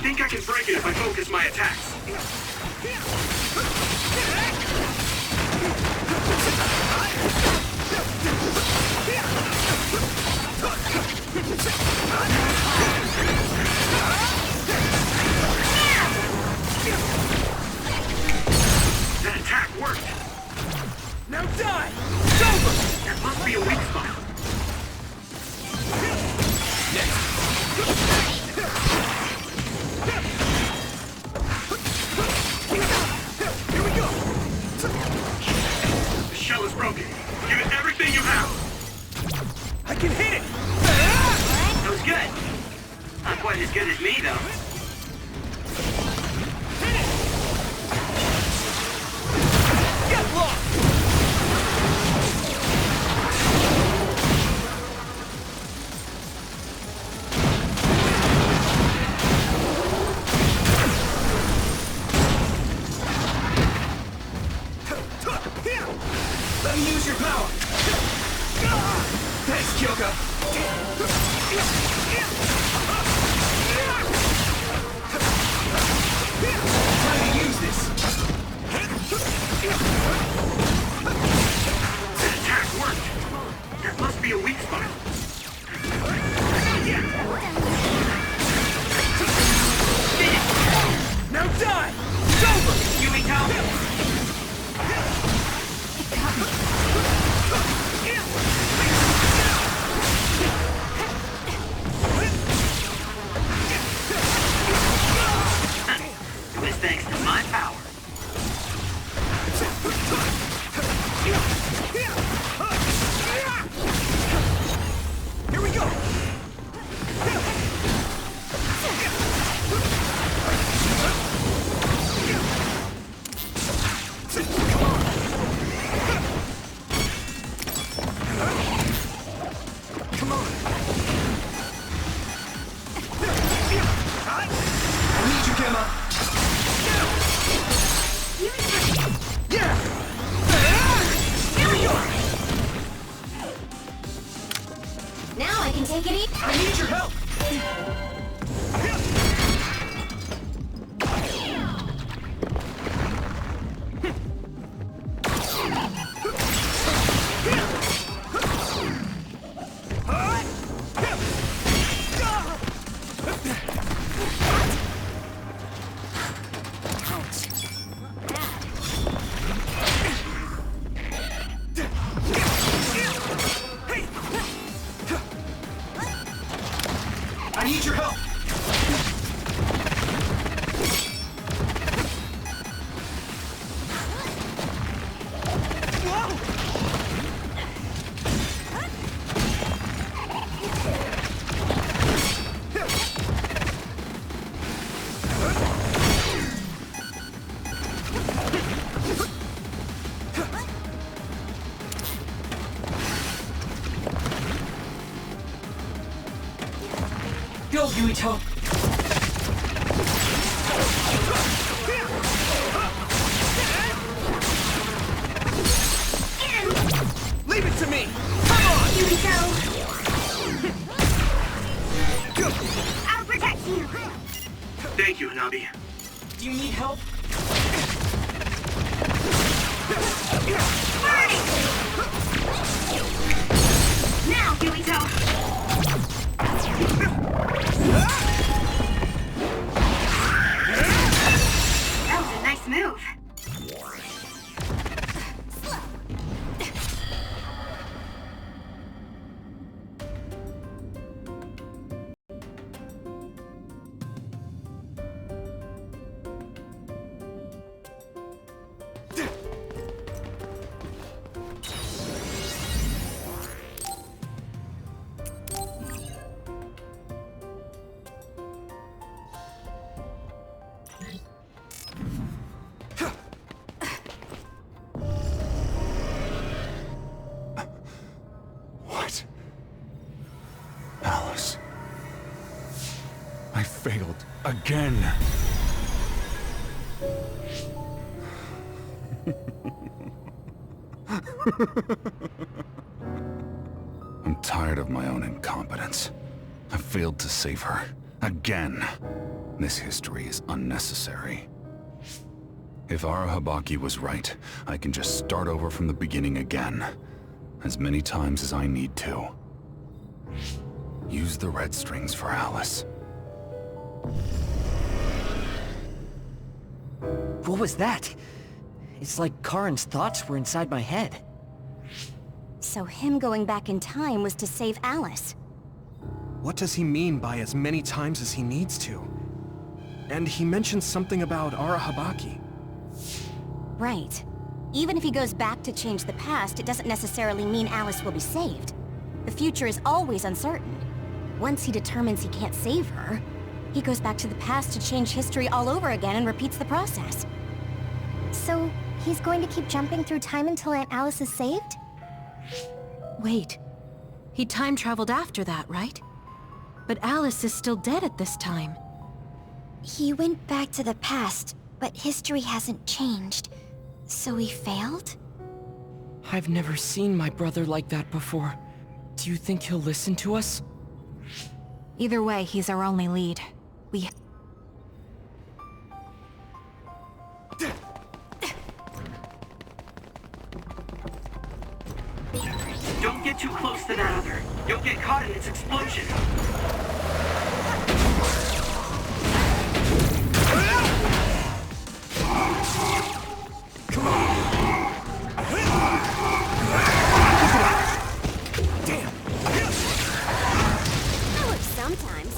think I can break it if I focus my attacks. That attack worked. Now die! It's over! There must be a weak spot. Shell is broken. Give it everything you have. I can hit it! That was good. Not quite as good as me, though. Hit it! Get lost! Let me use your power! Thanks, Kyoko! Time to use this! That attack worked! There must be a weak spot. Now die! It's over! Yui Tao! It was thanks to my power. Here we go! I need you, Gemma! Yeah! Now I can take it easy. I need your help! I need your help! Go, Yuito! Leave it to me! Come on! Yuito! Go! I'll protect you! Thank you, Hanabi. Do you need help? Now, Yuito! That was a nice move. What? Alice. I failed again. I'm tired of my own incompetence. I failed to save her. Again. This history is unnecessary. If Arahabaki was right, I can just start over from the beginning again. As many times as I need to. Use the red strings for Alice. What was that? It's like Karin's thoughts were inside my head. So him going back in time was to save Alice. What does he mean by as many times as he needs to? And he mentioned something about Arahabaki. Right. Even if he goes back to change the past, it doesn't necessarily mean Alice will be saved. The future is always uncertain. Once he determines he can't save her, he goes back to the past to change history all over again and repeats the process. So, he's going to keep jumping through time until Aunt Alice is saved? Wait. He time-traveled after that, right? But Alice is still dead at this time. He went back to the past, but history hasn't changed. So he failed? I've never seen my brother like that before. Do you think he'll listen to us? Either way, he's our only lead. We... Don't get too close to that other. You'll get caught in its explosion. Come on! Damn! That works sometimes.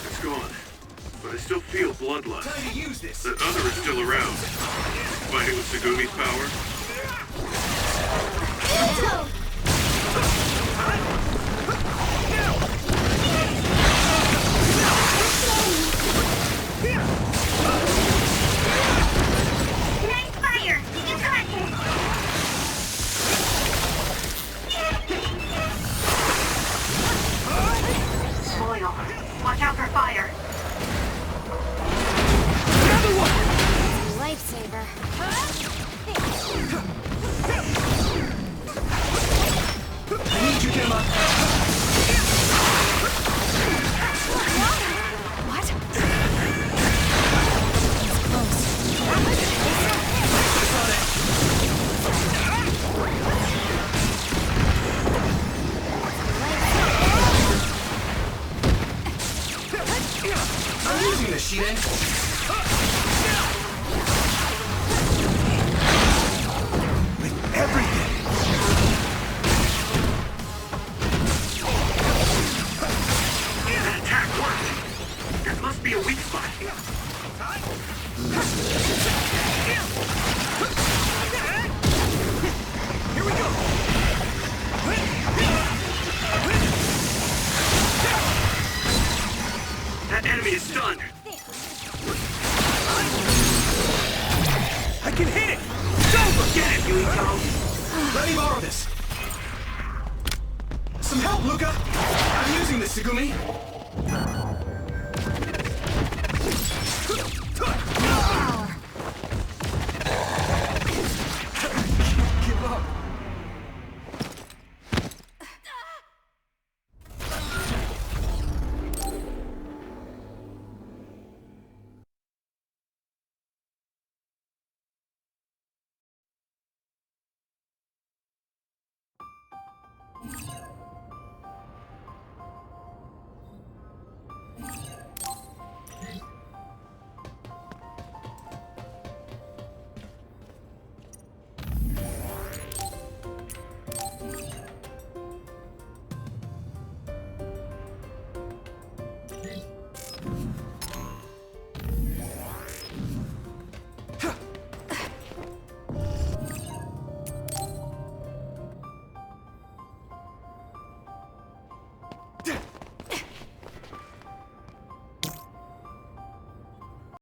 It's gone. But I still feel bloodlust. Time to use this! That other is still around. Fighting with Segumi's power? fire. Another one! Lifesaver. I need you, Gemma! What? I'm using this, Shiden! With everything! That attack worked. There must be a weak spot. Here we go! That enemy is stunned. I can hit it! Don't forget it, Yuito! Let me borrow this! Some help, Luca! I'm using this, Segumi! Give up!